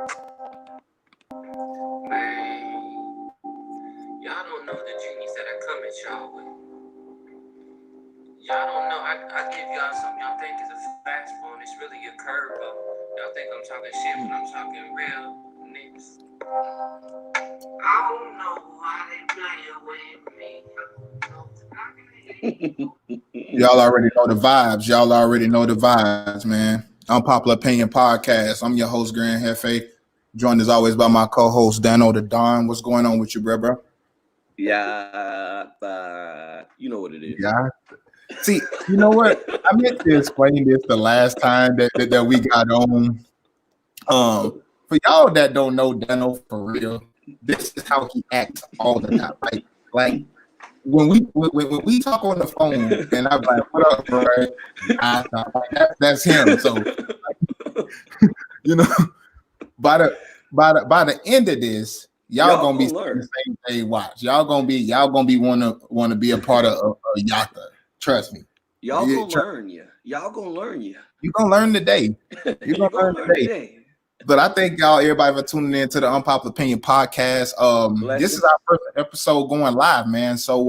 Man, y'all don't know the genius that I come at y'all with. Y'all don't know. I give y'all something y'all think is a fastball, and it's really a curveball. Y'all think I'm talking shit when I'm talking real niggas. I don't know why they playing with me. Y'all already know the vibes. Y'all already know the vibes, man. Unpopular Opinion Podcast. I'm your host, Grand Hefe. Joined as always by my co-host, Dano the Don. What's going on with you, bro? Yeah, you know what it is. Yeah. See, you know what? I meant to explain this the last time that we got on. For y'all that don't know Dano for real, this is how he acts all the time. Like when we talk on the phone, and I'm like, "What up, bro?" That's him. So, you know, by the end of this, y'all gonna be saying the same thing. Watch, y'all gonna be wanna be a part of Yaka. Trust me. Y'all gonna learn you. Y'all gonna learn you. You gonna learn today. You gonna learn today. But I thank everybody for tuning in to the Unpopular Opinion Podcast. This is our first episode going live, man. So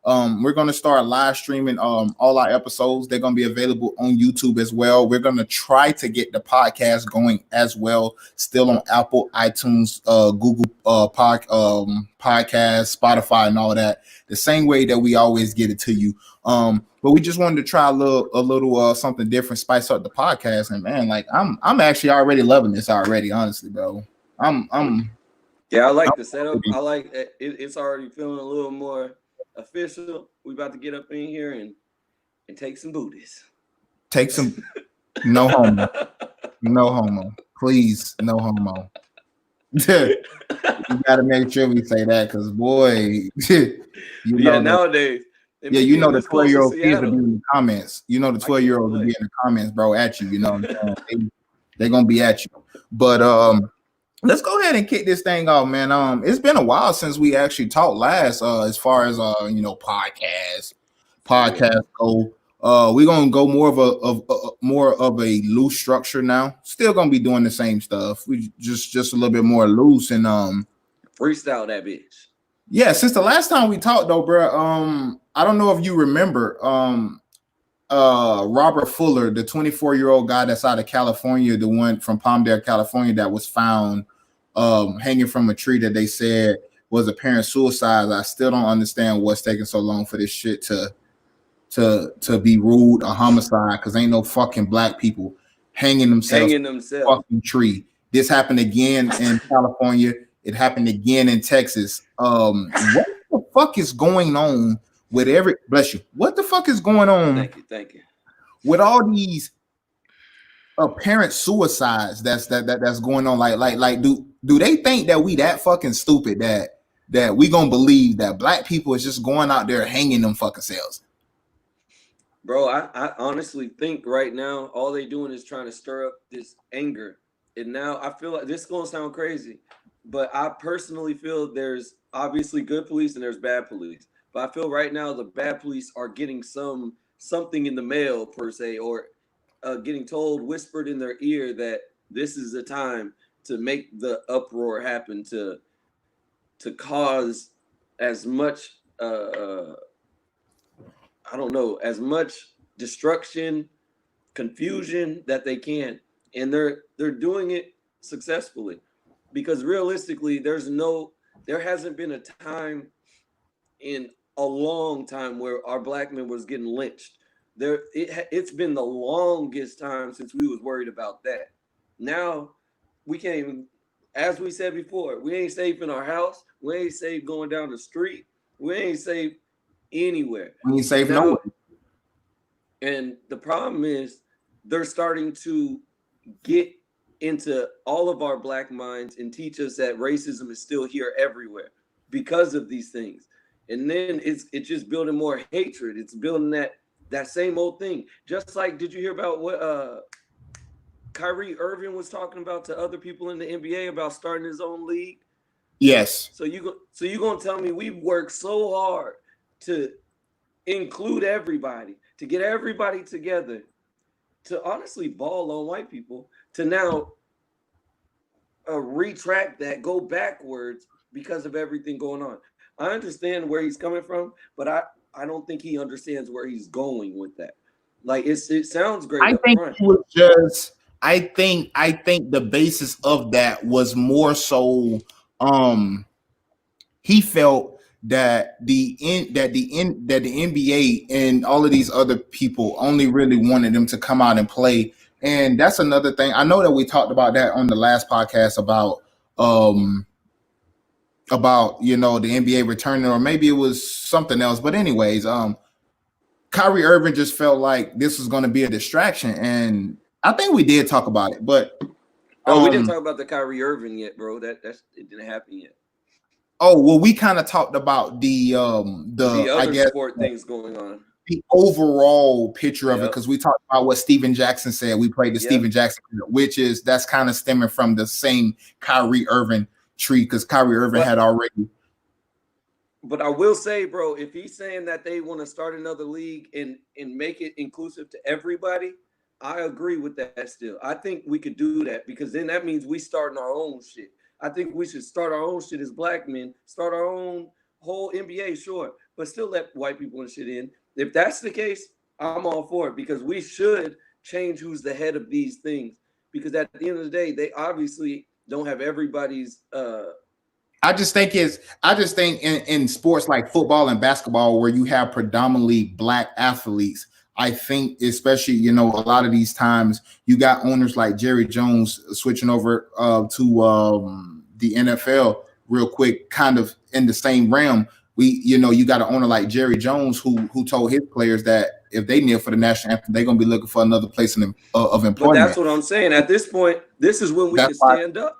we're gonna start live streaming all our episodes. They're gonna be available on YouTube as well. We're gonna try to get the podcast going as well, still on Apple, iTunes, Google Podcast, Spotify, and all that. The same way that we always get it to you. But we just wanted to try a little something different, spice up the podcast. And man, like I'm actually already loving this already, honestly, bro. I like the setup. I like it. It's already feeling a little more official. We about to get up in here and take some booties. Take some no homo. No homo. Please, no homo. You gotta make sure we say that because boy, nowadays. You know the 12-year-old kids will be in the comments. You know the 12-year-olds will be in the comments, bro, at you. You know what I'm saying? They're gonna be at you. But let's go ahead and kick this thing off, man. It's been a while since we actually talked last, as far as podcasts go. We're gonna go more of a loose structure now. Still gonna be doing the same stuff. We just a little bit more loose and freestyle that bitch. Yeah, since the last time we talked though, bro. I don't know if you remember Robert Fuller, the 24-year-old guy that's out of California, the one from Palmdale, California, that was found hanging from a tree that they said was apparent suicide. I still don't understand what's taking so long for this shit to be ruled a homicide, because ain't no fucking black people hanging themselves from a fucking tree. This happened again in California. It happened again in Texas. What the fuck is going on with bless you? What the fuck is going on? Thank you. With all these apparent suicides that's going on, like do they think that we that fucking stupid that we gonna believe that black people is just going out there hanging them fucking selves? Bro, I honestly think right now all they doing is trying to stir up this anger. And now I feel like this is gonna sound crazy, but I personally feel there's obviously good police and there's bad police. But I feel right now the bad police are getting something in the mail per se, or getting told, whispered in their ear that this is the time to make the uproar happen, to cause as much as much destruction, confusion that they can, and they're doing it successfully, because realistically there hasn't been a time in a long time where our black men was getting lynched. It's been the longest time since we was worried about that. Now we can't even, as we said before, we ain't safe in our house. We ain't safe going down the street. We ain't safe anywhere. We ain't safe nowhere. And the problem is they're starting to get into all of our black minds and teach us that racism is still here everywhere because of these things. And then it's just building more hatred. It's building that same old thing. Just like, did you hear about what Kyrie Irving was talking about to other people in the NBA about starting his own league? Yes. So you gonna tell me we've worked so hard to include everybody, to get everybody together, to honestly ball on white people, to now retract that, go backwards because of everything going on. I understand where he's coming from, but I don't think he understands where he's going with that. Like it sounds great. I think it was just. I think the basis of that was more so. He felt that the NBA and all of these other people only really wanted them to come out and play. And that's another thing. I know that we talked about that on the last podcast about the NBA returning, or maybe it was something else. But anyways, Kyrie Irving just felt like this was going to be a distraction, and I think we did talk about it. But we didn't talk about the Kyrie Irving yet, bro. It didn't happen yet. Oh, well, we kind of talked about the other I guess sport things going on. The overall picture of it, because we talked about what Steven Jackson said. We played the Steven Jackson, that's kind of stemming from the same Kyrie Irving tree, because Kyrie Irving had already. But I will say, bro, if he's saying that they want to start another league and make it inclusive to everybody, I agree with that still. I think we could do that, because then that means we starting our own shit. I think we should start our own shit as black men, start our own whole NBA, sure, but still let white people and shit in. If that's the case, I'm all for it, because we should change who's the head of these things, because at the end of the day, they obviously don't have everybody's. I just think in sports like football and basketball, where you have predominantly black athletes, I think especially, a lot of these times you got owners like Jerry Jones switching over to the NFL real quick, kind of in the same realm. You got an owner like Jerry Jones who told his players that if they kneel for the national anthem, they're going to be looking for another place of employment. But that's what I'm saying. At this point, this is when we can stand up.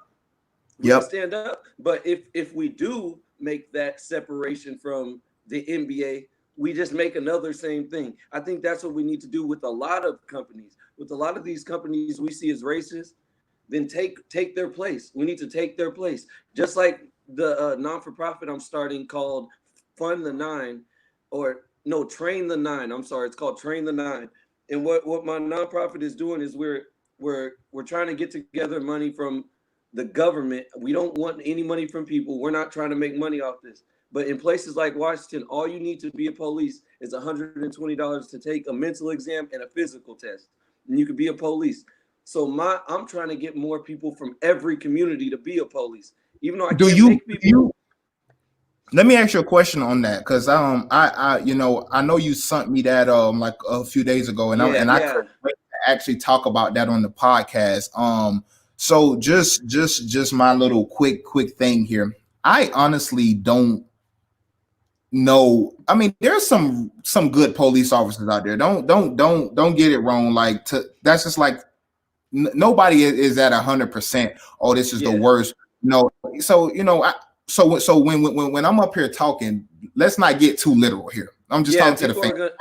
Stand up. But if we do make that separation from the NBA, we just make another same thing. I think that's what we need to do with a lot of companies. With a lot of these companies we see as racist, then take their place. We need to take their place. Just like the non-for-profit I'm starting called Fund the Nine, Train the Nine. I'm sorry, it's called Train the Nine. And what my nonprofit is doing is we're trying to get together money from the government. We don't want any money from people. We're not trying to make money off this. But in places like Washington, all you need to be a police is $120 to take a mental exam and a physical test, and you can be a police. So I'm trying to get more people from every community to be a police, even though I can't make people. Let me ask you a question on that, because I know you sent me that like a few days ago, and I couldn't wait to actually talk about that on the podcast. So just my little quick thing here. I honestly don't know. I mean, there's some good police officers out there. Don't get it wrong. Like that's just like nobody is at 100%. Oh, this is the worst. No. So So when I'm up here talking, let's not get too literal here. I'm just talking to the fans.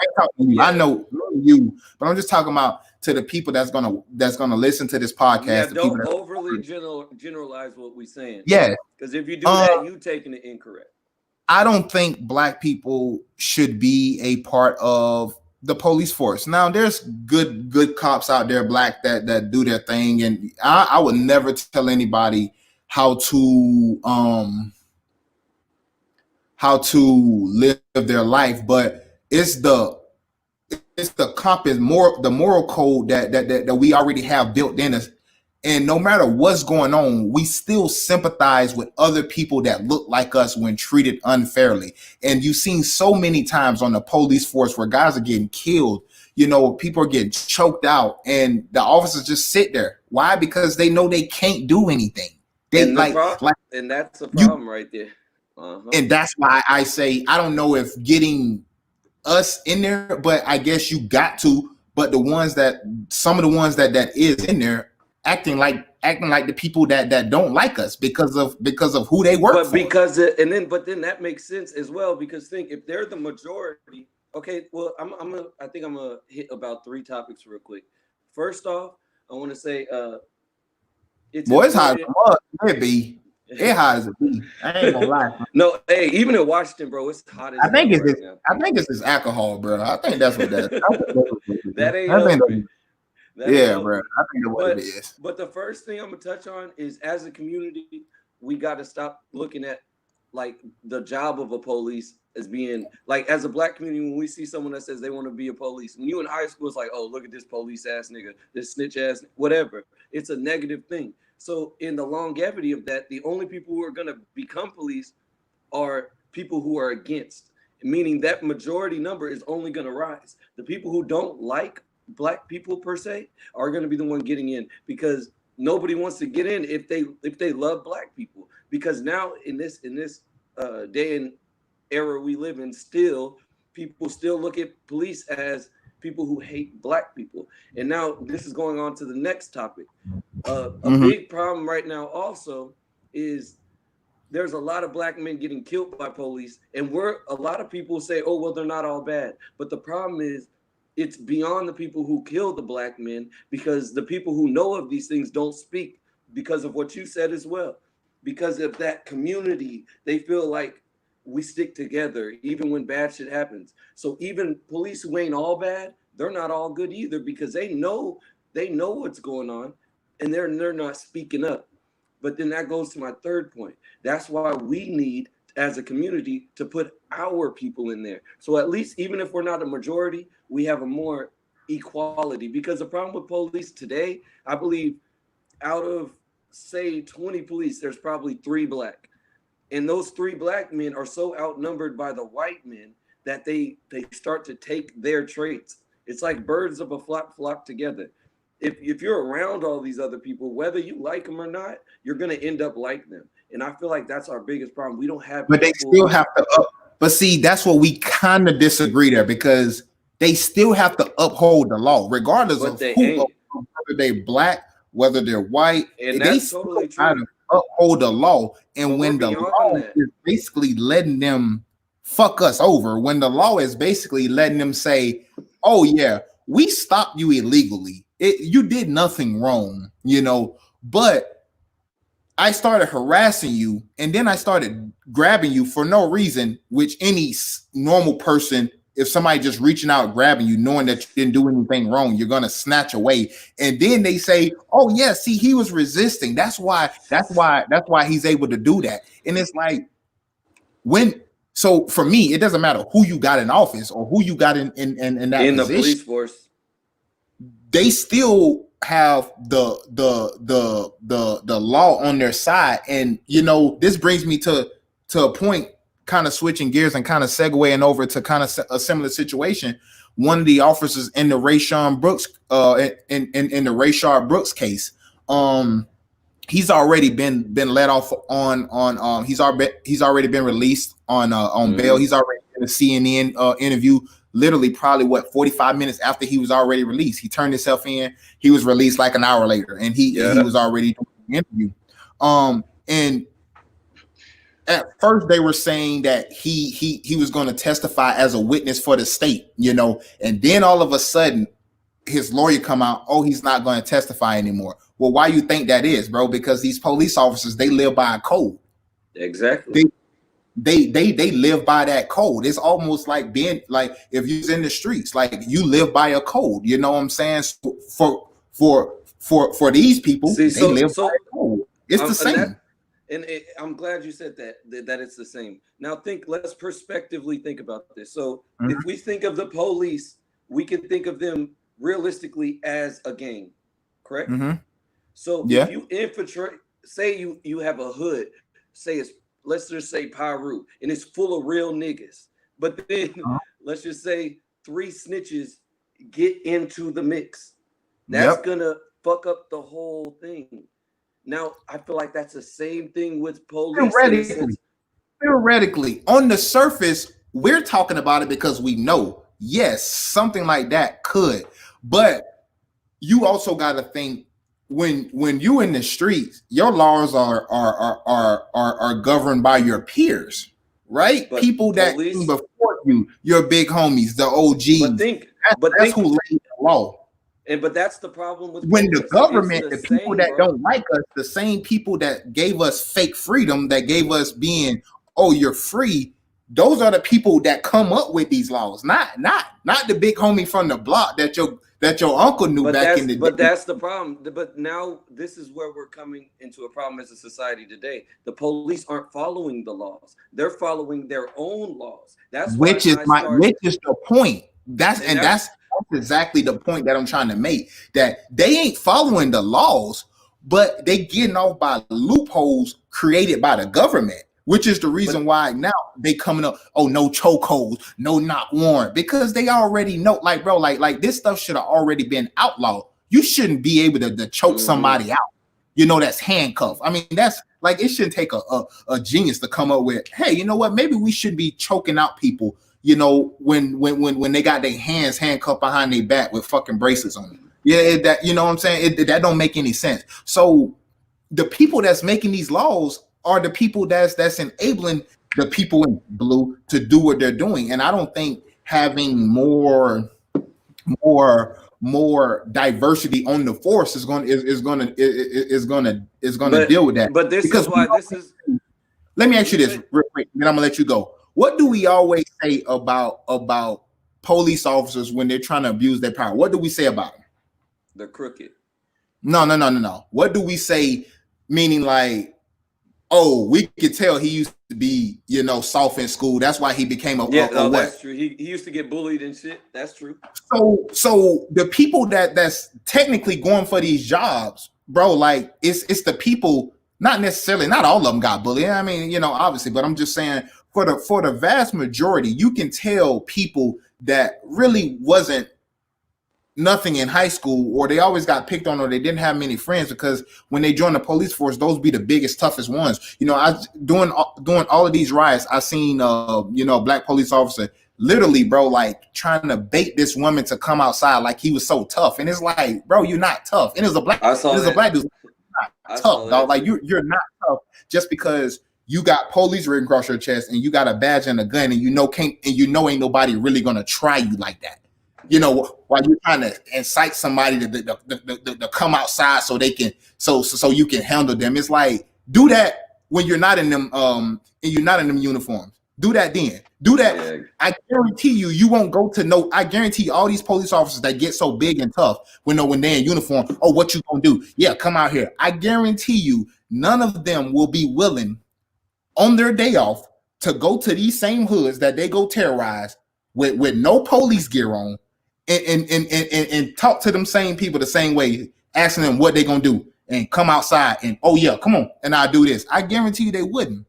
I know you, but I'm just talking about to the people that's gonna listen to this podcast. Don't overly generalize what we're saying. Yeah, because if you do that, you taking it incorrect. I don't think black people should be a part of the police force. Now, there's good cops out there, black, that do their thing, and I would never tell anybody how to live their life, but it's the compass, the moral code that we already have built in us. And no matter what's going on, we still sympathize with other people that look like us when treated unfairly. And you've seen so many times on the police force where guys are getting killed, people are getting choked out, and the officers just sit there. Why? Because they know they can't do anything. And that's a problem right there. And that's why I say I don't know if getting us in there, but I guess you got to. But some of the ones that is in there acting like the people that don't like us because of who they work for. But then that makes sense as well, because think if they're the majority. Okay, well I think I'm gonna hit about 3 topics real quick. First off, I want to say it's hot as it be. It hot as it be. I ain't gonna lie. No, hey, even in Washington, bro, it's hot as I think it's this alcohol, bro. I think that's what that is. That ain't helping. Yeah, bro. I think that's what it is. But the first thing I'm gonna touch on is, as a community, we got to stop looking at like the job of a police as being like, as a black community, when we see someone that says they want to be a police, when you in high school, it's like, oh, look at this police ass nigga, this snitch ass, whatever. It's a negative thing. So in the longevity of that, the only people who are gonna become police are people who are against, meaning that majority number is only gonna rise. The people who don't like black people per se are gonna be the one getting in, because nobody wants to get in if they love black people. Because now in this day and era we live in, still people still look at police as people who hate black people. And now this is going on to the next topic. A big problem right now also is there's a lot of black men getting killed by police, and a lot of people say, oh, well, they're not all bad. But the problem is, it's beyond the people who kill the black men, because the people who know of these things don't speak, because of what you said as well. Because of that community, they feel like we stick together even when bad shit happens. So even police who ain't all bad, they're not all good either, because they know what's going on, and they're not speaking up. But then that goes to my third point. That's why we need, as a community, to put our people in there. So at least, even if we're not a majority, we have a more equality. Because the problem with police today, I believe out of, say, 20 police, there's probably 3 black. And those 3 black men are so outnumbered by the white men that they start to take their traits. It's like birds of a flock together. If you're around all these other people, whether you like them or not, you're going to end up like them. And I feel like that's our biggest problem. We don't have, but they still have to but see, that's what we kind of disagree there, because they still have to uphold the law, regardless of whether they're black, whether they're white. And they that's totally true. Uphold the law. And when the law is basically letting them fuck us over, when the law is basically letting them say, oh yeah, we stopped you illegally, you did nothing wrong, but I started harassing you, and then I started grabbing you for no reason, which any normal person, if somebody just reaching out, grabbing you, knowing that you didn't do anything wrong, you're going to snatch away. And then they say, oh yeah, see, he was resisting. That's why he's able to do that. And it's like, so for me, it doesn't matter who you got in office or who you got in that position, the police force. They still have the law on their side. And this brings me to a point, kind of switching gears and kind of segueing over to kind of a similar situation. One of the officers in the Rayshard Brooks in the Rayshard Brooks case, he's already been let off on he's already been released on bail. He's already in a CNN interview, literally probably 45 minutes after he was already released. He turned himself in. He was released like an hour later, and he was already doing the interview. And at first they were saying that he was going to testify as a witness for the state, and then all of a sudden his lawyer come out, oh, he's not going to testify anymore. Well, why you think that is, bro? Because these police officers, they live by a code. Exactly. They live by that code. It's almost like being like, if you're in the streets, like you live by a code. You know what I'm saying? For these people, they live by a code. It's the same. I'm glad you said that it's the same. Now let's prospectively think about this. So if we think of the police, we can think of them realistically as a gang, correct? So if you infiltrate, say you have a hood, let's just say Pyru, and it's full of real niggas. But then let's just say 3 snitches get into the mix. That's gonna fuck up the whole thing. Now, I feel like that's the same thing with police. Theoretically, on the surface, we're talking about it because we know, yes, something like that could. But you also got to think, when you in the streets, your laws are governed by your peers, right? But people that came before you, your big homies, the OGs. That's who laid the law. But that's the problem with when the government, the people that don't like us, the same people that gave us fake freedom, that gave us being, oh, you're free. Those are the people that come up with these laws, not the big homie from the block that that your uncle knew back in the day. But that's the problem. But now this is where we're coming into a problem as a society today. The police aren't following the laws; they're following their own laws. That's which is the point. That's exactly the point that I'm trying to make. That they ain't following the laws, but they getting off by loopholes created by the government. Which is the reason why now they coming up, oh, no chokeholds, no not warrant, because they already know, like, bro, like this stuff should have already been outlawed. You shouldn't be able to choke somebody out, that's handcuffed. I mean, that's like, it shouldn't take a genius to come up with, hey, you know what, maybe we should be choking out people, when they got their hands handcuffed behind their back with fucking bracelets on them. Yeah, that, you know what I'm saying? That don't make any sense. So the people that's making these laws are the people that's enabling the people in blue to do what they're doing. And I don't think having more diversity on the force is going to deal with that. But this is why this is. Let me ask you this real quick, then I'm gonna let you go. What do we always say about police officers when they're trying to abuse their power? What do we say about them? They're crooked. No. What do we say? Meaning like, oh, we could tell he used to be, soft in school. That's why he became a that's true. He used to get bullied and shit. That's true. So the people that's technically going for these jobs, bro, like it's the people, not necessarily, not all of them got bullied. I mean, obviously, but I'm just saying for the vast majority, you can tell people that really wasn't nothing in high school, or they always got picked on, or they didn't have many friends, because when they join the police force, those be the biggest, toughest ones. I doing all of these riots, I seen a black police officer literally, bro, like trying to bait this woman to come outside like he was so tough, and it's like, bro, you're not tough. And it was a black dude, not tough, dog. Like you're not tough just because you got police written across your chest and you got a badge and a gun, and ain't nobody really gonna try you like that. While you're trying to incite somebody to come outside so they can, so you can handle them. It's like, do that when you're not in them, and you're not in them uniforms. Do that then. Do that. Yeah. I guarantee you won't go to I guarantee all these police officers that get so big and tough when they're in uniform. Oh, what you gonna do? Yeah, come out here. I guarantee you, none of them will be willing on their day off to go to these same hoods that they go terrorize with no police gear on. And talk to them same people the same way, asking them what they're gonna do, and come outside and, oh yeah, come on, and I'll do this. I guarantee you they wouldn't.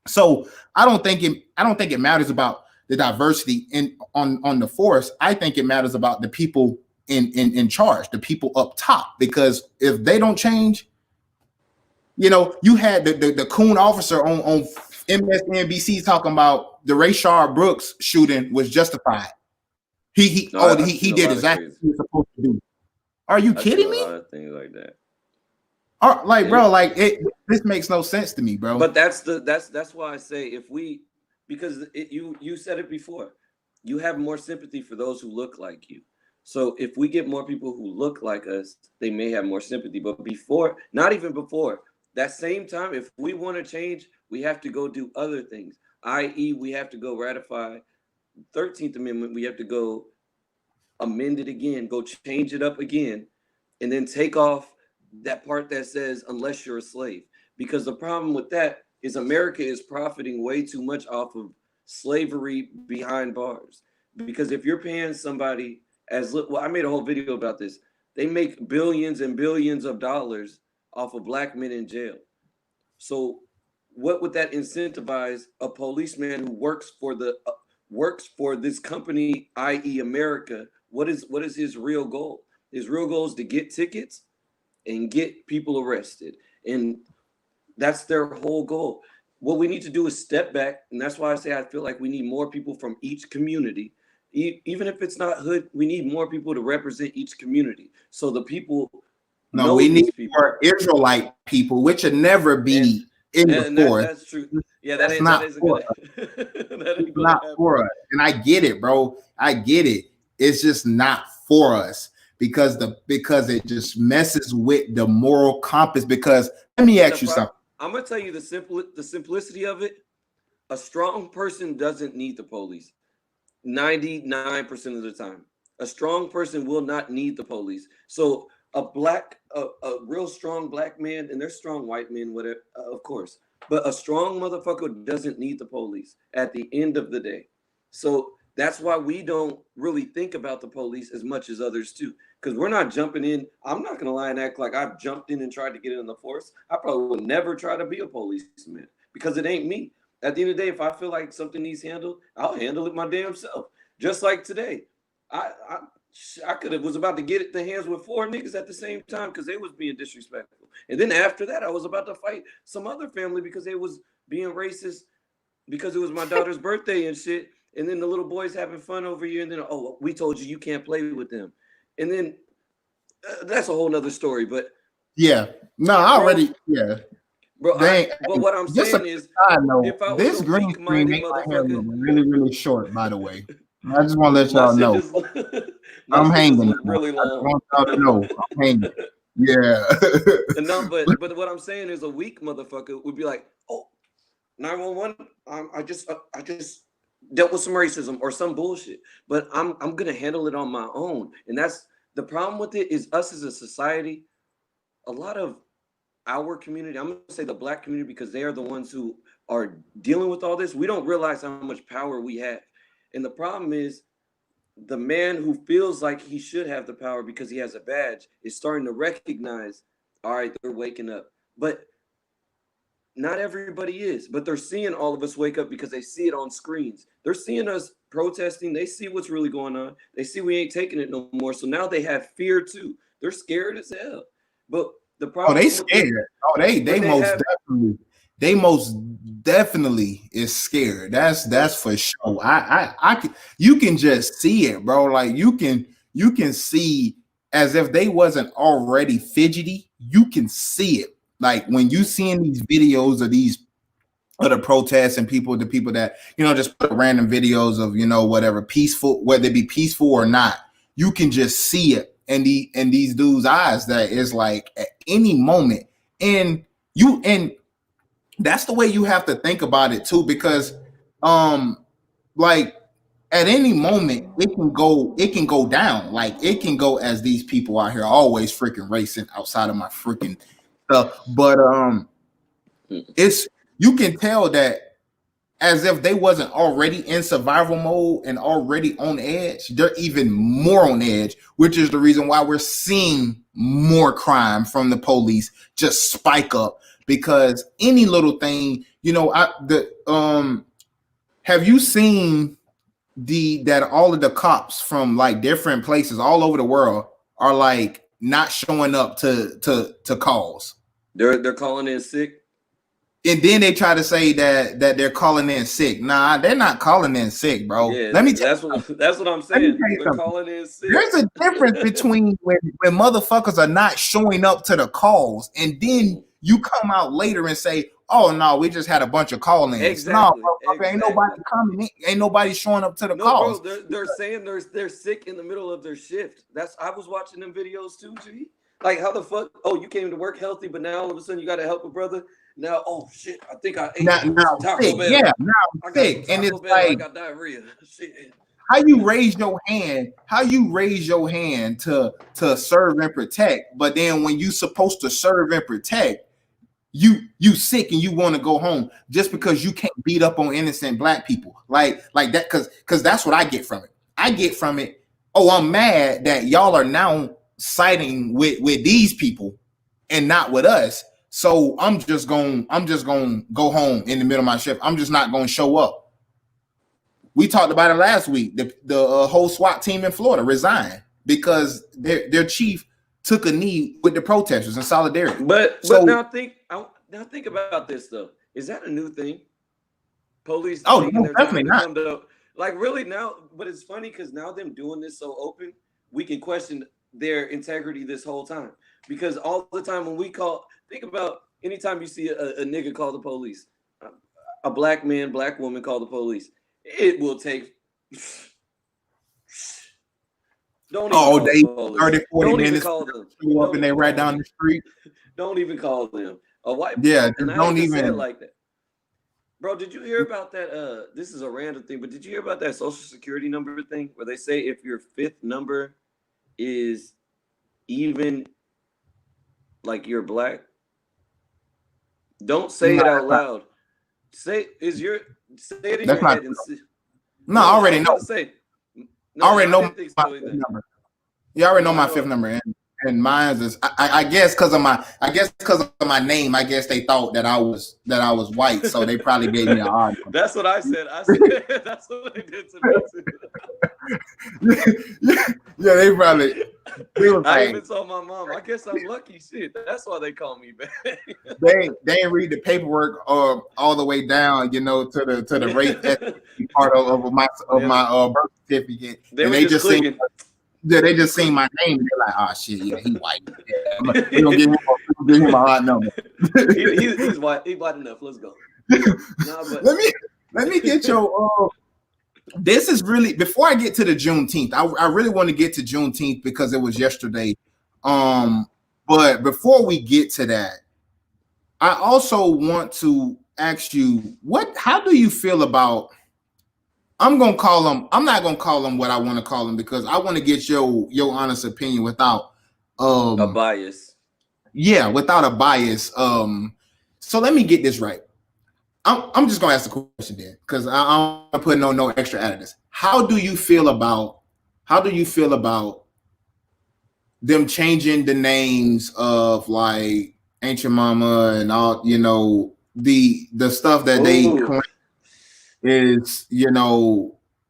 So I don't think it matters about the diversity on the force. I think it matters about the people in charge, the people up top, because if they don't change, you had the coon officer on MSNBC talking about the Rayshard Brooks shooting was justified. He did exactly what he was supposed to do. Are you kidding me? A lot of things like that. Bro, this makes no sense to me, bro. But that's why I say because you said it before, you have more sympathy for those who look like you. So if we get more people who look like us, they may have more sympathy. But not even before that same time, if we want to change, we have to go do other things. I.e., we have to go ratify 13th Amendment. We have to go amend it again, go change it up again, and then take off that part that says unless you're a slave. Because the problem with that is America is profiting way too much off of slavery behind bars. Because if you're paying somebody I made a whole video about this. They make billions and billions of dollars off of black men in jail. So what would that incentivize a policeman who works for this company, i.e. America? What is his real goal? His real goal is to get tickets and get people arrested. And that's their whole goal. What we need to do is step back. And that's why I say I feel like we need more people from each community. Even if it's not hood, we need more people to represent each community. So the people. No, we need more Israelite people, which would never be in the forest. That's true. Yeah, that's not for us. It's not for us. And I get it, bro. I get it. It's just not for us because it just messes with the moral compass. Because let me ask you something. I'm gonna tell you the simplicity of it. A strong person doesn't need the police 99% of the time. A strong person will not need the police. So a real strong black man, and there's strong white men, whatever, of course. But a strong motherfucker doesn't need the police at the end of the day. So that's why we don't really think about the police as much as others too. Because we're not jumping in. I'm not gonna lie and act like I've jumped in and tried to get in the force. I probably would never try to be a policeman because it ain't me. At the end of the day, if I feel like something needs handled, I'll handle it my damn self. Just like today. I I, I could have was about to get it the hands with 4 niggas at the same time because they was being disrespectful. And then after that, I was about to fight some other family because they was being racist because it was my daughter's birthday and shit. And then the little boys having fun over here. And then, oh, we told you can't play with them. And then that's a whole nother story. But yeah, no, I already, yeah. Bro, but what I'm saying is, if I was this green screen ain't my hair really, really short, by the way. I just want to let y'all know. I'm hanging. Really long. I want y'all to know I'm hanging. Yeah. No, but what I'm saying is a weak motherfucker would be like, oh, 911. I just dealt with some racism or some bullshit, but I'm gonna handle it on my own. And that's the problem with it is us as a society. A lot of our community, I'm gonna say the black community, because they are the ones who are dealing with all this. We don't realize how much power we have. And the problem is the man who feels like he should have the power because he has a badge is starting to recognize, all right, they're waking up. But not everybody is, but they're seeing all of us wake up because they see it on screens. They're seeing us protesting. They see what's really going on. They see we ain't taking it no more. So now they have fear too. They're scared as hell. But the problem, they scared. They most definitely is scared. That's for sure. I you can just see it, bro. Like you can see as if they wasn't already fidgety. You can see it. Like when you seeing these videos of these other protests and the people that just put random videos of whatever peaceful, whether it be peaceful or not, you can just see it in these dudes' eyes that is like at any moment, and that's the way you have to think about it too, because like at any moment it can go down. Like it can go as these people out here always freaking racing outside of my freaking stuff. But you can tell that as if they wasn't already in survival mode and already on edge, they're even more on edge, which is the reason why we're seeing more crime from the police just spike up. Because any little thing, have you seen that all of the cops from like different places all over the world are like not showing up to calls? They're calling in sick. And then they try to say that they're calling in sick. Nah, they're not calling in sick, bro. Yeah, let me that's what I'm saying. They're calling in sick. There's a difference between when motherfuckers are not showing up to the calls, and then you come out later and say, "Oh no, we just had a bunch of call-ins." Exactly. No, exactly. Ain't nobody coming in. Ain't nobody showing up to the calls. Bro, they're saying they're sick in the middle of their shift. I was watching them videos too, G. Like how the fuck? Oh, you came to work healthy, but now all of a sudden you got to help a brother. Now, oh shit! I think I ate now Taco sick. Bell. Yeah, now I'm sick, and it's like I got diarrhea. Shit. How you raise your hand? How you raise your hand to serve and protect? But then when you supposed to serve and protect, you sick and you want to go home just because you can't beat up on innocent black people like that. Because that's what I get from it. I get from it. Oh, I'm mad that y'all are now siding with these people and not with us. So I'm just gonna go home in the middle of my shift. I'm just not gonna show up. We talked about it last week. The whole SWAT team in Florida resigned because their chief took a knee with the protesters in solidarity. But now think about this though. Is that a new thing? Police? Oh, no, definitely not. Like really now, but it's funny because now them doing this so open, we can question their integrity this whole time. Because all the time when we think about anytime you see a nigga call the police, a black man, black woman call the police, it will take. Don't even they 30, 40 minutes call them. Up and they right down the street. Don't even call them. A white yeah, and don't even even like that. Bro, did you hear about that? This is a random thing, but did you hear about that social security number thing where they say if your fifth number is even like you're black? Don't say it out loud. Say it in your head and see. No, I already know. I already know my fifth number. You already know my fifth number, and mine is I guess because of my name. I guess they thought that I was white, so they probably gave me an odd number. That's what I said. That's what they did to me too. Yeah, they probably. I even told my mom. I guess I'm lucky. Shit, that's why they call me back. they didn't read the paperwork all the way down, to the race part of my birth certificate. They just seen my name and they're like, oh shit, yeah, he white. Yeah, we're gonna give him a hot number. He's white. He's white enough. Let's go. But let me get your. This is really before I get to the Juneteenth. I really want to get to Juneteenth because it was yesterday. But before we get to that, I also want to ask you how do you feel about? I'm not gonna call them what I want to call them because I want to get your honest opinion without a bias. Yeah, without a bias. So let me get this right. I'm just gonna ask the question then, because I'm putting no extra additives. How do you feel about them changing the names of like Ancient Mama and all, the stuff that they claim is,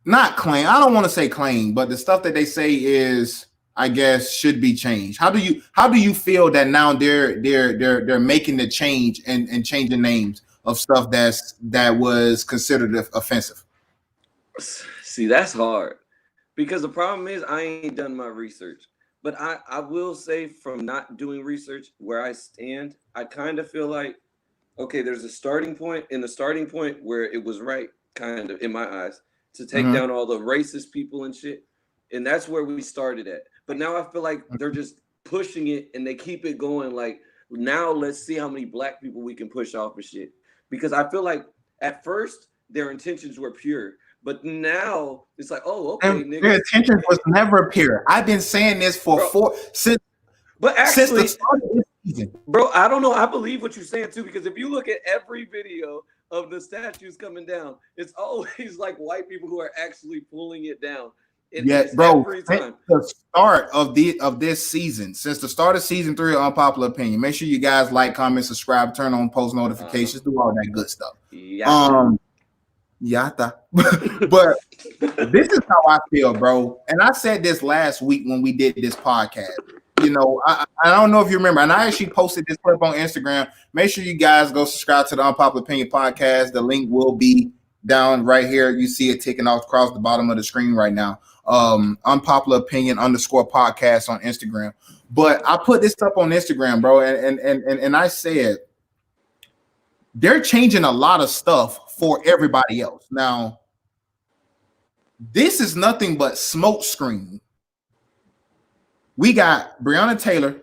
not claim. I don't want to say claim, but the stuff that they say is, I guess, should be changed. How do you feel that now they're making the change and changing names of stuff that was considered offensive? See, that's hard because the problem is I ain't done my research, but I will say from not doing research where I stand, I kind of feel like, okay, there's a starting point where it was right, kind of in my eyes, to take down all the racist people and shit. And that's where we started at. But now I feel like they're just pushing it and they keep it going. Like, now let's see how many black people we can push off of shit. Because I feel like at first their intentions were pure, but now it's like, oh, okay, nigga. Their intentions was never pure. I've been saying this since the start of this season. Bro, I don't know. I believe what you're saying too, because if you look at every video of the statues coming down, it's always like white people who are actually pulling it down. Yes, bro. Since the start of this season, since the start of season 3 of Unpopular Opinion, make sure you guys like, comment, subscribe, turn on post notifications, do all that good stuff. Yata. But this is how I feel, bro. And I said this last week when we did this podcast. I don't know if you remember, and I actually posted this clip on Instagram. Make sure you guys go subscribe to the Unpopular Opinion podcast. The link will be down right here. You see it ticking off across the bottom of the screen right now. Unpopular Opinion _podcast on Instagram. But I put this up on Instagram, bro, and I said they're changing a lot of stuff for everybody else. Now, this is nothing but smoke screen. We got Breonna Taylor,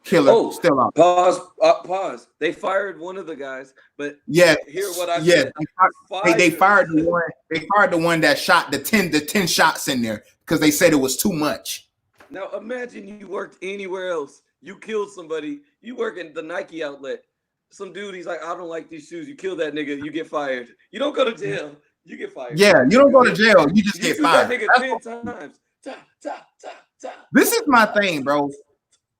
killer, still out. Pause. They fired one of the guys, but hear what I said. They fired the one. They fired the one that shot the 10 shots in there because they said it was too much. Now imagine you worked anywhere else. You killed somebody. You work in the Nike outlet. Some dude, he's like, I don't like these shoes. You kill that nigga, you get fired. You don't go to jail. You get fired. Yeah, you don't go to jail. You just get fired. That nigga 10 times. This is my thing, bro.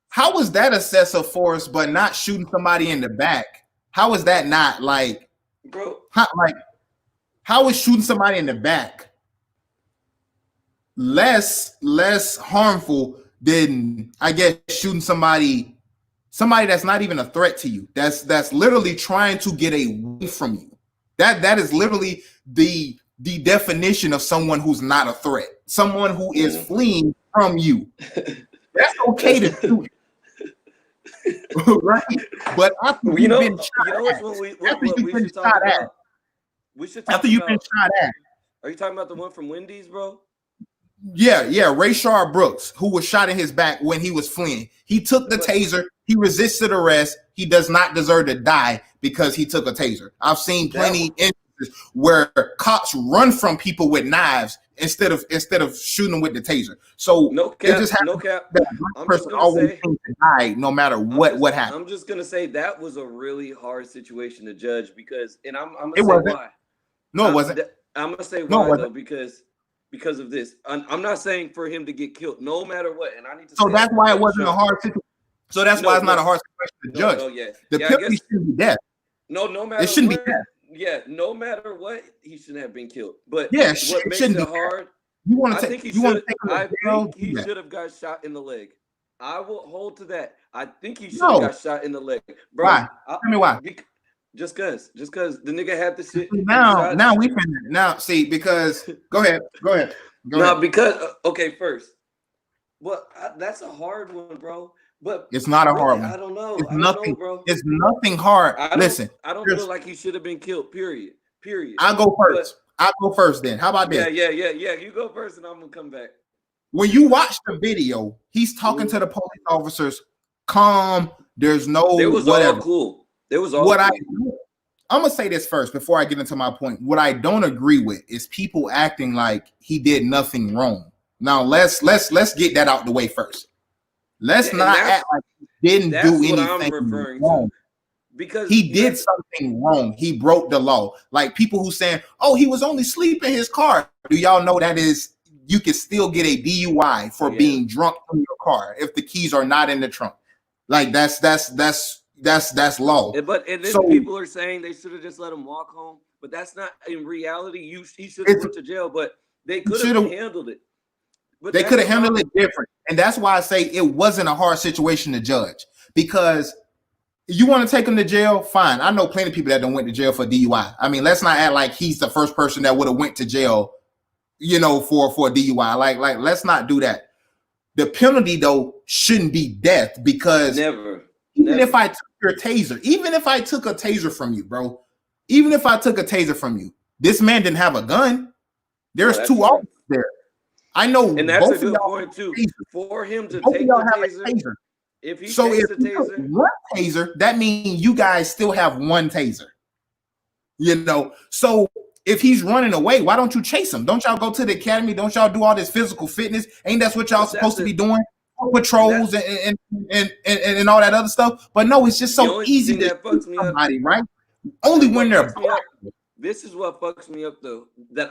How is that excessive force, but not shooting somebody in the back? How is that not like, bro? How is shooting somebody in the back less harmful than, I guess, shooting somebody that's not even a threat to you? That's literally trying to get away from you. That is literally the definition of someone who's not a threat. Someone who is fleeing from you. That's okay to do it. Right? But after you've been shot at. After you've been shot at. Are you talking about the one from Wendy's, bro? Yeah, Rayshard Brooks, who was shot in his back when he was fleeing. He took the taser He resisted arrest. He does not deserve to die because he took a taser. I've seen plenty instances where cops run from people with knives instead of shooting them with the taser. So no cap, no cap. That person always seems to die no matter what happens. I'm just gonna say that was a really hard situation to judge because, and I'm gonna say why. No, it wasn't. I'm gonna say why though because of this. I'm not saying for him to get killed, no matter what. And I need to. So that's why it wasn't a hard situation. So that's why it's not a hard situation to judge. The penalty should be death. No matter it shouldn't what, be death. Yeah, no matter what, he shouldn't have been killed. But yeah, what makes it hard? I think he should have got shot in the leg. I will hold to that. I think he should have got shot in the leg. Bro, why? Tell me why. Just cause the nigga had the shit. Now we finna now see because go ahead. Because okay, first. Well, that's a hard one, bro. But it's not a hard one. I don't know. It's nothing, bro. It's nothing hard. Listen, I don't feel like he should have been killed. Period. I'll go first. I'll go first then. How about that? Yeah. You go first and I'm gonna come back. When you watch the video, he's talking to the police officers, calm. There's no It was whatever. all cool. It was all what cool. I'm gonna say this first before I get into my point. What I don't agree with is people acting like he did nothing wrong. Now let's get that out the way first. Let's not act like he didn't do anything wrong. Because he did something wrong. He broke the law. Like people who saying, "Oh, he was only asleep in his car." Do y'all know that is you can still get a DUI for being drunk in your car if the keys are not in the trunk. Like that's law. But then people are saying they should have just let him walk home. But that's not in reality. He should have went to jail. But they could have handled it. But they could have handled it different. And that's why I say it wasn't a hard situation to judge. Because you want to take him to jail, fine. I know plenty of people that don't went to jail for DUI. I mean, let's not act like he's the first person that would have went to jail, for DUI. Like let's not do that. The penalty though shouldn't be death because never. If I took your taser, even if I took a taser from you, bro, this man didn't have a gun. There's two officers there. I know, and that's a good point too. For him to take the taser, if he takes the taser, one taser, that means you guys still have one taser. So if he's running away, why don't you chase him? Don't y'all go to the academy? Don't y'all do all this physical fitness? Ain't that's what y'all supposed to be doing? Patrols and all that other stuff. But no, it's just so easy to fuck somebody, right? Only when they're black. This is what fucks me up though, that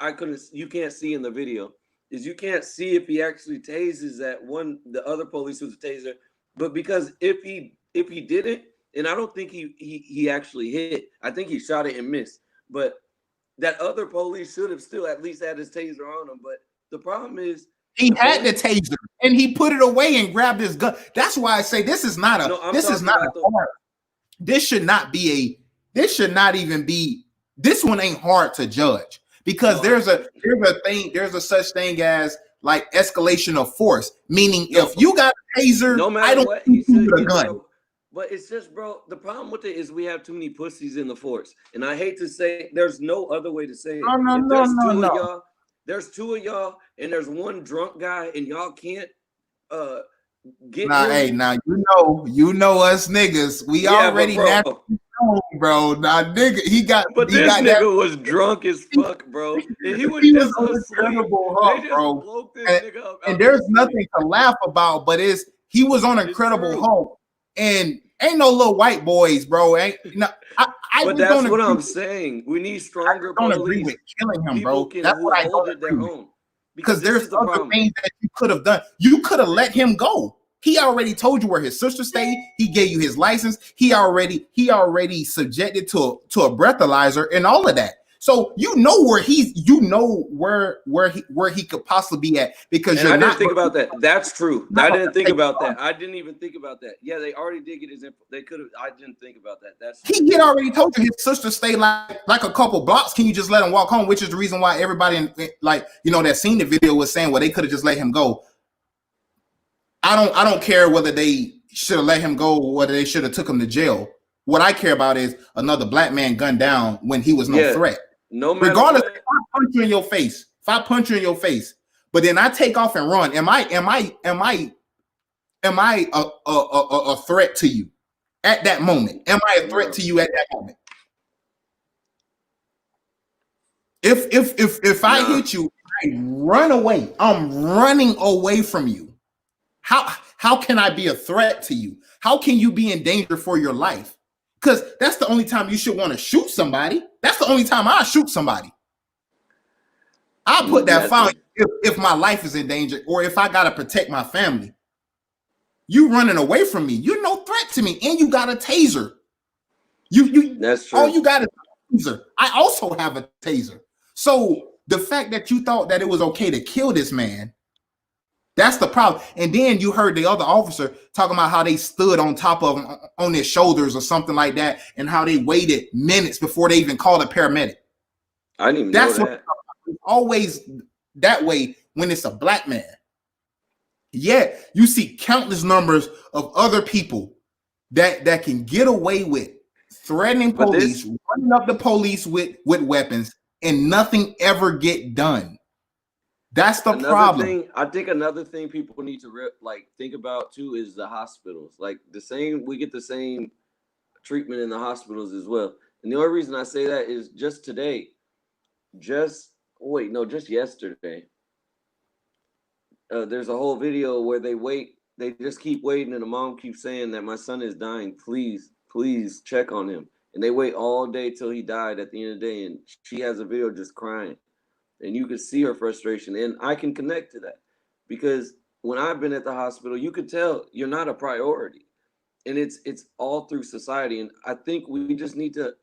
you can't see in the video. Is you can't see if he actually tases the other police with a taser, but because if he didn't, and I don't think he actually hit, I think he shot it and missed, but that other police should have still at least had his taser on him. But the problem is he had the taser and he put it away and grabbed his gun. That's why I say this should not even be. This one ain't hard to judge. Because there's a such thing as like escalation of force, meaning if you got a taser, I don't think you need a gun. But it's just, bro, the problem with it is we have too many pussies in the force. And I hate to say there's no other way to say it. No. There's two of y'all and there's one drunk guy and y'all can't get you know us niggas. We already bro. Nah, nigga, this nigga was drunk as fuck, bro. And he was on an incredible hump, bro. And there's nothing to laugh about, but he was on incredible hump. And ain't no little white boys, bro. But that's what I'm saying. We need stronger police. I don't agree with killing him, bro. That's what I don't agree with. Because there's other things that you could have done. You could have let him go. He already told you where his sister stayed. He gave you his license. He already subjected to a breathalyzer and all of that. So you know where he could possibly be at because I didn't think about that. That's true. I didn't think about that. I didn't even think about that. Yeah, they already did get his info. They could have. I didn't think about that. He had already told you his sister stayed like a couple blocks. Can you just let him walk home? Which is the reason why everybody that seen the video was saying, well, they could have just let him go. I don't care whether they should have let him go or whether they should have took him to jail. What I care about is another black man gunned down when he was no threat. No matter regardless, if I punch you in your face, but then I take off and run. Am I am I a threat to you at that moment? Am I a threat to you at that moment? If I hit you, I run away. I'm running away from you. How can I be a threat to you? How can you be in danger for your life? Because that's the only time you should want to shoot somebody. That's the only time I shoot somebody. I'll put that fine if my life is in danger or if I got to protect my family. You running away from me. You're no threat to me. And you got a taser. That's true. All you got is a taser. I also have a taser. So the fact that you thought that it was okay to kill this man, that's the problem. And then you heard the other officer talking about how they stood on top of him on their shoulders or something like that, and how they waited minutes before they even called a paramedic. I didn't even know that. It's always that way when it's a black man. Yeah, you see countless numbers of other people that can get away with threatening police, running up the police with weapons, and nothing ever get done. That's the problem. I think another thing people need to think about too is the hospitals. Like we get the same treatment in the hospitals as well. And the only reason I say that is just today, just yesterday. There's a whole video where they just keep waiting, and the mom keeps saying that my son is dying. Please check on him. And they wait all day till he died at the end of the day, and she has a video just crying. And you could see her frustration, and I can connect to that because when I've been at the hospital, you could tell you're not a priority, and it's all through society. And I think we just need to.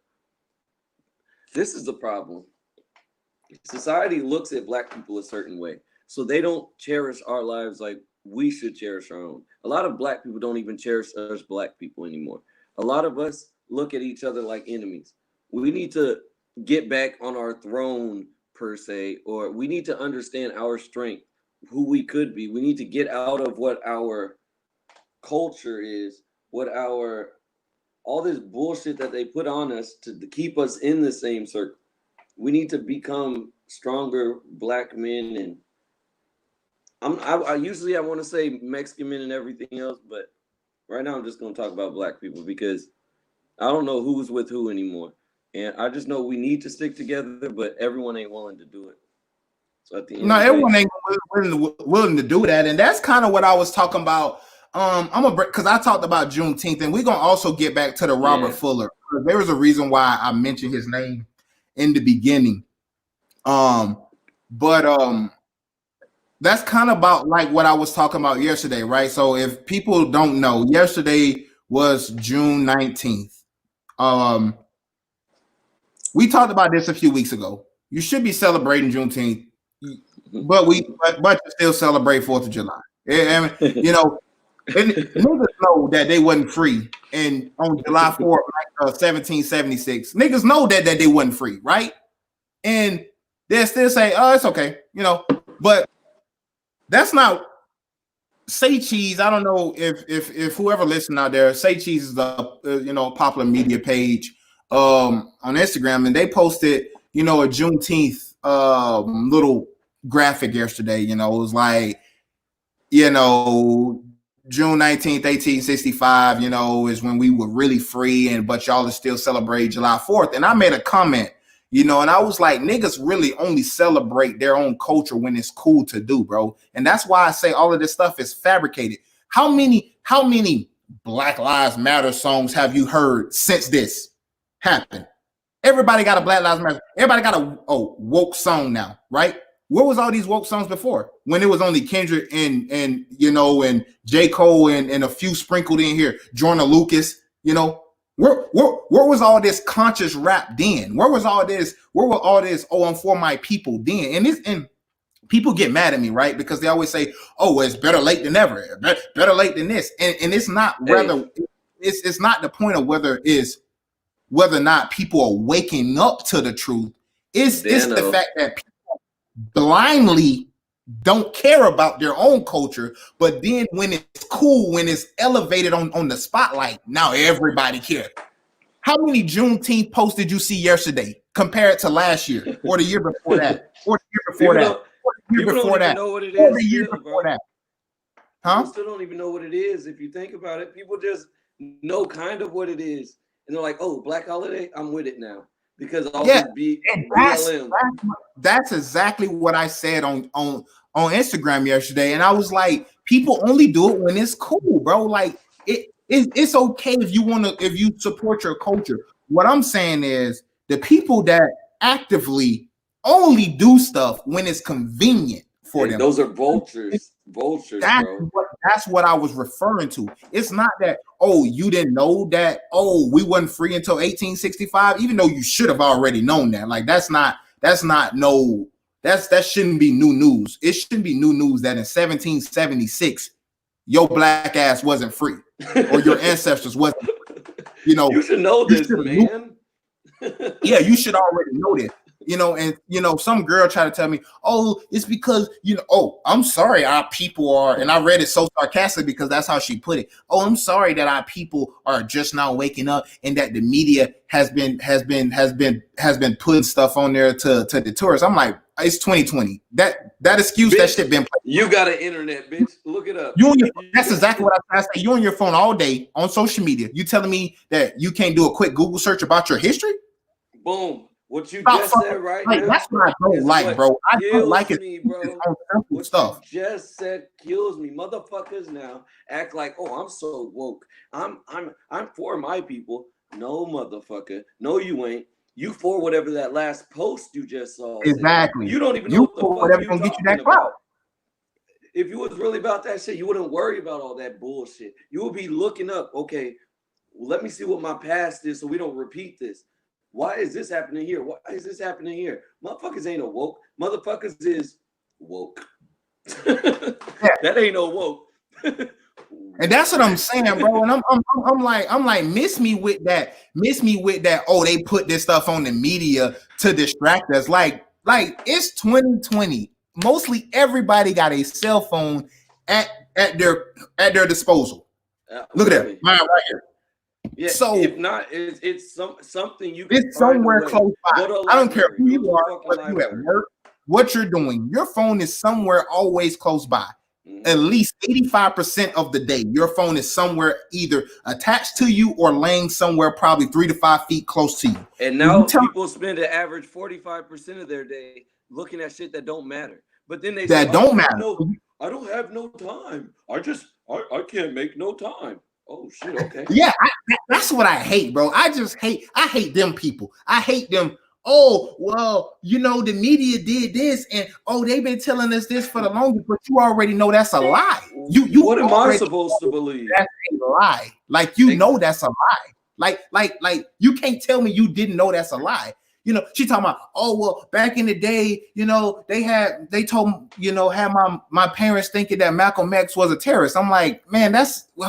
This is the problem. Society looks at black people a certain way, so they don't cherish our lives like we should cherish our own. A lot of black people don't even cherish us black people anymore. A lot of us look at each other like enemies. We need to get back on our throne, per se, or we need to understand our strength, who we could be. We need to get out of what our culture is, all this bullshit that they put on us to keep us in the same circle. We need to become stronger black men. And I usually want to say Mexican men and everything else, but right now I'm just going to talk about black people because I don't know who's with who anymore. And I just know we need to stick together, but everyone ain't willing to do it. So at the end, everyone ain't willing to do that, and that's kind of what I was talking about. Because I talked about Juneteenth, and we're gonna also get back to the Robert Fuller. There was a reason why I mentioned his name in the beginning. But that's kind of about like what I was talking about yesterday, right? So if people don't know, yesterday was June 19th. We talked about this a few weeks ago. You should be celebrating Juneteenth, but you still celebrate 4th of July. And, and niggas know that they wasn't free. And on July 4th, 1776, niggas know that they wasn't free, right? And they still say, oh, it's okay, but that's not Say Cheese. I don't know if whoever listened out there, Say Cheese is a popular media page on Instagram, and they posted a Juneteenth little graphic yesterday. It was like June 19th, 1865, is when we were really free, but y'all are still celebrating July 4th. And I made a comment, and I was like, niggas really only celebrate their own culture when it's cool to do, bro. And that's why I say all of this stuff is fabricated. How many Black Lives Matter songs have you heard since this happened? Everybody got a Black Lives Matter. Everybody got a woke song now, right? Where was all these woke songs before? When it was only Kendrick and J. Cole and a few sprinkled in here, Jordan Lucas, where was all this conscious rap then? Where was all this? Where were all this? Oh, I'm for my people then. And people get mad at me, right? Because they always say, "Oh, well, it's better late than never. Better late than this." And it's not it's not the point of whether or not people are waking up to the truth. It's the fact that people blindly don't care about their own culture, but then when it's cool, when it's elevated on the spotlight, now everybody cares. How many Juneteenth posts did you see yesterday compared to last year or the year before that? Or the year before that? Or the year before that? Or the year before that? People still don't even know what it is. If you think about it, people just know kind of what it is, and they're like, "Oh, Black Holiday, I'm with it now." Because all this BLM. That's exactly what I said on Instagram yesterday, and I was like, people only do it when it's cool, bro. Like it's okay if you support your culture. What I'm saying is the people that actively only do stuff when it's convenient for them. Those are vultures. Vultures, bro. That's what I was referring to. It's not that, oh, you didn't know that, oh, we wasn't free until 1865, even though you should have already known that. Like that shouldn't be new news. It shouldn't be new news that in 1776 your black ass wasn't free or your ancestors wasn't free. You should know this, man. Yeah, you should already know this. And some girl tried to tell me, oh, it's because, oh, I'm sorry, our people are, and I read it so sarcastic because that's how she put it. Oh, I'm sorry that our people are just now waking up and that the media has been putting stuff on there to deter us. I'm like, it's 2020. That excuse, bitch, that shit been played. You got an internet, bitch. Look it up. That's exactly what I say. You on your phone all day on social media. You telling me that you can't do a quick Google search about your history? Boom. What you just said right now, that's what I don't like, bro. I don't like it, bro. What stuff you just said kills me. Motherfuckers now act like, oh, I'm so woke. I'm for my people. No, motherfucker. No, you ain't. You for whatever that last post you just saw. Exactly. You don't even know what the fuck whatever gonna get you that clout. If you was really about that shit, you wouldn't worry about all that bullshit. You would be looking up, okay, well, let me see what my past is so we don't repeat this. Why is this happening here? Why is this happening here? Motherfuckers ain't woke. Motherfuckers is woke. That ain't no woke. And that's what I'm saying, bro. And I'm like, miss me with that. Oh, they put this stuff on the media to distract us. Like it's 2020. Mostly everybody got a cell phone at their disposal. Look at that, mine right here. Yeah, so if not, it's something you can it's somewhere close by. I don't care who you are, whether you at work, what you're doing. Your phone is somewhere always close by. Mm-hmm. At least 85% of the day, your phone is somewhere either attached to you or laying somewhere probably 3 to 5 feet close to you. And now people spend an average 45% of their day looking at shit that don't matter. But then they don't matter. I don't have no time. I can't make no time. Oh shit! Okay. Yeah, that's what I hate, bro. I hate them people. I hate them. Oh, well, the media did this, and they've been telling us this for the longest, but you already know that's a lie. You what am I supposed to believe? That's a lie. Like know that's a lie. Like you can't tell me you didn't know that's a lie. She talking about, oh, well, back in the day, they told, had my parents thinking that Malcolm X was a terrorist. I'm like, man,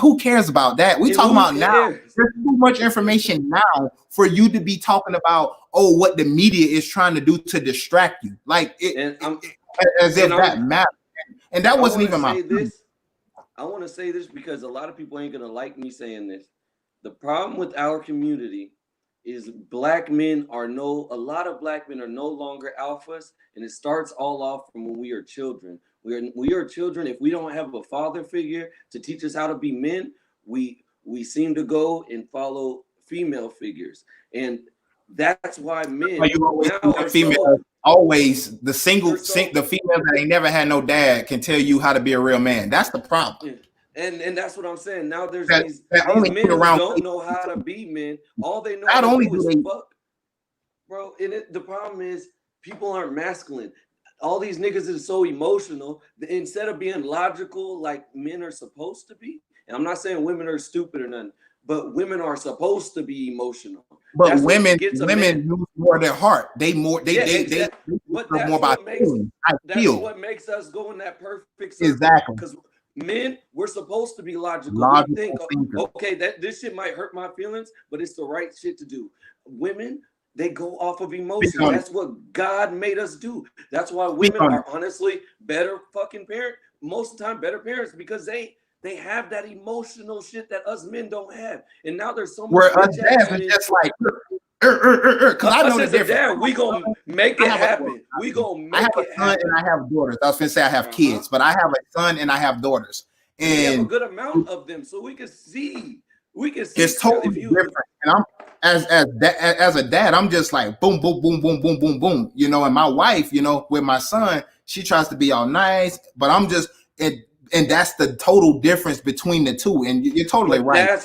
who cares about that? We talking about now. There's too much information now for you to be talking about, what the media is trying to do to distract you. Like, as if that matters. And that wasn't even my point. I want to say this because a lot of people ain't going to like me saying this. The problem with our community is a lot of black men are no longer alphas, and it starts all off from when we are children. We are children. If we don't have a father figure to teach us how to be men, we seem to go and follow female figures, and that's why men always the female that ain't never had no dad can tell you how to be a real man. That's the problem. Yeah. And that's what I'm saying. Now there's these men who don't know how to be men. All they know how to do is fuck. Bro, the problem is people aren't masculine. All these niggas is so emotional. Instead of being logical like men are supposed to be, and I'm not saying women are stupid or nothing, but women are supposed to be emotional. But that's women use more their heart. They more about feeling. That's what makes us go in that perfect circle. Exactly. Because men, we're supposed to be logical. We think, okay, this shit might hurt my feelings, but it's the right shit to do. Women, they go off of emotion. That's what God made us do. That's why women are honestly better fucking parents. Most of the time, better parents because they have that emotional shit that us men don't have. And now there's so much. Where us dads are just like, because I know the difference. Dad, we gonna make it happen. We gonna make it happen. I have a son and I have daughters. I was gonna say I have kids, but I have a son and I have daughters. And we have a and good amount of them, so we can see. it's totally different. And I'm as a dad, I'm just like boom, boom, boom, boom, boom, boom, boom. You know, and my wife, you know, with my son, she tries to be all nice, but I'm just and that's the total difference between the two. And you're totally right.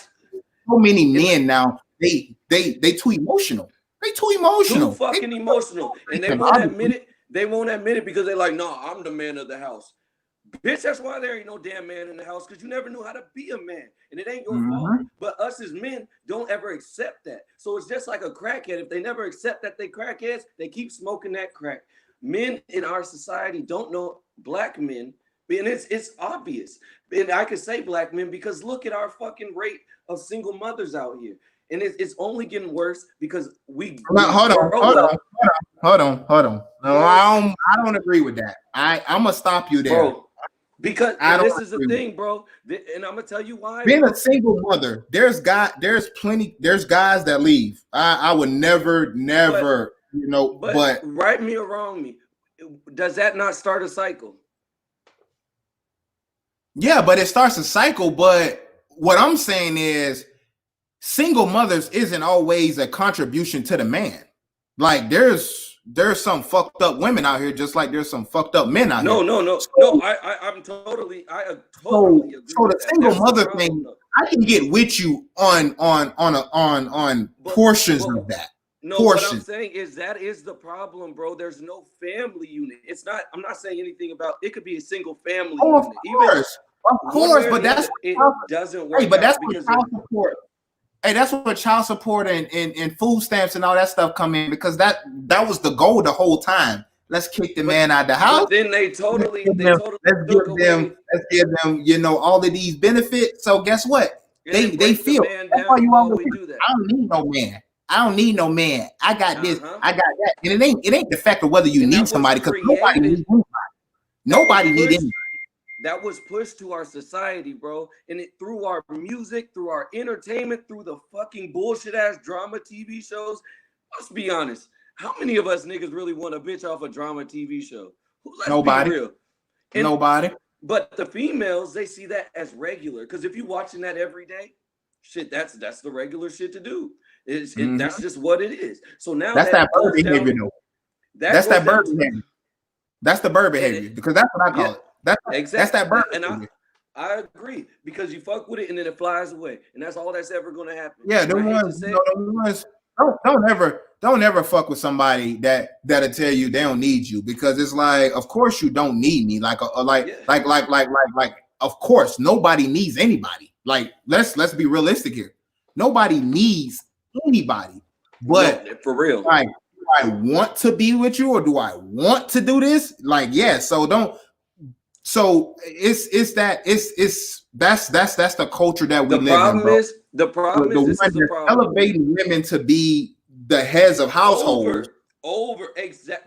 So many men now, they too emotional. They too emotional. Too fucking emotional. And they won't admit it. They won't admit it because they're like, no, I'm the man of the house. Bitch, that's why there ain't no damn man in the house, because you never knew how to be a man. And it ain't your fault. But us as men don't ever accept that. So it's just like a crackhead. If they never accept that they crackheads, they keep smoking that crack. Men in our society don't know black men. And it's obvious. And I could say black men because look at our fucking rate of single mothers out here. And it's only getting worse because hold on. No, I don't agree with that. I'm gonna stop you there. Bro, because this is the thing, bro. And I'm gonna tell you why. Being a single mother, there's guys that leave. I would never, you know, but right me or wrong me, does that not start a cycle? Yeah, but it starts a cycle. But what I'm saying is single mothers isn't always a contribution to the man. Like there's some fucked up women out here, just like there's some fucked up men out here. No. I totally agree. So the single mother thing, I can get with you on portions of that. No, what I'm saying is that is the problem, bro. There's no family unit. It's not. I'm not saying anything about. It could be a single family unit. Of course, but that's it doesn't work. Hey, but that's what child support. Hey, that's what child support and food stamps and all that stuff come in, because that was the goal the whole time. Let's kick the man out of the house. But then let's give them, you know, all of these benefits. So guess what? They feel that's why you always do that. I don't need no man. I got this. I got that. And it ain't the fact of whether you need somebody, because nobody needs anybody. Nobody needs anybody. That was pushed to our society, bro. And it through our music, through our entertainment, through the fucking bullshit ass drama TV shows. Let's be honest. How many of us niggas really want a bitch off a drama TV show? Nobody. Be real. Nobody. But the females, they see that as regular. Because if you're watching that every day, shit, that's the regular shit to do. That's just what it is. So now that's that bird behavior, though. That's that bird behavior. That's the bird behavior, because that's what I call it. That's that bird. And I agree, because you fuck with it and then it flies away, and that's all that's ever going to happen. Yeah, the ones don't ever fuck with somebody that'll tell you they don't need you, because it's like, of course you don't need me. Like of course nobody needs anybody. Like let's be realistic here. Nobody needs anybody. But no, for real, like, do I want to be with you, or do I want to do this? Like, yeah. So don't. So that's the culture that we live in. The problem is elevating women to be the heads of households.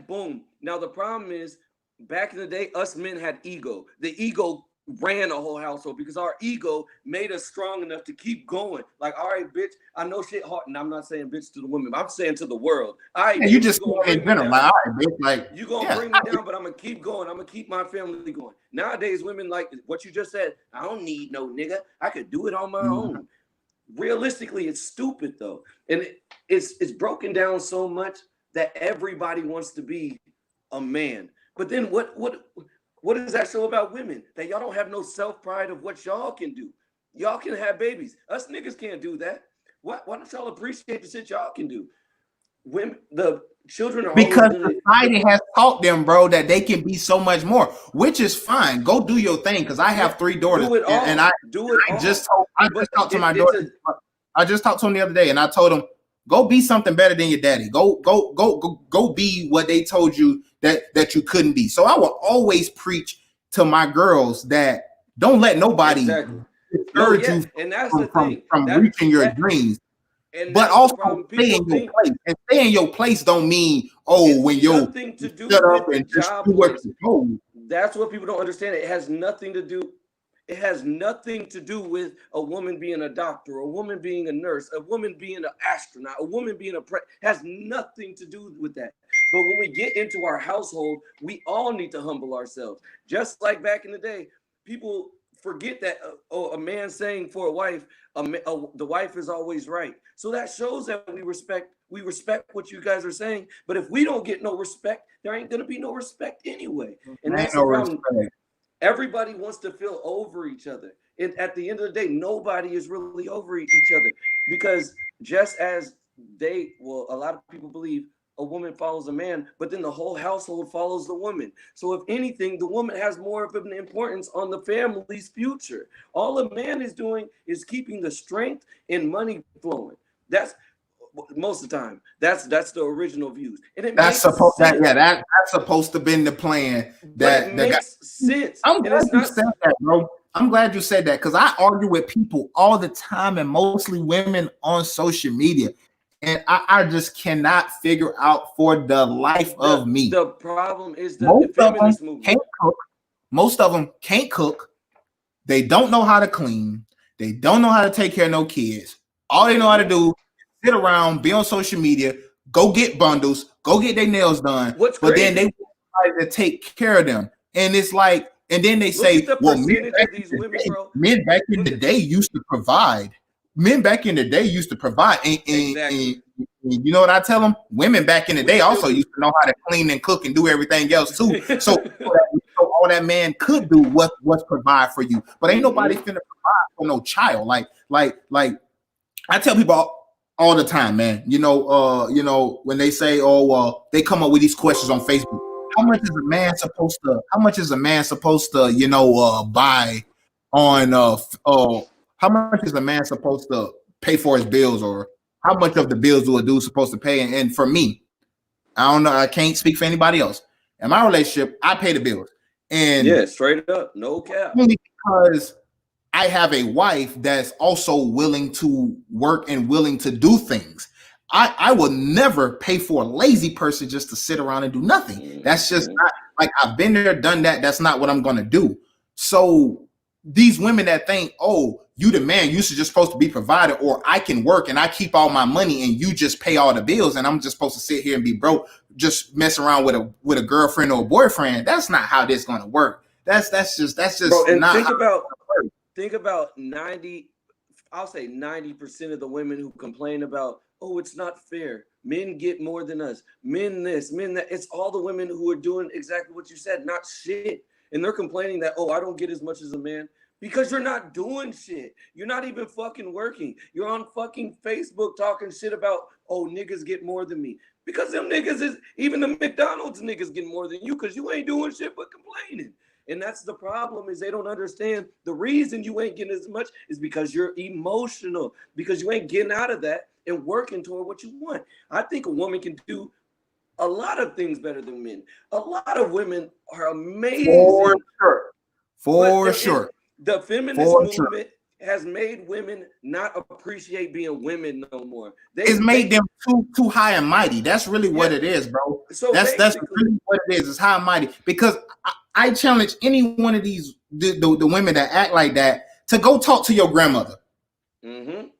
Boom. Now the problem is, back in the day, us men had ego. The ego ran a whole household because our ego made us strong enough to keep going. Like, all right, bitch, I know shit hard, and I'm not saying bitch to the women, but I'm saying to the world. All right, you just in general, like, all right, bitch, like you gonna bring me down, but I'm gonna keep going. I'm gonna keep my family going. Nowadays, women, like what you just said, I don't need no nigga. I could do it on my own. Realistically, it's stupid though, and it's broken down so much that everybody wants to be a man. But then what does that show about women? That y'all don't have no self-pride of what y'all can do. Y'all can have babies. Us niggas can't do that. Why don't y'all appreciate the shit y'all can do? Women, the children are because society has taught them, bro, that they can be so much more, which is fine. Go do your thing, because I have 3 daughters, and I just talked to my daughter. I just talked to him the other day, and I told him, go be something better than your daddy. Go be what they told you that you couldn't be. So I will always preach to my girls that don't let nobody discourage you from reaching your dreams. But also stay in your place. And stay in your place don't mean when you shut up and just do what you do. That's what people don't understand. It has nothing to do. It has nothing to do with a woman being a doctor, a woman being a nurse, a woman being an astronaut, a woman being has nothing to do with that. But when we get into our household, we all need to humble ourselves. Just like back in the day, people forget that a man saying for a wife, the wife is always right. So that shows that we respect what you guys are saying. But if we don't get no respect, there ain't gonna be no respect anyway. And Ain't that's no the problem. respect. Everybody wants to feel over each other. And at the end of the day, nobody is really over each other, because just as a lot of people believe a woman follows a man, but then the whole household follows the woman. So if anything, the woman has more of an importance on the family's future. All a man is doing is keeping the strength and money flowing. That's most of the time. That's the original views, and it That's makes supposed sense. that's supposed to be the plan. But it makes sense. I'm And glad it's you not said that, bro. I'm glad you said that, because I argue with people all the time, and mostly women on social media, and I just cannot figure out for the life of me. The problem is the Most of them feminist movement. can't cook. Most of them can't cook. They don't know how to clean. They don't know how to take care of no kids. All they know how to do is sit around, be on social media, go get bundles, go get their nails done. What's but crazy? Then they want somebody to take care of them. And it's like, and then they Look say, at the well, percentage of these women, bro. men back in the day used to provide. Men back in the day used to provide. Exactly. And you know what I tell them? Women back in the day also used to know how to clean and cook and do everything else too. So all that man could do was provide for you. But ain't nobody finna provide for no child. Like I tell people all the time, man. You know, when they say, they come up with these questions on Facebook. How much is a man supposed to, buy on how much is a man supposed to pay for his bills, or how much of the bills do a dude supposed to pay? And for me, I don't know, I can't speak for anybody else. In my relationship, I pay the bills. And yeah, straight up, no cap. Only because I have a wife that's also willing to work and willing to do things. I will never pay for a lazy person just to sit around and do nothing. That's just not, like, I've been there, done that. That's not what I'm going to do. So these women that think, oh, you the man, you should just supposed to be provided, or I can work and I keep all my money and you just pay all the bills and I'm just supposed to sit here and be broke, just mess around with a girlfriend or a boyfriend. That's not how this going to work. That's just Bro, and not think about 90% of the women who complain about, oh, it's not fair. Men get more than us. Men this, men that. It's all the women who are doing exactly what you said, not shit. And they're complaining that, oh, I don't get as much as a man, because you're not doing shit. You're not even fucking working. You're on fucking Facebook talking shit about, oh, niggas get more than me. Because them niggas is, even the McDonald's niggas get more than you, because you ain't doing shit but complaining. And that's the problem, is they don't understand the reason you ain't getting as much is because you're emotional, because you ain't getting out of that and working toward what you want. I think a woman can do a lot of things better than men. A lot of women are amazing. For sure. The feminist movement has made women not appreciate being women no more. It's made them too high and mighty. That's really what it is, bro. So that's really what it is. It's high and mighty. Because I challenge any one of these the women that act like that to go talk to your grandmother. And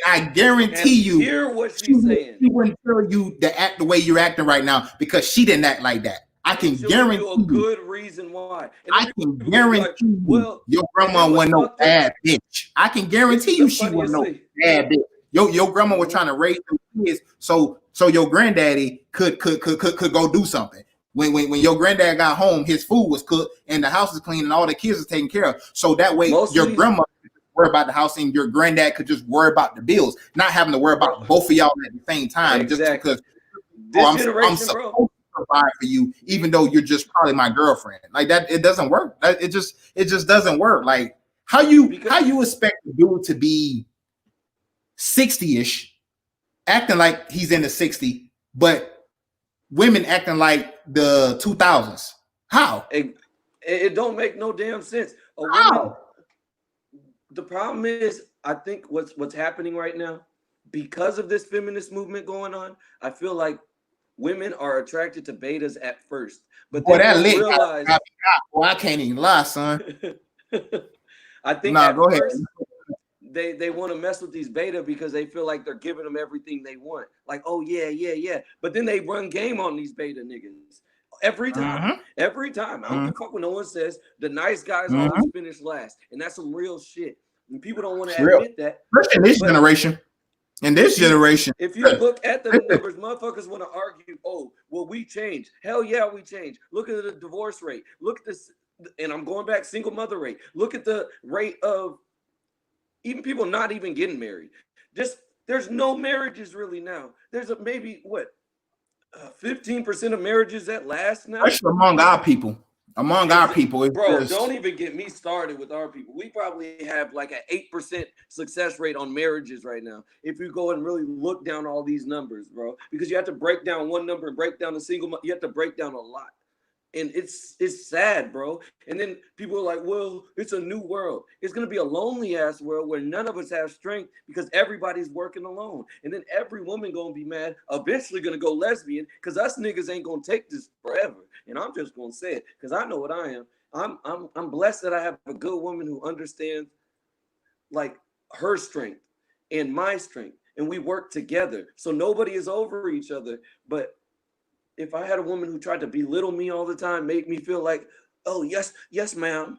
I guarantee you, hear what she's saying. She wouldn't tell you to act the way you're acting right now, because she didn't act like that. I can guarantee you a good reason why. And I can guarantee you your grandma wasn't no bad bitch. I can guarantee you she wasn't no bad bitch. Your grandma was trying to raise them kids so your granddaddy could go do something. When your granddad got home, his food was cooked and the house is clean and all the kids are taken care of. So that way your grandma could worry about the house and your granddad could just worry about the bills, not having to worry about both of y'all at the same time. Exactly. Just because I'm supposed to provide for you, even though you're just probably my girlfriend. Like that, it doesn't work. It just doesn't work. Like how you expect a dude to be 60-ish, acting like he's in the 60s, but women acting like the 2000s. How? It don't make no damn sense. A woman, the problem is, I think what's happening right now, because of this feminist movement going on, I feel like women are attracted to betas at first, but they realize. I can't even lie, son. I think go ahead. They want to mess with these beta because they feel like they're giving them everything they want. Like, oh yeah. But then they run game on these beta niggas. every time. Every time. I don't give a fuck when no one says the nice guys always finish last. And that's some real shit. And people don't want to admit that. Especially in this generation. In this generation. If you look at the numbers, motherfuckers want to argue, oh, well, we changed. Hell yeah, we changed. Look at the divorce rate. Look at this, and I'm going back, single mother rate. Look at the rate of even people not even getting married. Just there's no marriages really now. There's maybe 15% of marriages that last now. Especially among our people. Among our people, bro, don't even get me started with our people. We probably have like an 8% success rate on marriages right now. If you go and really look down all these numbers, bro, because you have to break down one number and break down the single. You have to break down a lot, and it's sad, bro. And then people are like, "Well, it's a new world. It's gonna be a lonely ass world where none of us have strength because everybody's working alone." And then every woman gonna be mad, eventually gonna go lesbian because us niggas ain't gonna take this forever. And I'm just gonna say it because I know what I am. I'm blessed that I have a good woman who understands like her strength and my strength, and we work together. So nobody is over each other. But if I had a woman who tried to belittle me all the time, make me feel like, oh yes, ma'am,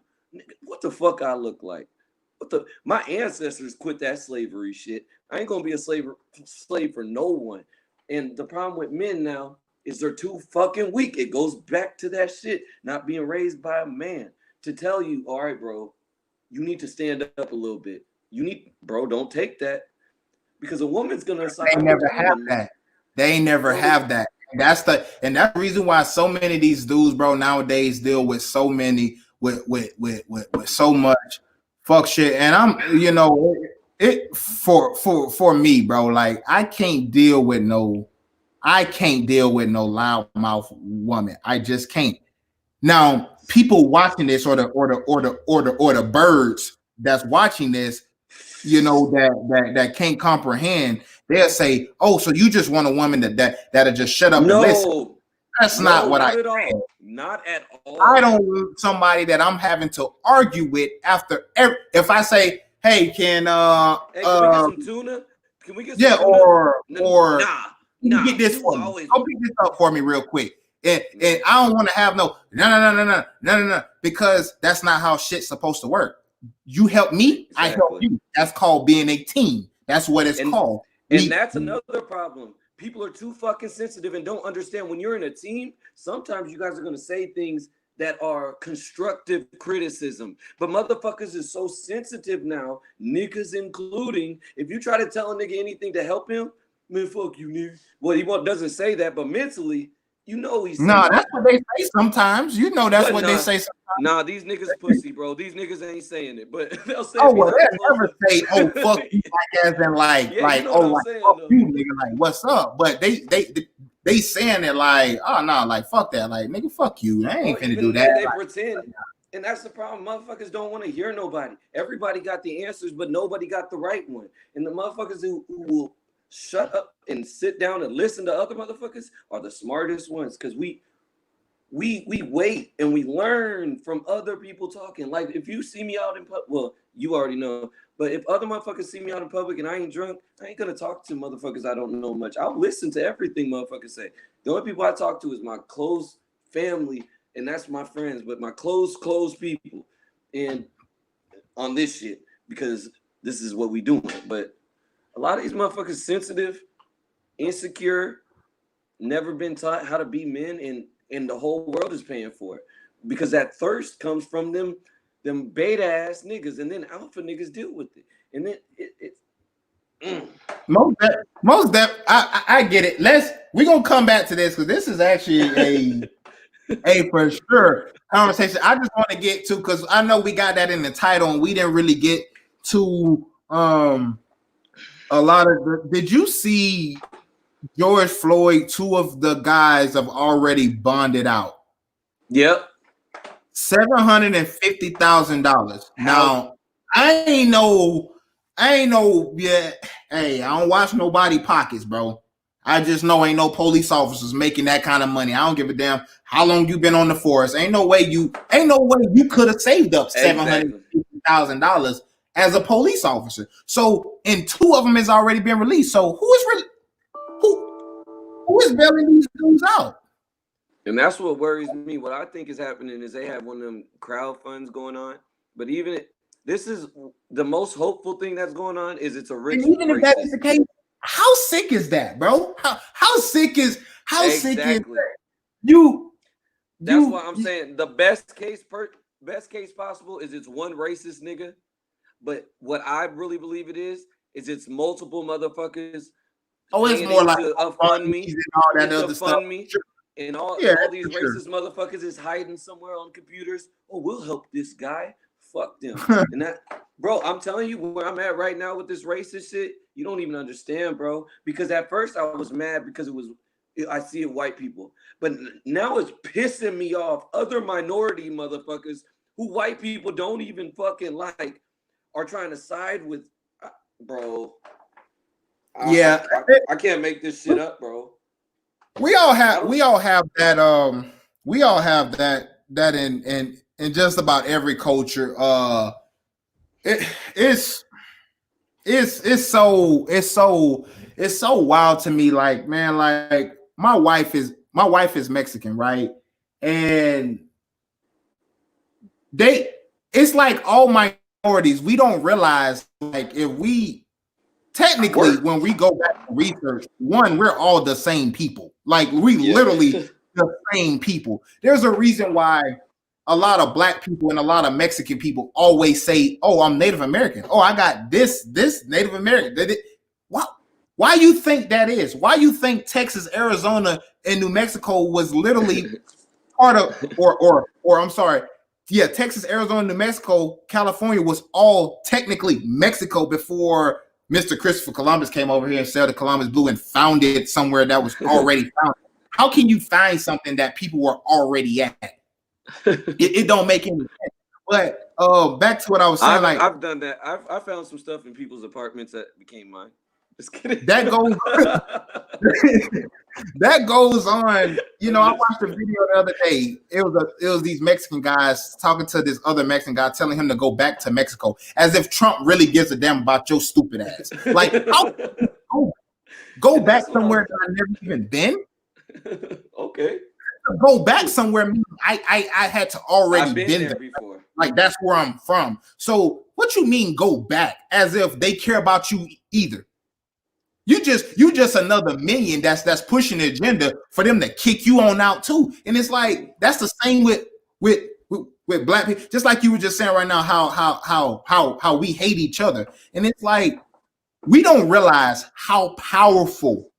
what the fuck I look like? My ancestors quit that slavery shit. I ain't gonna be a slave for no one. And the problem with men now is they're too fucking weak. It goes back to that shit, not being raised by a man to tell you, all right, bro, you need to stand up a little bit. Don't take that. Because a woman's gonna They never have that. They never have that. And that's the reason why so many of these dudes, bro, nowadays deal with so many with so much fuck shit. And I'm, it for me, bro, like I can't deal with no loudmouth woman. I just can't. Now, people watching this or the birds that's watching this, that can't comprehend, they'll say, "Oh, so you just want a woman that'll just shut up and listen." That's not what I said. Not at all. I don't want somebody that I'm having to argue with after if I say, "Hey, can we get some tuna? Can we get some tuna?" or nah, get this for me. Go pick this up for me real quick. And I don't want to have no, because that's not how shit's supposed to work. You help me, exactly. I help you. That's called being a team. That's what it's called. And that's another problem. People are too fucking sensitive and don't understand when you're in a team, sometimes you guys are going to say things that are constructive criticism. But motherfuckers is so sensitive now, niggas including, if you try to tell a nigga anything to help him, man, fuck you, nigga. Well, he doesn't say that, but mentally, he's that's what they say sometimes. That's what they say sometimes. Nah, these niggas pussy, bro. These niggas ain't saying it, but they'll say. Oh, well, they'll never say, "Oh, fuck you," as in fuck you, nigga, like what's up? But they saying it like, oh no, like fuck that, like nigga, fuck you. I ain't finna do that. They pretend. And that's the problem. Motherfuckers don't want to hear nobody. Everybody got the answers, but nobody got the right one. And the motherfuckers who will shut up and sit down and listen to other motherfuckers are the smartest ones, because we wait and we learn from other people talking. Like if you see me out in public, well, you already know, but if other motherfuckers see me out in public and I ain't drunk, I ain't gonna talk to motherfuckers I don't know much. I'll listen to everything motherfuckers say. The only people I talk to is my close family, and that's my friends, but my close people, and on this shit, because this is what we doing. But a lot of these motherfuckers sensitive, insecure, never been taught how to be men, and the whole world is paying for it, because that thirst comes from them beta ass niggas, and then alpha niggas deal with it, and then most that I get it. We're gonna come back to this because this is actually a for sure conversation. I just want to get to, because I know we got that in the title and we didn't really get to a lot of did you see George Floyd? Two of the guys have already bonded out. Yep. $750,000. Now, I ain't know yet. Hey, I don't watch nobody pockets, bro. I just know ain't no police officers making that kind of money. I don't give a damn how long you been on the force. Ain't no way you could have saved up $750,000 as a police officer. So, and two of them has already been released. So who is bailing these dudes out? And that's what worries me. What I think is happening is they have one of them crowd funds going on. But this is the most hopeful thing that's going on is it's a rich And even if that is racist. the case, how sick is that, bro? How sick is that? You That's why I'm saying the best case possible is it's one racist nigga. But what I really believe it is it's multiple motherfuckers. Oh, it's more like a fund me and all that other stuff. Sure. And all these racist motherfuckers is hiding somewhere on computers. Oh, we'll help this guy. Fuck them. And that, bro, I'm telling you where I'm at right now with this racist shit. You don't even understand, bro. Because at first I was mad because I see it white people. But now it's pissing me off. Other minority motherfuckers who white people don't even fucking like are trying to side with, bro. Yeah. I can't make this shit up, bro. We all have that in just about every culture. It's so wild to me. Like, man, like my wife is Mexican, right? And it's like all minorities. We don't realize, like, if we technically, when we go back to research, one, we're all the same people. Like, we literally the same people. There's a reason why a lot of black people and a lot of Mexican people always say, "Oh, I'm Native American. Oh, I got this Native American." Why you think that is? Why you think Texas, Arizona, and New Mexico was literally part of, or I'm sorry, yeah, Texas, Arizona, New Mexico, California was all technically Mexico before Mr. Christopher Columbus came over here and sailed the Columbus Blue and found it somewhere that was already found. How can you find something that people were already at? It don't make any sense. But back to what I was saying, I've done that. I found some stuff in people's apartments that became mine. Just kidding. That goes on. You know, I watched a video the other day. It was these Mexican guys talking to this other Mexican guy, telling him to go back to Mexico, as if Trump really gives a damn about your stupid ass. Like, go back somewhere that I've never even been. Okay. Go back somewhere. I had to already been there before. Like, that's where I'm from. So what you mean go back? As if they care about you either. You just another minion that's pushing the agenda for them to kick you on out too. And it's like, that's the same with black people. Just like you were just saying right now, how we hate each other. And it's like, we don't realize how powerful,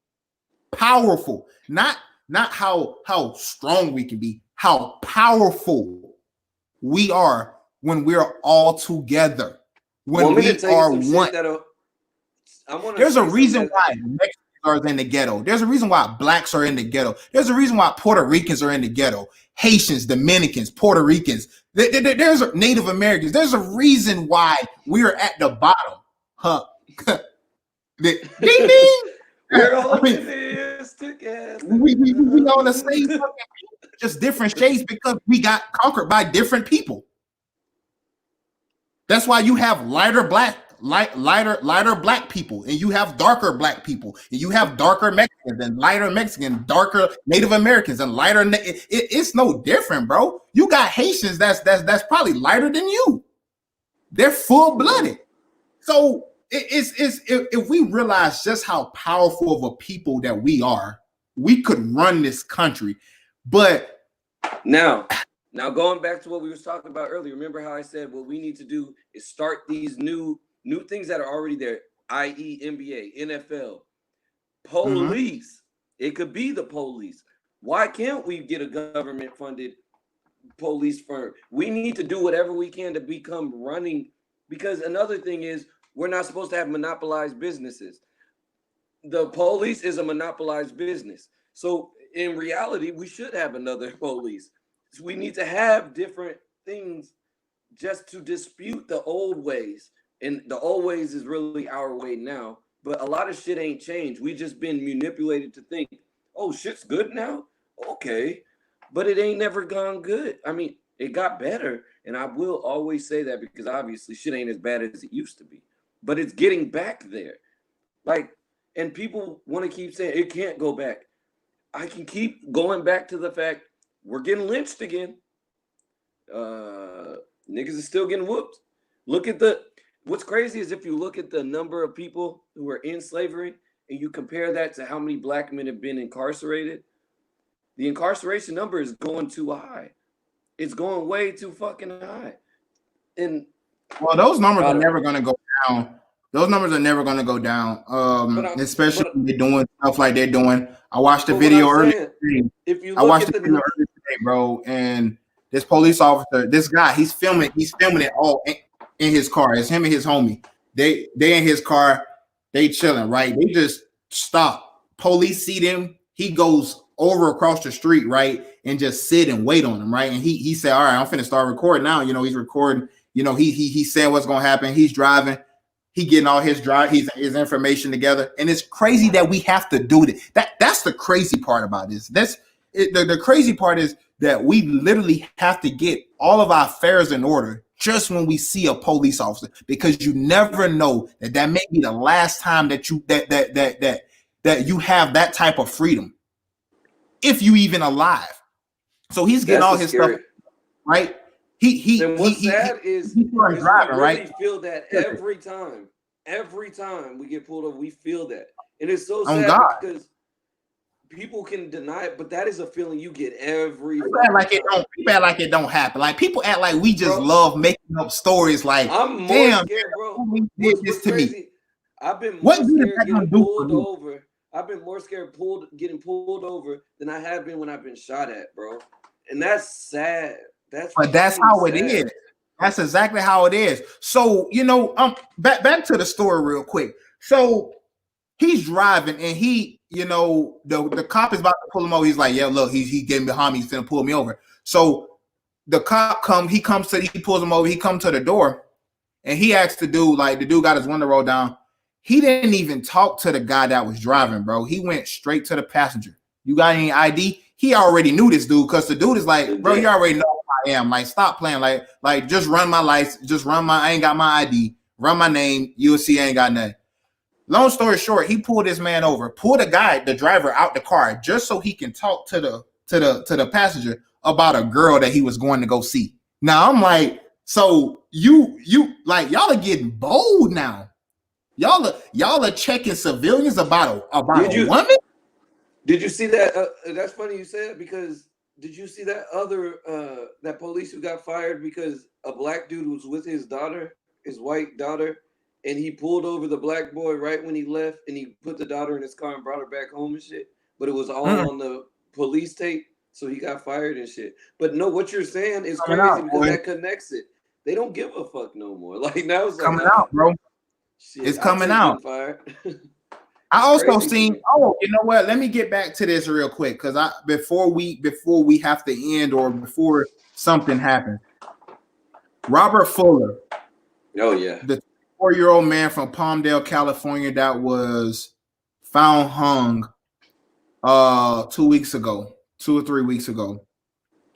not how strong we can be, how powerful we are when we're all together. When we are one. There's a reason why Mexicans are in the ghetto. There's a reason why blacks are in the ghetto. There's a reason why Puerto Ricans are in the ghetto. Haitians, Dominicans, Puerto Ricans. There's Native Americans. There's a reason why we're at the bottom. Huh? Ding ding. We're all in this together. We on the same fucking people, just different shades because we got conquered by different people. That's why you have lighter black people, and you have darker black people, and you have darker Mexicans and lighter Mexican, darker Native Americans and lighter. It's no different, bro. You got Haitians that's probably lighter than you. They're full blooded. So if we realize just how powerful of a people that we are, we could run this country. But now going back to what we were talking about earlier, remember how I said what we need to do is start these new things that are already there, i.e. NBA, NFL, police. It could be the police. Why can't we get a government funded police firm? We need to do whatever we can to become running, because another thing is we're not supposed to have monopolized businesses. The police is a monopolized business. So in reality, we should have another police. So we need to have different things just to dispute the old ways. And the old ways is really our way now. But a lot of shit ain't changed. We just been manipulated to think, oh, shit's good now? Okay. But it ain't never gone good. I mean, it got better. And I will always say that because obviously shit ain't as bad as it used to be. But it's getting back there. Like, and people want to keep saying it can't go back. I can keep going back to the fact we're getting lynched again. Niggas is still getting whooped. Look at what's crazy is if you look at the number of people who are in slavery and you compare that to how many black men have been incarcerated, the incarceration number is going too high. It's going way too fucking high. And well, those numbers are never going to go down. Those numbers are never going to go down, especially when they're doing stuff like they're doing. I watched the video earlier today. I watched the video earlier today, bro, and this police officer, this guy, he's filming it all in his car. It's him and his homie. They in his car, they chilling, right? They just stop. Police see them. He goes over across the street, right, and just sit and wait on him, right? And he said, "All right, I'm finna start recording now." You know, he's recording. You know, he said what's gonna happen. He's driving. He getting all his his information together, and it's crazy that we have to do this. That's the crazy part about this. The crazy part is that we literally have to get all of our affairs in order just when we see a police officer, because you never know that may be the last time that you you have that type of freedom, if you even alive. So he's getting all his stuff right. And what's sad is we driving, really right? feel that every time. Every time we get pulled over, we feel that. And it's so Oh, sad God. because people can deny it, but that is a feeling you get every People act like it don't happen. Like people act like we just love making up stories. Like, I'm more damn, scared, bro. who did this to me? I've been more What good is scared that gonna getting do pulled for you? over. I've been more scared getting pulled over than I have been when I've been shot at, bro. And that's sad. But that's how it is. That's exactly how it is. So, you know, back to the story real quick. So he's driving and he, you know, the cop is about to pull him over. He's like, yeah, look, he getting behind me, he's gonna pull me over. So the cop he pulls him over, he comes to the door and he asks the dude, like the dude got his window rolled down. He didn't even talk to the guy that was driving, bro. He went straight to the passenger. You got any ID? He already knew this dude because the dude is like, bro, you already know who I am. Like, stop playing. Like just run my license. Just I ain't got my ID. Run my name. You'll see I ain't got nothing. Long story short, he pulled this man over, pulled the driver out the car just so he can talk to the passenger about a girl that he was going to go see. Now I'm like, so you like y'all are getting bold now. Y'all are checking civilians about a woman? Did you see that? That's funny you said, because did you see that other that police who got fired because a black dude was with his daughter, his white daughter, and he pulled over the black boy right when he left, and he put the daughter in his car and brought her back home and shit. But it was all on the police tape, so he got fired and shit. But no, what you're saying is crazy because that connects it. They don't give a fuck no more. Like now it's coming out, bro. Shit, it's coming out. I also seen. Oh, you know what? Let me get back to this real quick because before we have to end or before something happens. Robert Fuller. Oh yeah, the 4-year-old man from Palmdale, California, that was found hung 2 weeks ago, 2 or 3 weeks ago.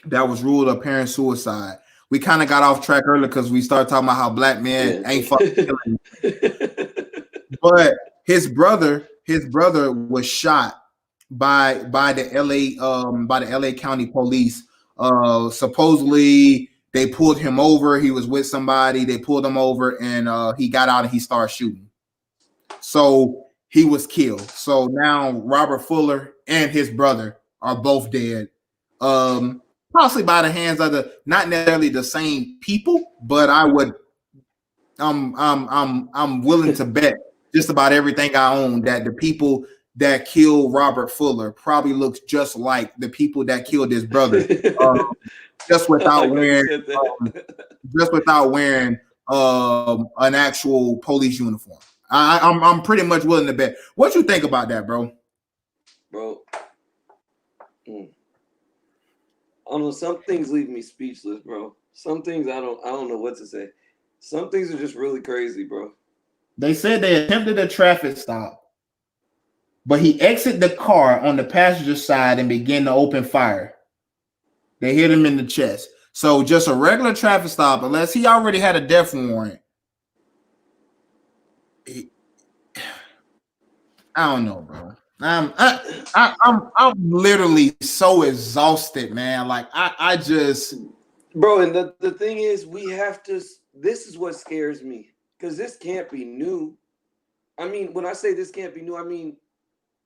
That was ruled apparent suicide. We kind of got off track earlier because we started talking about how black men ain't fucking killing. But his brother was shot by the LA County police. Supposedly they pulled him over. He was with somebody. They pulled him over and he got out and he started shooting. So he was killed. So now Robert Fuller and his brother are both dead. Possibly by the hands of not necessarily the same people, but I'm willing to bet just about everything I own that the people that killed Robert Fuller probably looks just like the people that killed his brother, just without wearing an actual police uniform. I'm pretty much willing to bet. What you think about that, bro? Bro, I don't know. Some things leave me speechless, bro. Some things I don't know what to say. Some things are just really crazy, bro. They said they attempted a traffic stop, but he exited the car on the passenger side and began to open fire. They hit him in the chest. So just a regular traffic stop, unless he already had a death warrant. I don't know, bro. I'm literally so exhausted, man. Like I just, bro. And the thing is, we have to. This is what scares me because this can't be new. I mean, when I say this can't be new, I mean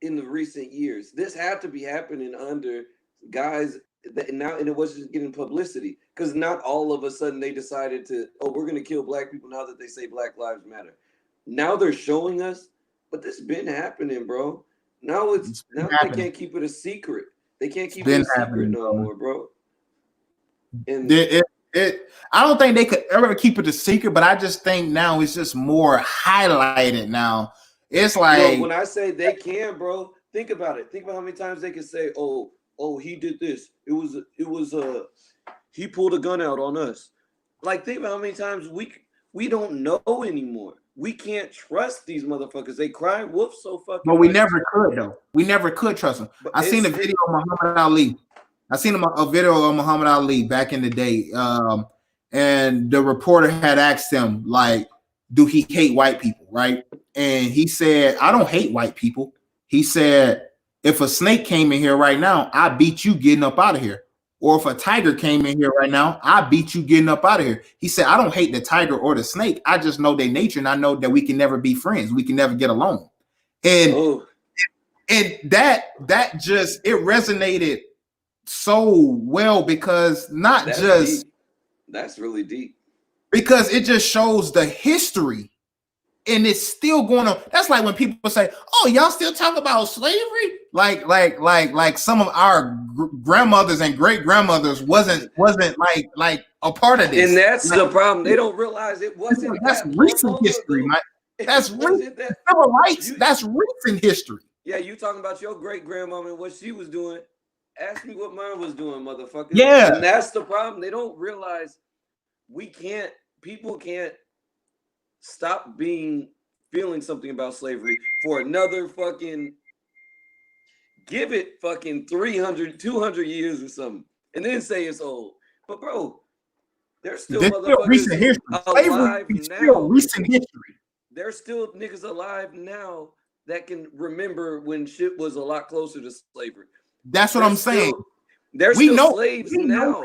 in the recent years, this had to be happening under guys that now, and it wasn't getting publicity because not all of a sudden they decided to, oh, we're gonna kill black people now that they say Black Lives Matter. Now they're showing us, but this been happening, bro. Now they can't keep it a secret. They can't keep it a secret no more, bro. And I don't think they could ever keep it a secret, but I just think now it's just more highlighted now. It's like, when I say they can, bro, think about it. Think about how many times they can say, oh, he did this. It was he pulled a gun out on us. Like, think about how many times we don't know anymore. We can't trust these motherfuckers. They cry wolf so fucking. But we never could though. We never could trust them. I seen a video of Muhammad Ali. I seen a video of Muhammad Ali back in the day, and the reporter had asked him, like, do he hate white people, right? And he said, I don't hate white people. He said, if a snake came in here right now, I beat you getting up out of here. Or if a tiger came in here right now, I beat you getting up out of here. He said, I don't hate the tiger or the snake. I just know their nature, and I know that we can never be friends. We can never get along. And that just, it resonated so well because that's really deep. Because it just shows the history, and it's still going on. That's like when people say, "Oh, y'all still talk about slavery?" Like some of our grandmothers and great grandmothers wasn't like a part of this. And that's the problem. They don't realize it wasn't. That's recent history, man. That's recent. Civil rights. That's recent history. Yeah, you talking about your great grandmama and what she was doing? Ask me what mine was doing, motherfucker. Yeah, and that's the problem. They don't realize people can't stop feeling something about slavery for another fucking, give it fucking 300, 200 years or something, and then say it's old. But bro, there's still motherfuckers recent history. Alive now. Still recent history. There's still niggas alive now that can remember when shit was a lot closer to slavery. That's what I'm saying. There's still slaves now.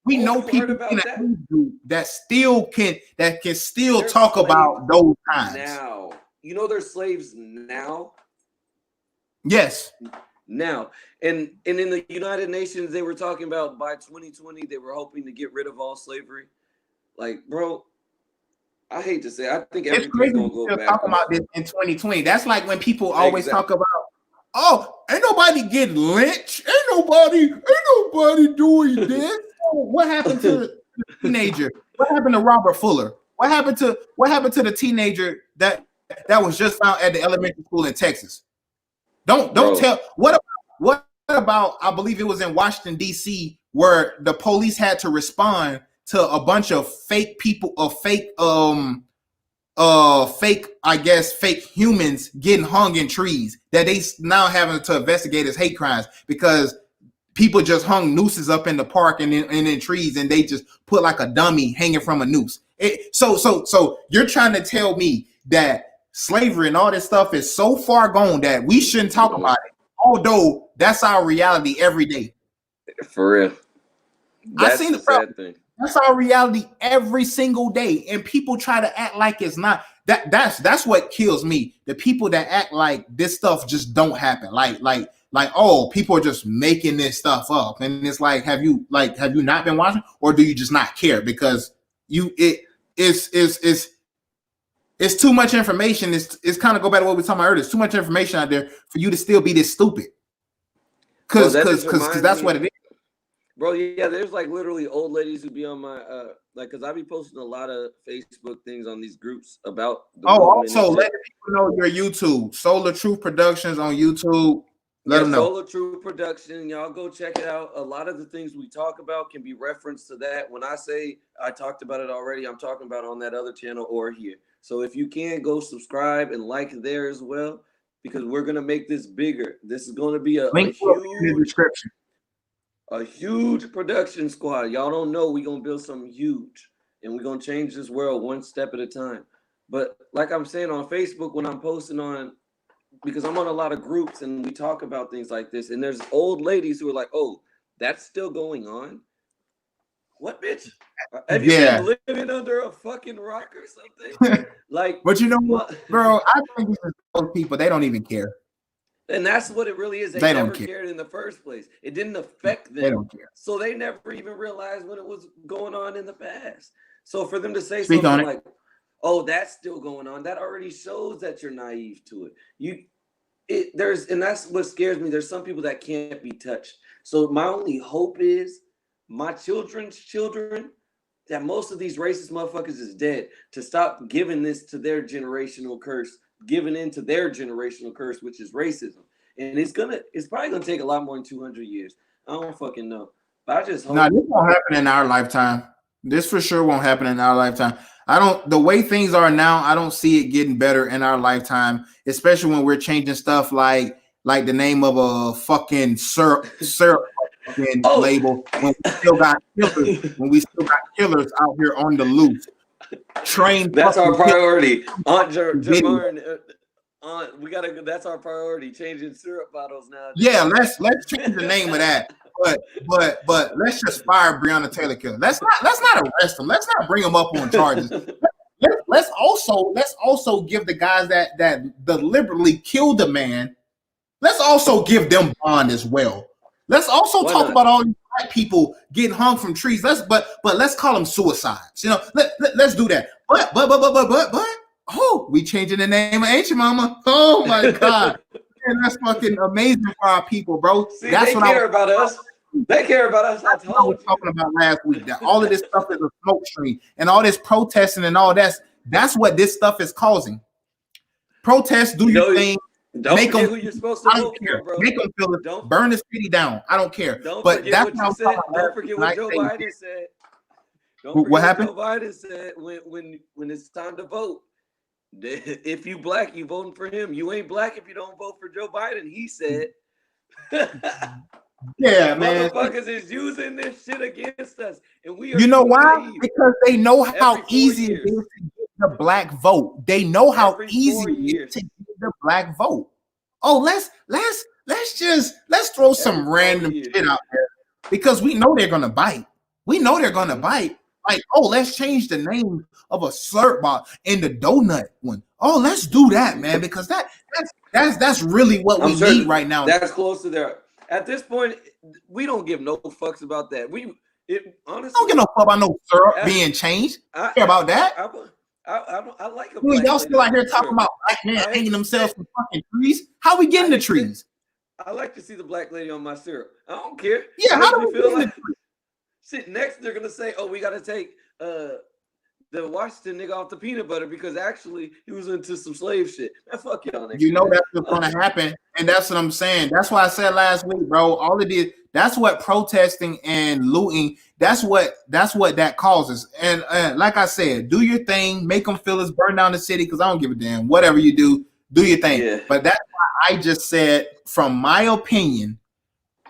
We know people that still can talk about those times. Now, you know there's slaves now. Yes. Now, and in the United Nations, they were talking about by 2020 they were hoping to get rid of all slavery. Like, bro, I hate to say, I think everything's gonna go back. Talking about this in 2020. That's like when people always talk about, oh, ain't nobody getting lynched. Ain't nobody doing this. What happened to the teenager? What happened to Robert Fuller? What happened to the teenager that was just found at the elementary school in Texas? Don't tell. What about I believe it was in Washington D.C. where the police had to respond to a bunch of fake people, fake humans getting hung in trees that they now having to investigate as hate crimes because people just hung nooses up in the park and in trees, and they just put like a dummy hanging from a noose. So you're trying to tell me that slavery and all this stuff is so far gone that we shouldn't talk about it, although that's our reality every day. For real. I seen the sad thing. That's our reality every single day, and people try to act like it's not. That's what kills me. The people that act like this stuff just don't happen. Like oh, people are just making this stuff up, and it's like, have you not been watching, or do you just not care because it's too much information. It's kind of go back to what we were talking about earlier. There's too much information out there for you to still be this stupid. Because that's what it is. Bro, yeah, there's like literally old ladies who be on my because I be posting a lot of Facebook things on these groups about. Also let people know your YouTube, Solar Truth Productions on YouTube. Let them know. Solar Truth Production, y'all go check it out. A lot of the things we talk about can be referenced to that. When I say I talked about it already, I'm talking about on that other channel or here. So if you can, go subscribe and like there as well, because we're gonna make this bigger. This is gonna be a link in the description. A huge production squad. Y'all don't know we're gonna build something huge, and we're gonna change this world one step at a time. But like I'm saying on Facebook, when I'm posting on because I'm on a lot of groups and we talk about things like this, and there's old ladies who are like, "Oh, that's still going on." What, bitch? Have you been living under a fucking rock or something? Like, but you know what, bro? I think those people, they don't even care. And that's what it really is. They never cared in the first place. It didn't affect them. They don't care. So they never even realized when it was going on in the past. So for them to say something like, "Oh, that's still going on," that already shows that you're naive to it. And that's what scares me. There's some people that can't be touched. So my only hope is my children's children, that most of these racist motherfuckers is dead, to stop giving this to their generational curse, giving into their generational curse, which is racism. And it's probably gonna take a lot more than 200 years. I don't fucking know. But I just hope. No, this won't happen in our lifetime. This for sure won't happen in our lifetime. The way things are now, I don't see it getting better in our lifetime, especially when we're changing stuff like the name of a fucking syrup label, when we still got killers out here on the loose. That's our priority. Aunt Jermaine, that's our priority, changing syrup bottles now. Yeah, let's change the name of that. But let's just fire Breonna Taylor killer. Let's not arrest him. Let's not bring him up on charges. Let's also give the guys that deliberately killed the man. Let's also give them bond as well. Let's also talk about all these black people getting hung from trees. But let's call them suicides. Let's do that. But oh, we changing the name of Ancient Mama. Oh my God. Man, that's fucking amazing for our people, bro. See, that's what care about us. They care about us. That's what I was talking about last week. That all of this stuff is a smoke screen, and all this protesting and all that's what this stuff is causing. Protest, do your thing. Don't make forget who you're supposed to vote for, bro. Make them feel it. Burn the city down. I don't care. Don't forget what you said. Don't forget what Joe Biden said. What happened? Joe Biden said when it's time to vote. If you black, you voting for him. You ain't black if you don't vote for Joe Biden. He said. Yeah, man. Motherfuckers is using this shit against us, and we are. You know why? Because they know how easy it is to get the black vote. They know how easy it is to get the black vote. Oh, let's throw some random shit out there because we know they're gonna bite. We know they're gonna bite. Like, oh, let's change the name of a slurp bar in the donut one. Oh, let's do that, man, because that's really what we need right now. That's close to there. At this point, we don't give no fucks about that. Honestly, don't give no fuck about no syrup being changed. I care about that. I like a dude, y'all still out here talking about black men hanging themselves from fucking trees. How we getting the trees? I like to see the black lady on my syrup. I don't care. Yeah, how do we feel like shit? Next, they're gonna say, "Oh, we gotta take the Washington nigga off the peanut butter because actually he was into some slave shit." Man, fuck y'all. You know that's what's gonna happen, and that's what I'm saying. That's why I said last week, bro. All of this, that's what protesting and looting. That's what that causes. And like I said, do your thing. Make them feel it's burn down the city because I don't give a damn. Whatever you do your thing. Yeah. But that's why I just said, from my opinion,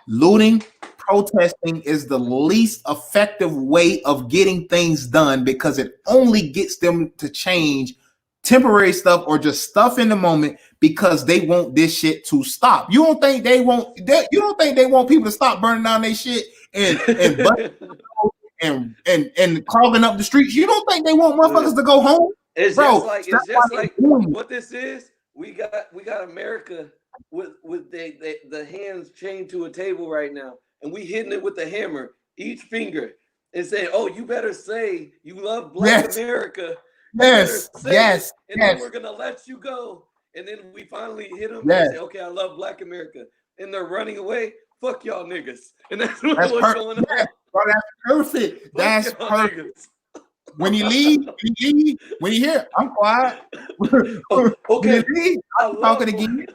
looting, protesting is the least effective way of getting things done because it only gets them to change temporary stuff or just stuff in the moment because they want this shit to stop. You don't think they want people to stop burning down their shit and clogging up the streets? You don't think they want motherfuckers to go home? It's just like what this is. We got America with the hands chained to a table right now. And we hitting it with the hammer, each finger, and saying, "Oh, you better say you love Black America." Yes. Then we're gonna let you go. And then we finally hit them and say, "Okay, I love Black America." And they're running away. Fuck y'all niggas. And that's what's going on. Bro, that's perfect. That's perfect. Niggas. When you leave, when you hear, I'm quiet. Okay. I'm talking again.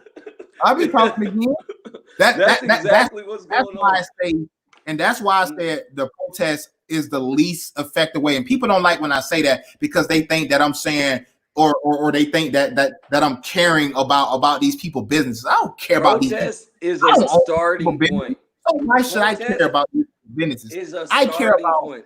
I'll be talking again. That's exactly what's going on. That's why I said the protest is the least effective way. And people don't like when I say that because they think that I'm saying or they think that I'm caring about these people's businesses. I don't care about these. Protest is a starting point. So why should I care about these businesses? I care about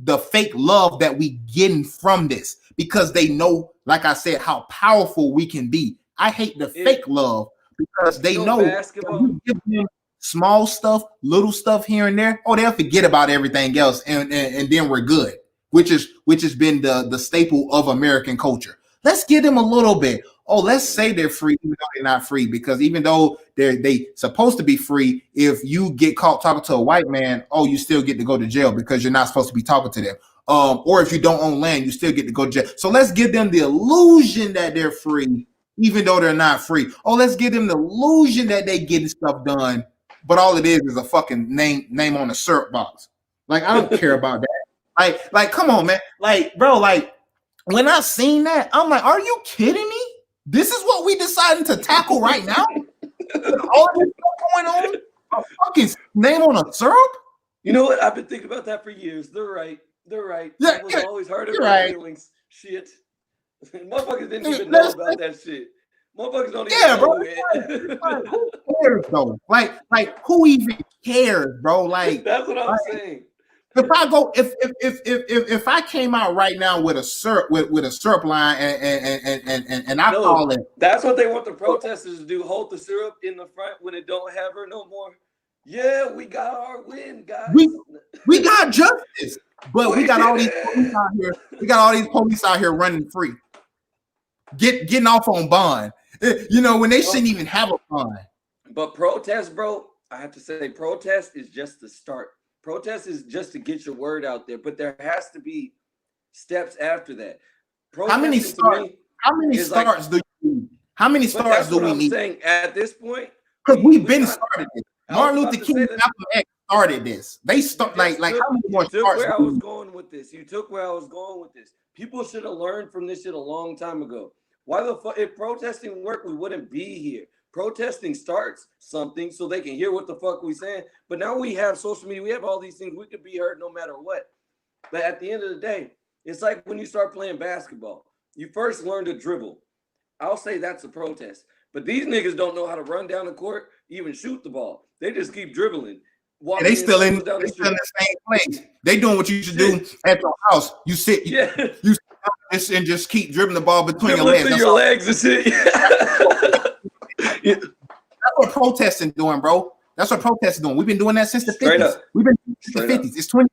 the fake love that we getting from this because they know, like I said, how powerful we can be. I hate the fake love because they know basketball. you give them small stuff, little stuff here and there. Oh, they'll forget about everything else, and then we're good. Which has been the staple of American culture. Let's give them a little bit. Oh, let's say they're free, even though they're not free, because even though they supposed to be free, if you get caught talking to a white man, oh, you still get to go to jail because you're not supposed to be talking to them. Or if you don't own land, you still get to go to jail. So let's give them the illusion that they're free, even though they're not free. Oh, let's give them the illusion that they getting stuff done, but all it is a fucking name on a syrup box. Like, I don't care about that. Like, come on, man. Like, bro, like, when I seen that, I'm like, are you kidding me? This is what we deciding to tackle right now? All this stuff going on? A fucking name on a syrup? You know what? I've been thinking about that for years. They're right. Yeah, I was always hurting my right. feelings. Shit. Motherfuckers didn't even know about that shit. Motherfuckers don't even know bro. it. Like, who cares, though? Like, who even cares, bro? Like, that's what I'm saying. If I go, if I came out right now with a syrup with a syrup line and I call it, that's what they want the protesters to do. Hold the syrup in the front when it don't have her no more. Yeah, we got our win, guys. We got justice, but we got all these police out here. We got all these police out here running free, getting off on bond. You know, when they shouldn't even have a bond. But protest, bro. I have to say, protest is just the start. Protest is just to get your word out there, but there has to be steps after that. How many starts? How many starts do you need? How many starts do we need? Saying at this point, because we've been started this. Martin Luther King and Malcolm X started this. They start like how many more starts? Where I was going with this. You took where I was going with this. People should have learned from this shit a long time ago. Why the fuck? If protesting worked, we wouldn't be here. Protesting starts something so they can hear what the fuck we saying. But now we have social media. We have all these things. We could be heard no matter what. But at the end of the day, it's like when you start playing basketball. You first learn to dribble. I'll say that's a protest. But these niggas don't know how to run down the court, even shoot the ball. They just keep dribbling. And they still in the same place. They doing what you should do at your house. You sit, you sit and just keep dribbling the ball between your legs. Your legs and shit. That's what protesting doing, bro. That's what protesting doing. We've been doing that since the 50s. We've been since the 50s. It's 20.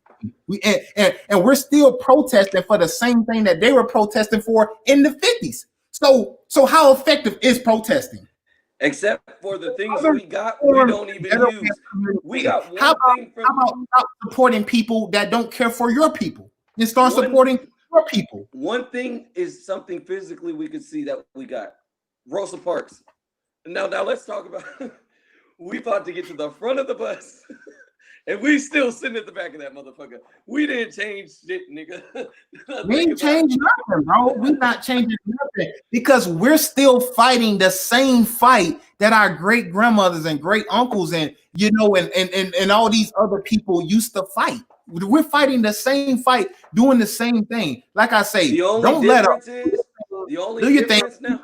And we're still protesting for the same thing that they were protesting for in the 50s. So how effective is protesting? Except for the things we got, we don't even use. We got one thing from. How about supporting people that don't care for your people and start supporting your people? One thing is something physically we could see that we got. Rosa Parks. Now let's talk about. We fought to get to the front of the bus, and we still sitting at the back of that motherfucker. We didn't change shit, nigga. We ain't changed nothing, bro. We not changing nothing because we're still fighting the same fight that our great grandmothers and great uncles and and all these other people used to fight. We're fighting the same fight, doing the same thing. Like I say, don't let up. The only difference now.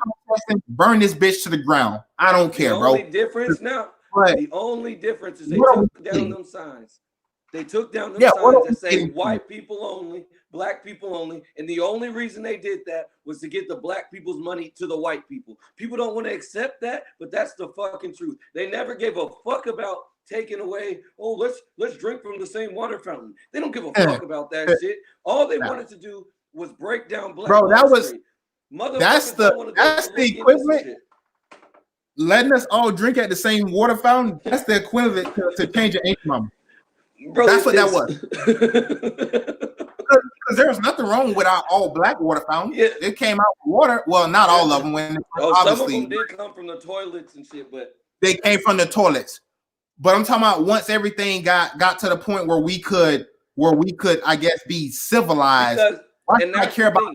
Burn this bitch to the ground. I don't care, bro. The only difference is they took down them signs. They took down them signs that say white people only, black people only. And the only reason they did that was to get the black people's money to the white people. People don't want to accept that, but that's the fucking truth. They never gave a fuck about taking away, let's drink from the same water fountain. They don't give a fuck about that shit. All they wanted to do was break down black. Bro, that's the equivalent. Letting us all drink at the same water fountain. That's the equivalent to changing ink mama. Bro, that's what that was. Because there was nothing wrong with our all black water fountain. Yeah. It came out with water. Well, not all of them. Some of them did come from the toilets and shit, but they came from the toilets. But I'm talking about once everything got to the point where we could, I guess, be civilized. And I care about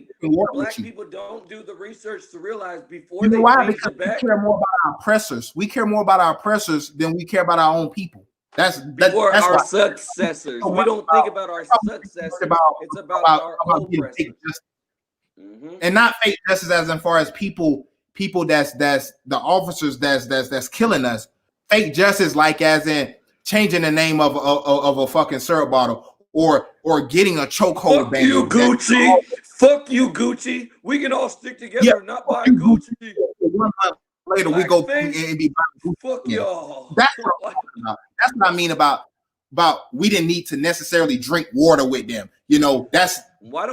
black people don't do the research to realize before they because we care more about our oppressors. We care more about our oppressors than we care about our own people. That's our successors. We don't think about our successors. It's about our oppressors. And not fake justice as far as people that's the officers that's killing us. Fake justice, like as in changing the name of a fucking syrup bottle. Or getting a chokehold band. Fuck you, Gucci. We can all stick together, not buy Gucci. 1 month later we go and be fuck y'all. That's what I'm talking about. That's what I mean about we didn't need to necessarily drink water with them. You know, that's what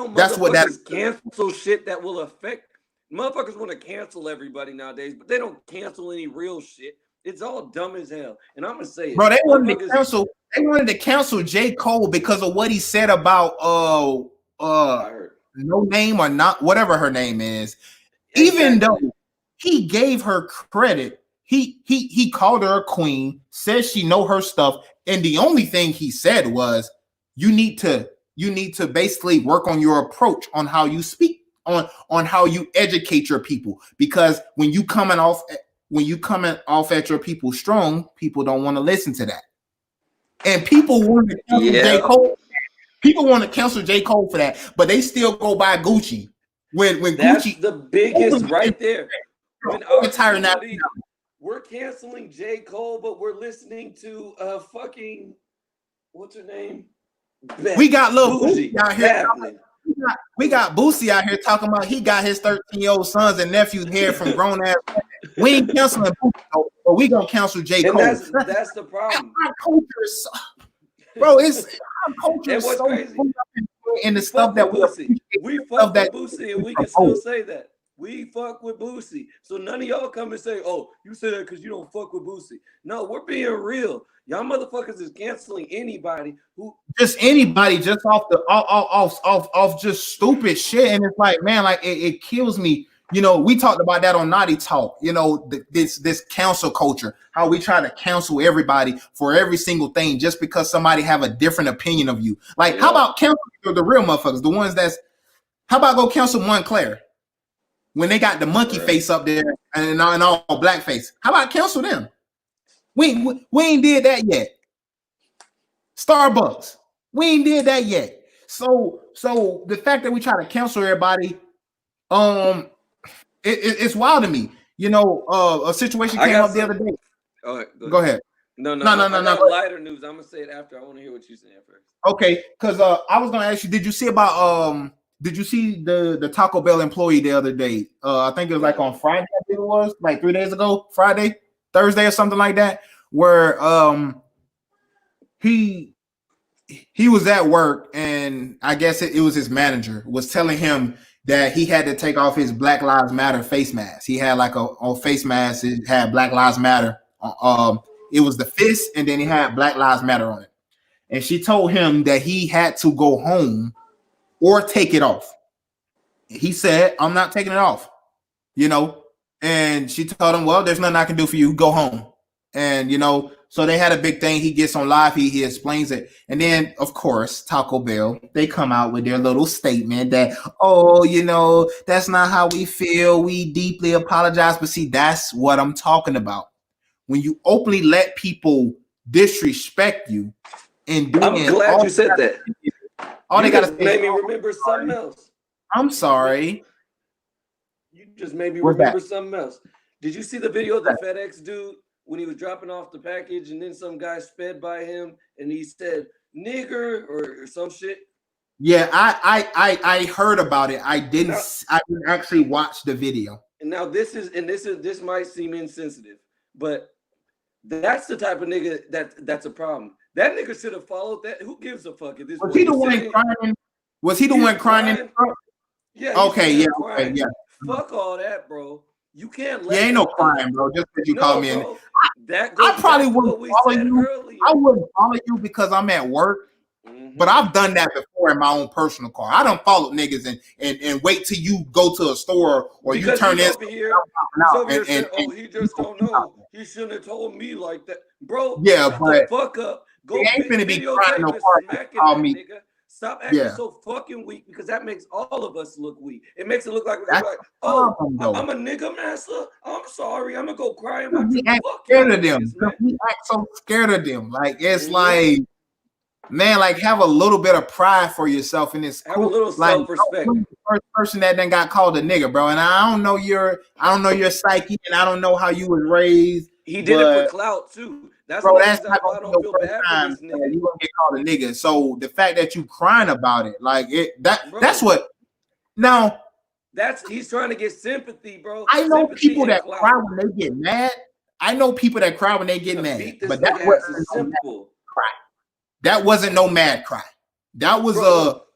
that cancel shit that will affect. Motherfuckers want to cancel everybody nowadays, but they don't cancel any real shit. It's all dumb as hell. And I'm gonna say it. Bro, they wanted to cancel J. Cole because of what he said about no name or not, whatever her name is. Exactly. Even though he gave her credit, he called her a queen, says she know her stuff, and the only thing he said was you need to basically work on your approach on how you speak, on how you educate your people, because when you coming off at your people strong, people don't want to listen to that. And people want to cancel J. Cole. People want to cancel J. Cole for that, but they still go buy Gucci. When that's Gucci, the biggest right there. We're canceling J. Cole, but we're listening to fucking what's her name? We got little Boosie out here. We got Boosie out here talking about he got his 13-year-old sons and nephews here from grown ass. We ain't canceling Boosie, but we gonna cancel J. Cole. That's the problem. Our culture is bro, our culture is so crazy. In the stuff that we fuck with Boosie, and we can still say that. We fuck with Boosie. So none of y'all come and say, oh, you say that because you don't fuck with Boosie. No, we're being real. Y'all motherfuckers is canceling anybody just off just stupid shit. And it's like, man, like it kills me. You know, we talked about that on Naughty Talk, you know, this cancel culture, how we try to cancel everybody for every single thing just because somebody have a different opinion of you. Like, how about cancel the real motherfuckers, the ones how about go cancel Montclair when they got the monkey face up there and all black face? How about cancel them? We ain't did that yet. Starbucks, we ain't did that yet. So the fact that we try to cancel everybody, it's wild to me. You know, a situation came up the other day. Go ahead. No. Lighter news. I'm gonna say it after. I want to hear what you're saying first. Okay, because I was gonna ask you, did you see the Taco Bell employee the other day? I think it was like on Friday. I think it was like 3 days ago, Thursday or something like that, where he was at work, and I guess it was his manager was telling him that he had to take off his Black Lives Matter face mask. He had like a face mask. It had Black Lives Matter. It was the fist, and then he had Black Lives Matter on it. And she told him that he had to go home or take it off. He said, I'm not taking it off, you know. And she told him, well, there's nothing I can do for you. Go home. And, you know, so they had a big thing. He gets on live. He explains it. And then, of course, Taco Bell, they come out with their little statement that, oh, you know, that's not how we feel. We deeply apologize. But see, that's what I'm talking about. When you openly let people disrespect you, and I'm glad you said that. All they got to made me remember something else. I'm sorry. You just made me remember something else. Did you see the video of the FedEx dude when he was dropping off the package, and then some guy sped by him and he said nigger or some shit? Yeah, I heard about it. I didn't actually watch the video. And now this might seem insensitive, but that's the type of nigga that's a problem. That nigga should have followed that. Who gives a fuck at this point? Was he the one crying? Was he the one crying in the truck? Yeah. Okay, yeah, okay, yeah. Fuck all that, bro. You can't let. Yeah, ain't no crying, bro. Just because you called me in. I probably wouldn't follow you. Earlier. I wouldn't follow you because I'm at work. Mm-hmm. But I've done that before in my own personal car. I don't follow niggas and wait till you go to a store or because you turn this. He just don't know. He shouldn't have told me like that, bro. Yeah, but fuck up. Go ain't finna be crying no part. Call me. Nigga. Stop acting so fucking weak because that makes all of us look weak. It makes it look like we're like, oh, I'm a nigga master. I'm sorry. I'm gonna go cry in my. He act scared of them. He act so scared of them. Like it's like. Man, like have a little bit of pride for yourself in this. Have a little self-respect. The first person that then got called a nigga, bro, and I don't know your psyche, and I don't know how you was raised. He did it for clout too. That's not I don't feel bad for this nigga. You gonna get called a nigga. So the fact that you crying about it, like that's what. Now He's trying to get sympathy, bro. I know Sympathy people and that clout. cry when they get mad. I know people that cry when they get mad. Beat this But that nigga ass wasn't is no mad simple. cry. That wasn't no mad cry. That was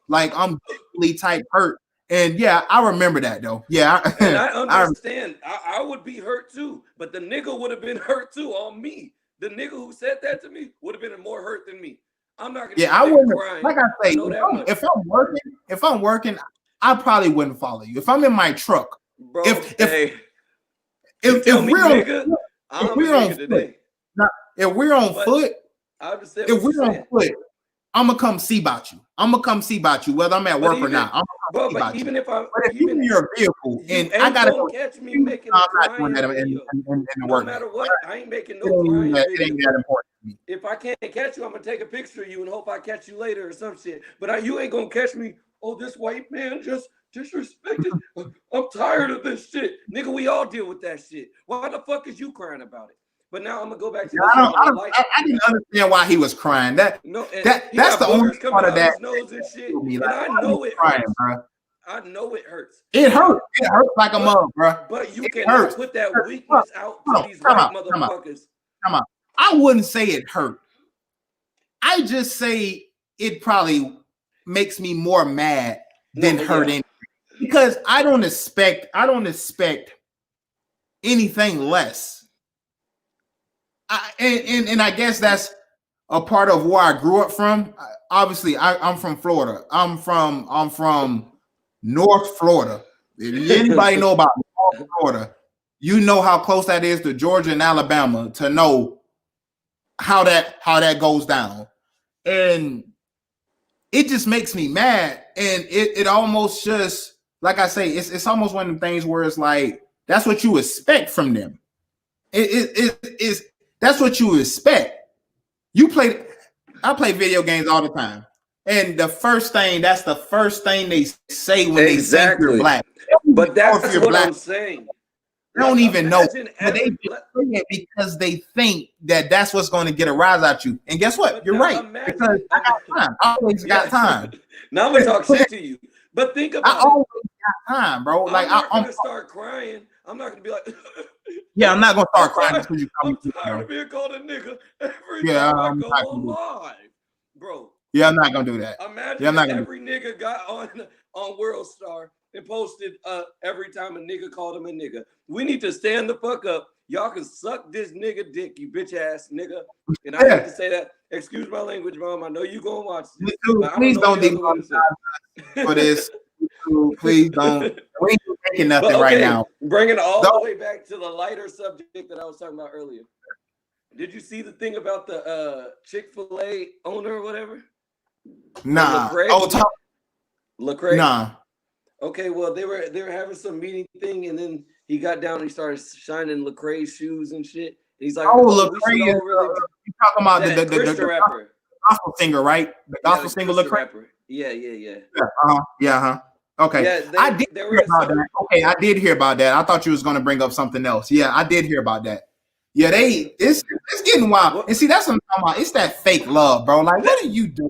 like I'm deeply type hurt. And yeah, I remember that though. Yeah, and I understand. I would be hurt too, but the nigga would have been hurt too on me. The nigga who said that to me would have been more hurt than me. I'm not gonna. Yeah, I wouldn't. Crying. Like I say, if I'm working, I probably wouldn't follow you. If I'm in my truck, bro. If we're on foot, if we're on foot, I'm gonna come see about you. I'm gonna come see about you, whether I'm at work or not. I'm gonna come see about you. But if you're in your vehicle and I gotta go catch me making a crying video. No matter what, I ain't making no crying video. It ain't that important to me. If I can't catch you, I'm gonna take a picture of you and hope I catch you later or some shit. But you ain't gonna catch me. Oh, this white man just disrespected. I'm tired of this shit, nigga. We all deal with that shit. Why the fuck is you crying about it? But now I'm gonna go back to. I didn't understand why he was crying. That's the only part of that. Nose and shit. And I know it crying, hurts. bro. I know it hurts. It hurts. It hurts like a mug, bro. But you cannot put that weakness out to these white motherfuckers. Come on. I wouldn't say it hurt. I just say it probably makes me more mad than hurting, because I don't expect anything less. And I guess that's a part of where I grew up from. Obviously, I'm from Florida. I'm from North Florida. If anybody know about North Florida, you know how close that is to Georgia and Alabama, to know how that goes down. And it just makes me mad. And it almost just, like I say, it's almost one of the things where it's like, that's what you expect from them. That's what you expect. I play video games all the time. And that's the first thing they say when they say you're black. But that's what I'm saying. They don't even know. But they just say it because they think that that's what's going to get a rise out you. And guess what? You're right. Because I got time. I always got time. Now I'm going to talk shit to you. But think about it. I always got time, bro. I'm not going to start crying. I'm not going to be like... Yeah, I'm not going to start crying because you call me. I'm tired of being called a nigga every time I go live, bro. Yeah, I'm not going to do that. Imagine every nigga got on World Star and posted every time a nigga called him a nigga. We need to stand the fuck up. Y'all can suck this nigga dick, you bitch ass nigga. And I hate to say that. Excuse my language, mom. I know you gonna watch this. Please don't for this. Please don't. We ain't making nothing right now. Bringing it all the way back to the lighter subject that I was talking about earlier. Did you see the thing about the Chick-fil-A owner or whatever? Nah. Lecrae? Nah. Okay, well they were having some meeting thing, and then he got down and he started shining Lecrae's shoes and shit. And he's like, Lecrae is you talking about the rapper, gospel singer, right? The gospel singer Lecrae. Yeah. Okay. Yeah, I did hear about that. Okay, I did hear about that. I thought you was going to bring up something else. Yeah, I did hear about that. Yeah, it's getting wild. And see, that's what I'm talking about. It's that fake love, bro. Like, what are you doing?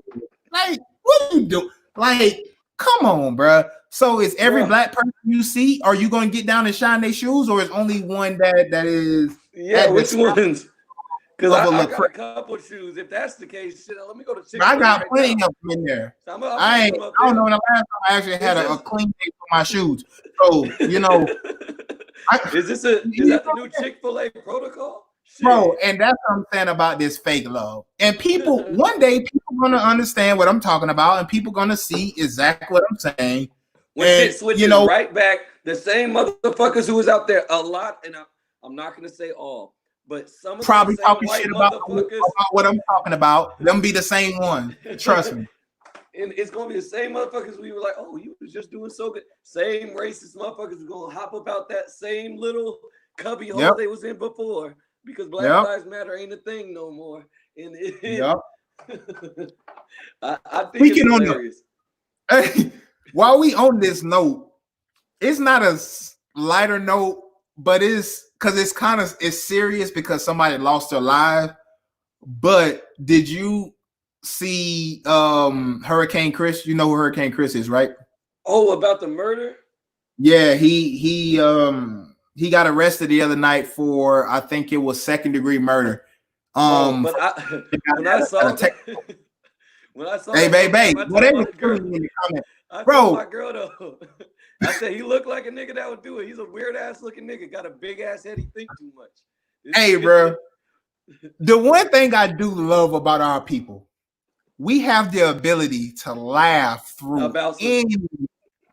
Like, what are you doing? Like, come on, bro. So is every black person you see, are you going to get down and shine their shoes, or is only one that is? Yeah, which ones? Because I got a couple shoes. If that's the case, shit, let me go to Chick-fil-A. I got plenty of them in there. I don't know when the last time I actually had a clean day for my shoes. So, you know. Is that the new Chick-fil-A protocol? Shit. Bro, and that's what I'm saying about this fake love. And people, one day, people going to understand what I'm talking about, and people going to see exactly what I'm saying. When it switches right back, the same motherfuckers who was out there a lot, and I'm not going to say all, but some of probably talking shit about what I'm talking about. Them be the same one. Trust me. And it's gonna be the same motherfuckers we were like, oh, you was just doing so good. Same racist motherfuckers gonna hop up out that same little cubby hole they was in before, because Black Lives Matter ain't a thing no more. And I think it's hilarious. While we on this note, it's not a lighter note, but it's because it's serious because somebody lost their life. But did you see Hurricane Chris? You know who Hurricane Chris is, right? Oh, about the murder? Yeah, he got arrested the other night for, I think it was second-degree murder. But when I saw that, when I saw hey, that, baby, I what told they my was girl, telling me in the comments, I told my bro. girl though, I said he looked like a nigga that would do it. He's a weird ass looking nigga, got a big ass head. He think too much. Hey, bro. The one thing I do love about our people, we have the ability to laugh through any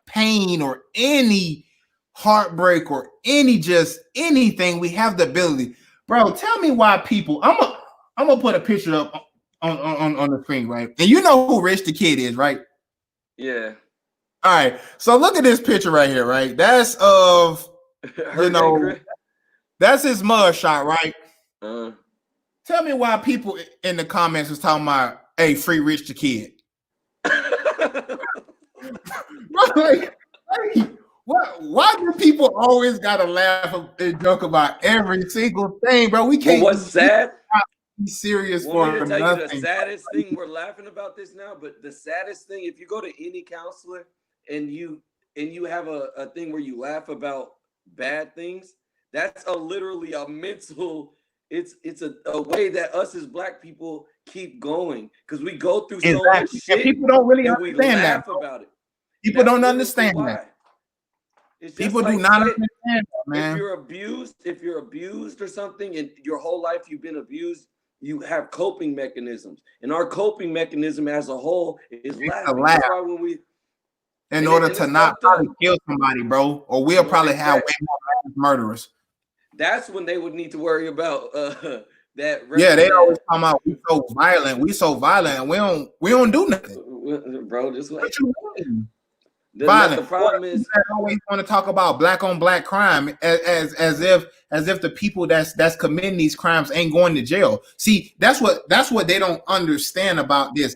pain or any heartbreak or just anything. We have the ability, bro. Tell me why people. I'm gonna put a picture up on the screen, right? And you know who Rich the Kid is, right? Yeah. All right. So look at this picture right here, right? That's of that's his mug shot, right? Tell me why people in the comments was talking about, hey, free Rich the Kid. Why do people always gotta laugh and joke about every single thing, bro? We can't. What's sad? Be serious Want me for to tell nothing. you the saddest thing? We're laughing about this now, but the saddest thing, if you go to any counselor and you have a thing where you laugh about bad things, that's literally a mental. It's a way that us as Black people keep going because we go through so much shit. And people don't really understand we laugh that about it. People don't understand that. People do not understand that, man. If you're abused or something, and your whole life you've been abused, you have coping mechanisms, and our coping mechanism as a whole is laughing. That's why when we, in order to not probably kill somebody, bro, or we'll probably have way more murderers. That's when they would need to worry about that. Yeah, they always talking about we so violent, and we don't do nothing, bro. This way. What you mean? Violent. The problem is I always want to talk about black on black crime as if the people that's committing these crimes ain't going to jail. See, that's what they don't understand about this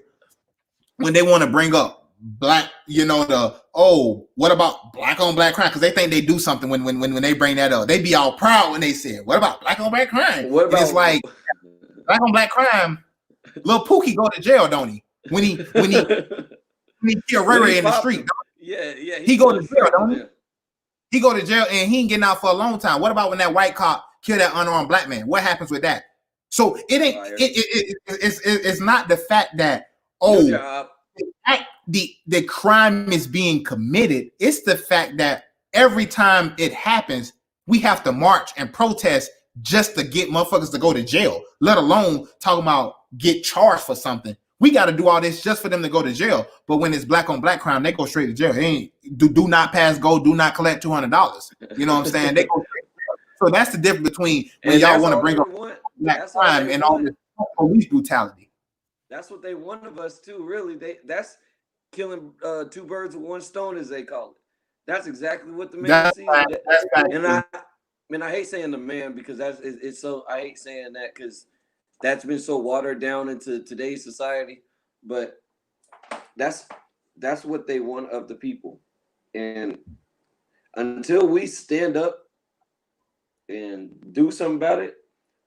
when they want to bring up black, what about black on black crime? Because they think they do something when they bring that up. They be all proud when they say, what about black on black crime? What about, it's like black on black crime, Lil Pookie go to jail, don't he? When he kill Ray Ray in the street. Yeah. He go to jail, don't he? He go to jail and he ain't getting out for a long time. What about when that white cop kill that unarmed black man? What happens with that? So it ain't it's not the fact that the crime is being committed. It's the fact that every time it happens, we have to march and protest just to get motherfuckers to go to jail, let alone talking about get charged for something. We got to do all this just for them to go to jail. But when it's black on black crime, they go straight to jail. They ain't do not pass go, do not collect $200. You know what I'm saying? They go straight to jail. So that's the difference between when y'all want to bring up black crime and all this police brutality. That's what they want of us too. Really, that's killing two birds with one stone, as they call it. That's exactly what the man sees. And I hate saying the man because it's so. I hate saying that because that's been so watered down into today's society, but that's what they want of the people. And until we stand up and do something about it,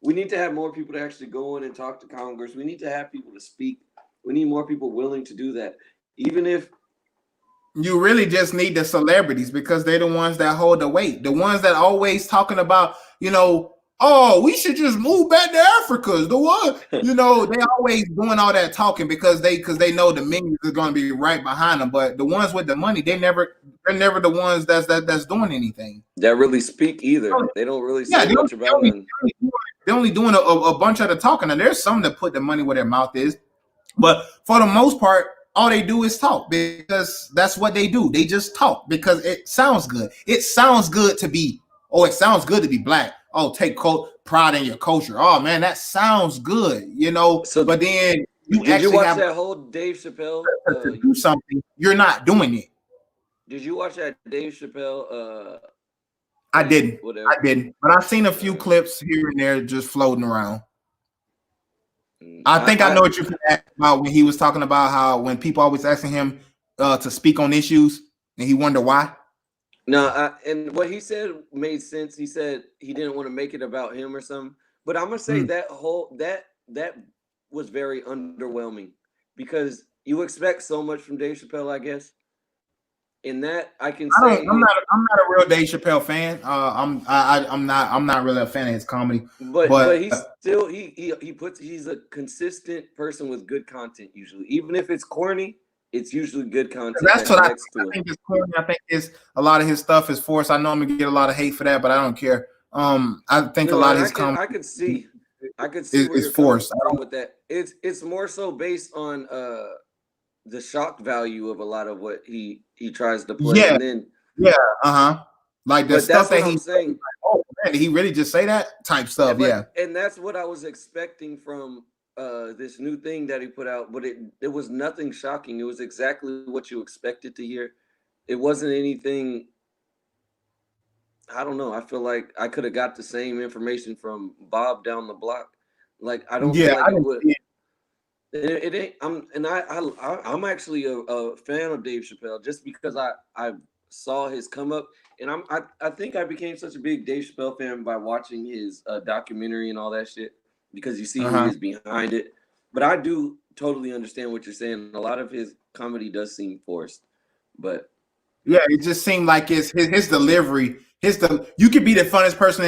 we need to have more people to actually go in and talk to Congress. We need to have people to speak. We need more people willing to do that. Even if you really just need the celebrities because they're the ones that hold the weight. The ones that always talking about, oh, we should just move back to Africa. The one, they always doing all that talking because they know the millions is going to be right behind them. But the ones with the money, they're never the ones that's doing anything. That really speak either. They don't really say much about them. They're only doing a bunch of the talking, and there's some that put the money where their mouth is. But for the most part, all they do is talk because that's what they do. They just talk because it sounds good. It sounds good to be. Oh, it sounds good to be black. Oh, take pride in your culture. Oh man, that sounds good, So, but then did you watch that whole Dave Chappelle? To do something, you're not doing it. Did you watch that Dave Chappelle? I didn't. But I've seen a few clips here and there just floating around. I think I know what you're talking about when he was talking about how when people always asking him to speak on issues and he wonder why. No, and what he said made sense. He said he didn't want to make it about him or something. But I'm gonna say that was very underwhelming because you expect so much from Dave Chappelle, I guess. In that, I can I'm say, not a real Dave Chappelle fan. I'm not really a fan of his comedy. but he's still he's a consistent person with good content usually. Even if it's corny, it's usually good content that's that what connects to I it. think is corny. I think it's a lot of his stuff is forced. I know I'm gonna get a lot of hate for that, but I don't care. I think a lot of his comedy I could see where is you're forced. coming from with that. It's more so based on the shock value of a lot of what he tries to play, and then like the but stuff that's what that I'm saying. like, oh man, did he really just say that type stuff? And that's what I was expecting from this new thing that he put out, but it was nothing shocking. It was exactly what you expected to hear. It wasn't anything. I don't know. I feel like I could have got the same information from Bob down the block. Like I don't feel like it would. It ain't. I'm actually a fan of Dave Chappelle just because I saw his come up, and I think I became such a big Dave Chappelle fan by watching his documentary and all that shit because you see who he is behind it. But I do totally understand what you're saying. A lot of his comedy does seem forced, but yeah, it just seemed like his delivery. You could be the funnest person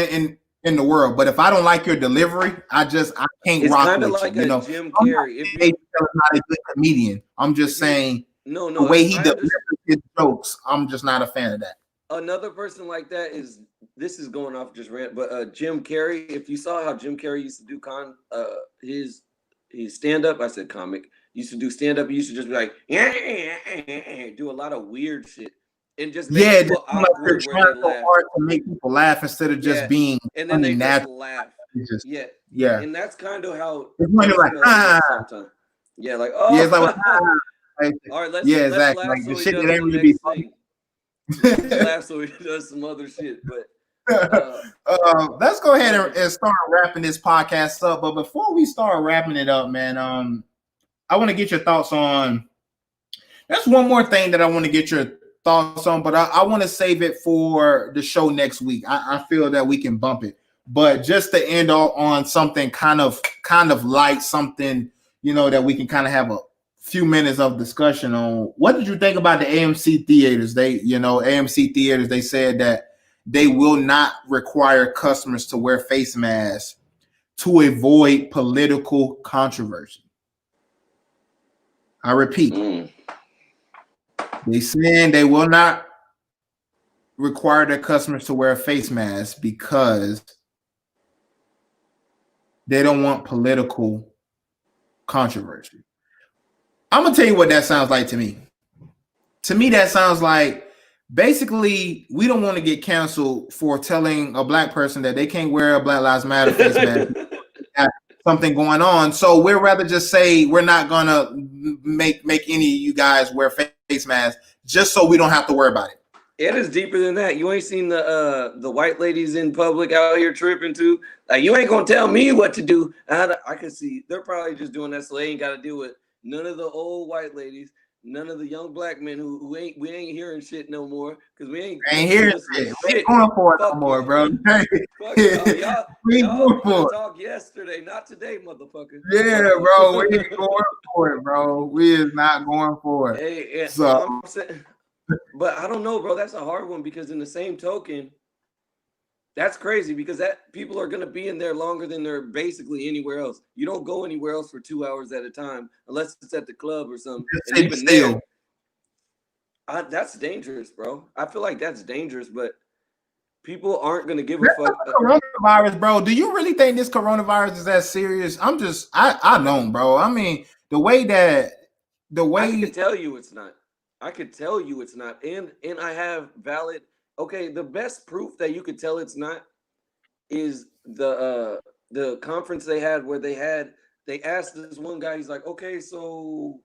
in the world, but if I don't like your delivery, I can't it's rock kind of with like you. You know, Jim Carrey. Dave Chappelle is not a good comedian. I'm just saying the way he delivers his jokes, I'm just not a fan of that. Another person like that is this is going off just rant, but Jim Carrey. If you saw how Jim Carrey used to do his stand up, I said comic. Used to do stand up. He used to just be like do a lot of weird shit and just make people awkward like where they laugh. Hard to make people laugh instead of just being and then they natural. just laugh. Yeah, and that's kind of how it's when you're like sometimes. Yeah, like it's like all right, let's exactly. laugh Like so the he shit does that ain't the really be next funny. thing. Laugh so he does some other shit, but let's go ahead and start wrapping this podcast up. But before we start wrapping it up, man, I want to get your thoughts on. That's one more thing that I want to get your thoughts on, but I want to save it for the show next week. I feel that we can bump it, but just to end on something kind of light, something that we can kind of have a few minutes of discussion on. What did you think about the AMC theaters? AMC theaters, they said that they will not require customers to wear face masks to avoid political controversy. I repeat, they saying they will not require their customers to wear a face mask because they don't want political controversy. I'm gonna tell you what that sounds like to me. To me, that sounds like basically we don't want to get canceled for telling a black person that they can't wear a Black Lives Matter face mask. Something going on, so we'd rather just say we're not gonna make any of you guys wear face masks just so we don't have to worry about it. It is deeper than that. You ain't seen the white ladies in public out here tripping too. Like you ain't gonna tell me what to do. I can see they're probably just doing that so they ain't got to deal with none of the old white ladies, none of the young black men who ain't hearing shit no more because we ain't hearing shit. We ain't going for it no more, bro. Y'all talk yesterday, not today, motherfucker. Yeah, bro, we ain't going for it, bro. We is not going for it. Hey, so, but I don't know, bro. That's a hard one because in the same token, that's crazy because that people are gonna be in there longer than they're basically anywhere else. You don't go anywhere else for 2 hours at a time unless it's at the club or something. And even there, that's dangerous, bro. I feel like that's dangerous, but people aren't gonna give a fuck. Coronavirus, bro. Do you really think this coronavirus is that serious? I don't, bro. I mean, the way I can tell you it's not. I could tell you it's not, and I have valid. Okay, the best proof that you could tell it's not is the conference they had where they asked this one guy. He's like, okay, so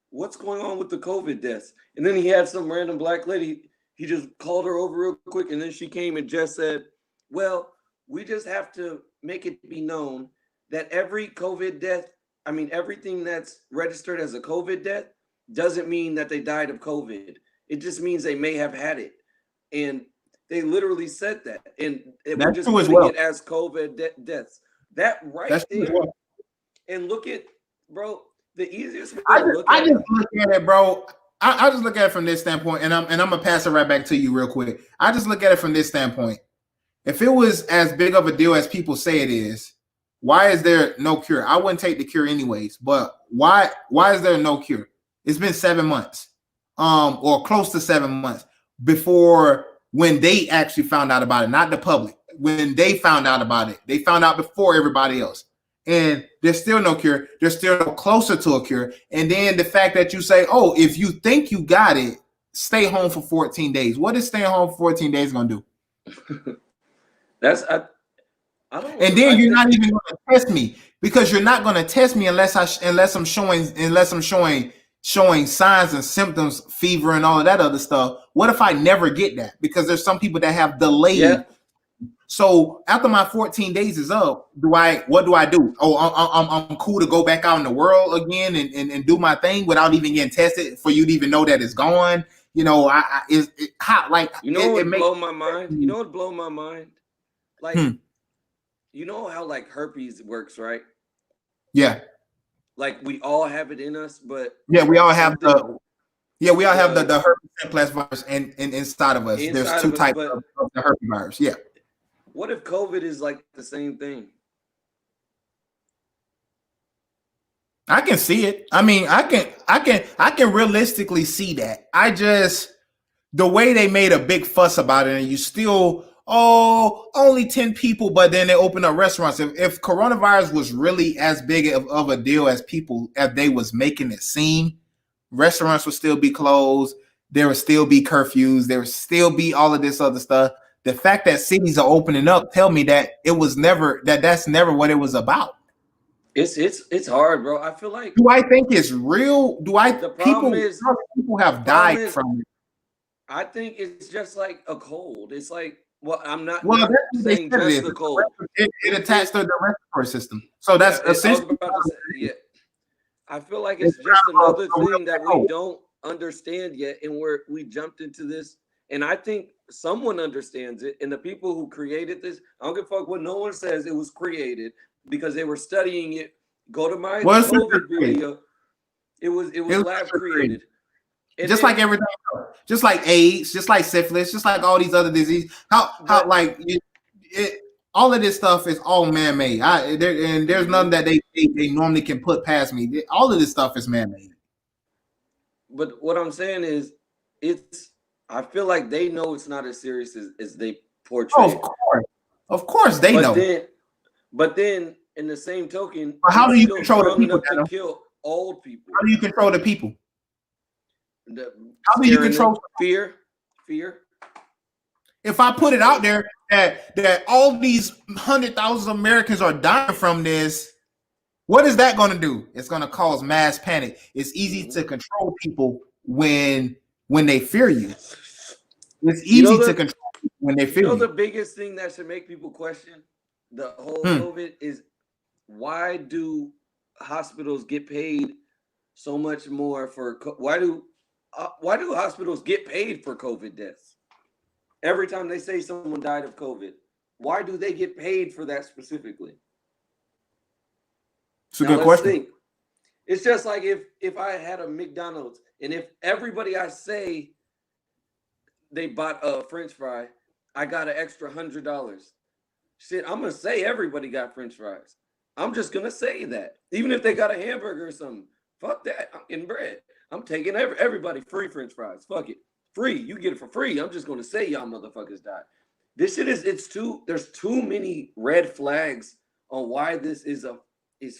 what's going on with the COVID deaths? And then he had some random black lady. He just called her over real quick, and then she came and just said, well, we just have to make it be known that every COVID death, I mean, everything that's registered as a COVID death doesn't mean that they died of COVID. It just means they may have had it. And they literally said that. And we're just putting it as COVID deaths. That right there. And look at, bro, the easiest way to look at it. Look at it, bro. I just look at it from this standpoint, and I'm gonna pass it right back to you real quick. I just look at it from this standpoint. If it was as big of a deal as people say it is, why is there no cure? I wouldn't take the cure anyways, but why is there no cure? It's been 7 months, or close to 7 months before when they actually found out about it, not the public. When they found out about it, they found out before everybody else. And there's still no cure. There's still no closer to a cure. And then the fact that you say, oh, if you think you got it, stay home for 14 days. What is staying home for 14 days going to do? I don't. And then you're not even going to test me, because you're not going to test me unless I'm showing signs and symptoms, fever and all of that other stuff. What if I never get that? Because there's some people that have delayed. Yeah. So after my 14 days is up, what do I do? Oh, I'm cool to go back out in the world again and do my thing without even getting tested for you to even know that it's gone. You know, what blow my mind? You know what blow my mind? Like, you know how like herpes works, right? Yeah. Like we all have it in us, but yeah, we all have the herpes simplex virus inside of us. There's two types of the herpes virus. Yeah. What if COVID is like the same thing? I can see it. I mean, I can realistically see that. The way they made a big fuss about it, and you still, only 10 people, but then they open up restaurants. If coronavirus was really as big of a deal as they was making it seem, restaurants would still be closed. There would still be curfews. There would still be all of this other stuff. The fact that cities are opening up tell me that that's never what it was about. It's hard, bro. I feel like. Do I think it's real? People have died from it? I think it's just like a cold. It's like, well, I'm not saying just the cold. It attached to the respiratory system. So that's essentially. I feel like it's just another thing that we don't understand yet, and we jumped into this. And I think someone understands it. And the people who created this, I don't give a fuck what no one says, it was created because they were studying it. Go to my COVID video. It was lab created. And just like everything else. Just like AIDS, just like syphilis, just like all these other diseases. All of this stuff is all man-made. And there's none that they normally can put past me. All of this stuff is man-made. But what I'm saying is, I feel like they know it's not as serious as they portray. Of course they know. But then, in the same token, how do you control the people? To kill old people. How do you control the people? How do you control fear? If I put it out there that all these 100,000 Americans are dying from this, what is that going to do? It's going to cause mass panic. It's easy to control people when they fear you. It's easy to control people when they fear you. The biggest thing that should make people question the whole COVID is, why do hospitals get paid so much more for why do hospitals get paid for COVID deaths? Every time they say someone died of COVID, why do they get paid for that specifically? It's a good question. Think. It's just like if I had a McDonald's and if everybody I say they bought a French fry, I got an extra $100. Shit, I'm gonna say everybody got French fries. I'm just gonna say that, even if they got a hamburger or something. Fuck that. I'm getting bread. I'm taking everybody free French fries. Fuck it, free. You get it for free. I'm just gonna say y'all motherfuckers died. This shit there's too many red flags on why this is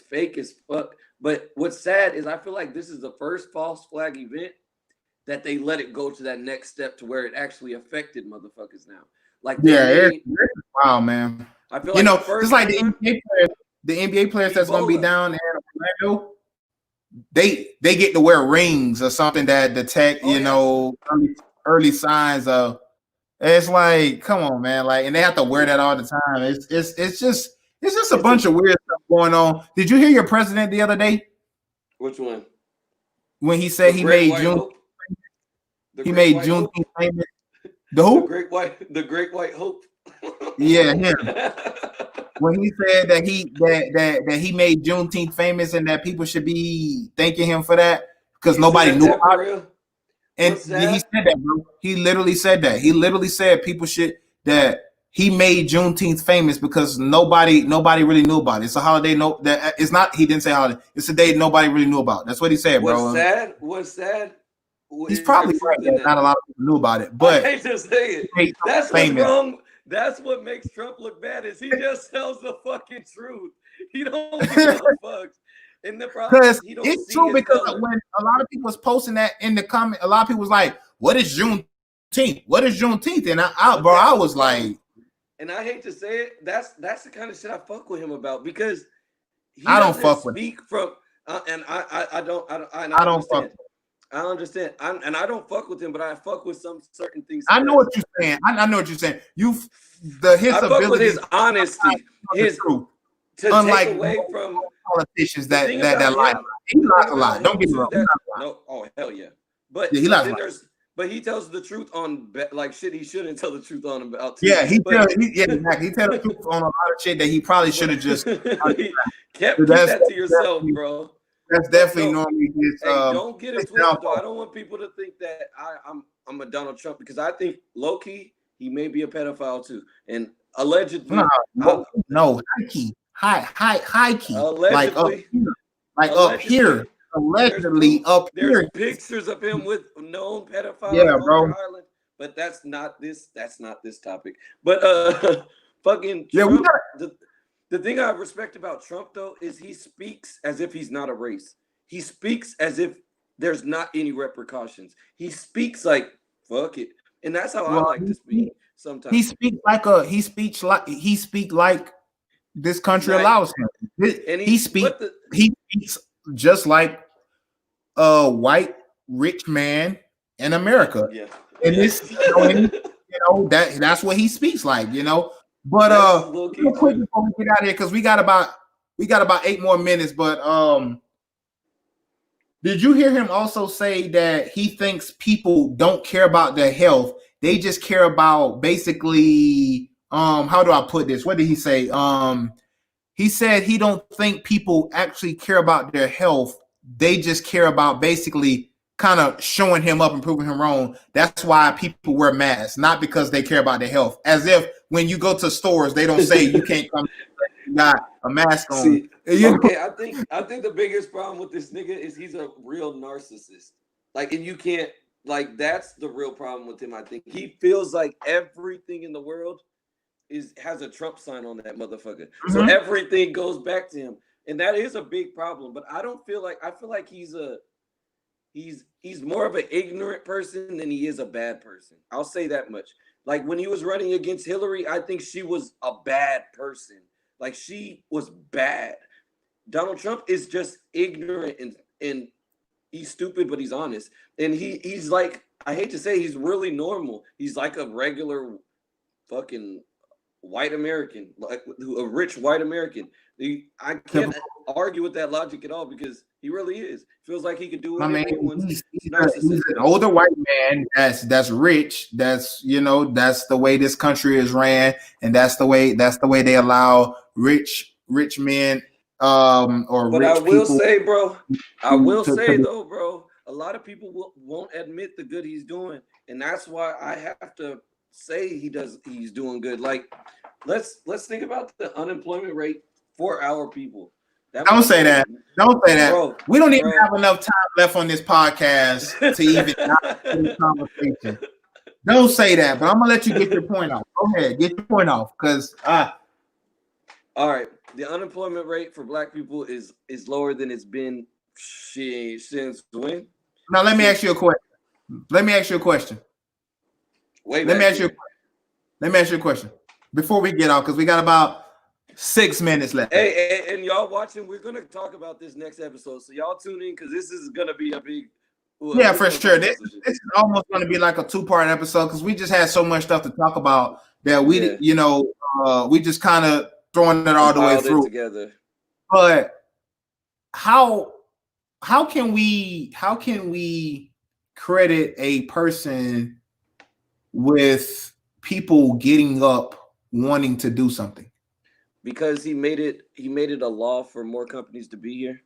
fake as fuck. But what's sad is I feel like this is the first false flag event that they let it go to that next step to where it actually affected motherfuckers now. Like it's wow, man. I feel like just like the NBA players that's gonna be down in Orlando, they get to wear rings or something that detect early signs of. It's like, come on, man, like, and they have to wear that all the time. It's just a bunch of weird stuff going on. Did you hear your president the other day? Which one? When he said he made Juneteenth famous. The who? The Great White Hope. Yeah, him. When he said that he made Juneteenth famous and that people should be thanking him for that because nobody knew about it. And he said that, bro. He literally said that. He literally said people should that he made Juneteenth famous because nobody really knew about it. It's a holiday. No, that it's not. He didn't say holiday. It's a day nobody really knew about. That's what he said, bro. What's sad? He's probably right that not a lot of people knew about it. But I hate to say it. That's what's wrong. That's what makes Trump look bad. Is he just tells the fucking truth. He don't give a fuck. And the problem is he don't see it's true because color. When a lot of people was posting that in the comment, a lot of people was like, "What is Juneteenth? What is Juneteenth?" And I was like, and I hate to say it, that's the kind of shit I fuck with him about because I don't fuck with speak from and I don't fuck. I understand. I don't fuck with him, but I fuck with some certain things. I know what you're saying. I know what you're saying. His I fuck ability, with his honesty, his truth. To unlike take away from politicians that lie. He lies a lot. Don't get me wrong. No, oh hell yeah. But yeah, he lies a lot. But he tells the truth on like shit he shouldn't tell the truth on about. Yeah, he tells the truth on a lot of shit that he probably should have just keep that to yourself, bro. That's definitely normally his. Don't get it twisted, though. I don't want people to think that I'm a Donald Trump because I think low key he may be a pedophile too, and allegedly. No, high key. Allegedly, up here. Allegedly up here. There's pictures of him with known pedophiles. Yeah, bro. Island, but that's not this topic. But fucking Trump, the thing I respect about Trump though is he speaks as if he's not a race. He speaks as if there's not any repercussions. He speaks like fuck it, and that's how I like to speak. Sometimes he speaks like this country allows him. And he speaks just like a white rich man in America. Yeah. And this, that's what he speaks like, But real quick before we get out of here, because we got about 8 more minutes. But did you hear him also say that he thinks people don't care about their health? They just care about basically, how do I put this? What did he say? He said he don't think people actually care about their health. They just care about basically kind of showing him up and proving him wrong. That's why people wear masks, not because they care about their health. As if when you go to stores, they don't say you can't come. You got a mask on. See, okay, I think the biggest problem with this nigga is he's a real narcissist. Like, and you can't. Like, that's the real problem with him, I think. He feels like everything in the world has a Trump sign on that motherfucker. Mm-hmm. So everything goes back to him. And that is a big problem. But I feel like he's more of an ignorant person than he is a bad person. I'll say that much. Like, when he was running against Hillary, I think she was a bad person. Like, she was bad. Donald Trump is just ignorant and he's stupid, but he's honest. And he's like, I hate to say, he's really normal. He's like a regular fucking white American, like a rich white American. I can't argue with that logic at all because he really is. Feels like he could do it. He's an older white man that's rich. That's that's the way this country is ran, and that's the way they allow rich men or but rich I will people. Say, bro, I will say though, bro, a lot of people won't admit the good he's doing, and that's why I have to say he's doing good. Like, let's think about the unemployment rate for our people. Don't say that. Bro, we don't even have enough time left on this podcast to even have this conversation. Don't say that, but I'm gonna let you get your point off. Go ahead, get your point off, because all right. The unemployment rate for Black people is lower than it's been since when? Now let me ask you a question. Let me ask you a question. Before we get off, because we got about 6 minutes left. Hey, and y'all watching, we're gonna talk about this next episode. So y'all tune in because this is gonna be a big. Yeah, for sure. This is almost gonna be like a 2-part episode because we just had so much stuff to talk about that we we just kind of throwing it all the way through together. But how can we credit a person with people getting up wanting to do something? Because he made it a law for more companies to be here.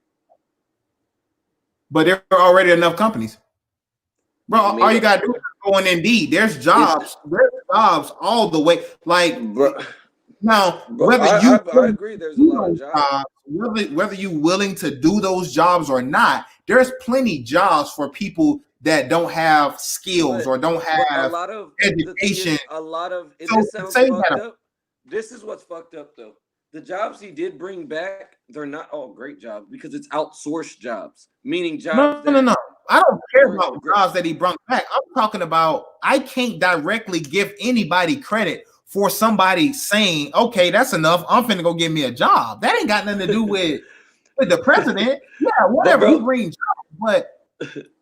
But there are already enough companies. Bro, all you gotta do is go on Indeed. There's jobs all the way. Like, bro, now, bro, whether I agree. There's a lot of jobs. Whether you willing to do those jobs or not, there's plenty jobs for people that don't have skills or don't have a lot of education. A lot of So this sounds fucked up. This is what's fucked up though. The jobs he did bring back, they're not all great jobs because it's outsourced jobs, meaning jobs. No. I don't care about jobs that he brought back. I'm talking about I can't directly give anybody credit for somebody saying, okay, that's enough. I'm finna go get me a job. That ain't got nothing to do with the president. Yeah, whatever. He brings jobs, but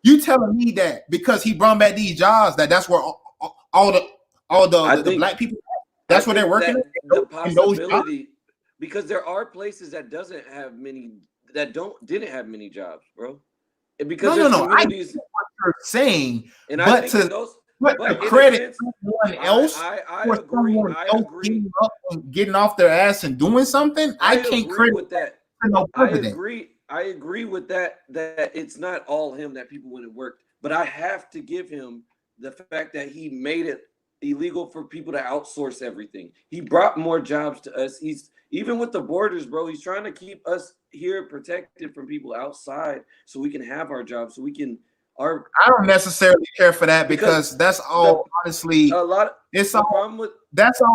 you telling me that because he brought back these jobs, that's where all the black people, that's where they're working. The possibility, because there are places that didn't have many jobs, bro. Because no, I get what you're saying, and but to credit someone else for someone else getting off their ass and doing something, I can't credit with that. No president. I agree with that it's not all him that people wouldn't work, but I have to give him the fact that he made it illegal for people to outsource everything. He brought more jobs to us. He's even with the borders, bro. He's trying to keep us here protected from people outside, so we can have our jobs, so we can. I don't necessarily care for that because that's all. Honestly, a lot. It's all. That's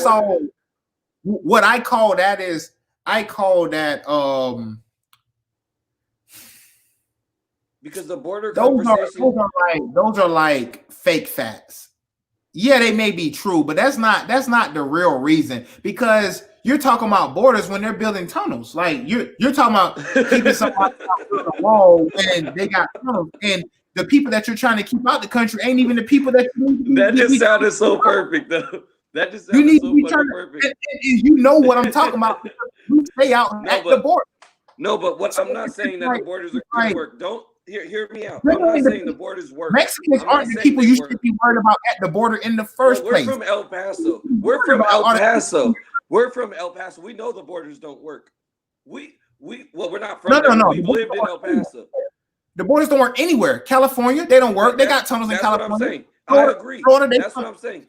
all. What I call that is, because the border those are like fake facts. Yeah, they may be true, but that's not the real reason, because you're talking about borders when they're building tunnels. Like you're talking about keeping somebody out the wall when they got tunnels, and the people that you're trying to keep out the country ain't even the people that you that just sounded so perfect though. That just sounded so perfect. And you know what I'm talking about. You stay out at the border. No, but what I'm not saying that the borders are going to work. Don't hear me out. I'm not saying the borders work. Mexicans aren't the people you should be worried about at the border in the first place. We're from El Paso. We're from El Paso. We know the borders don't work. We're not from there. No. We've lived in El Paso. The borders don't work anywhere. California, they don't work. They got tunnels in California. What I'm saying. I agree. Florida, that's what I'm saying.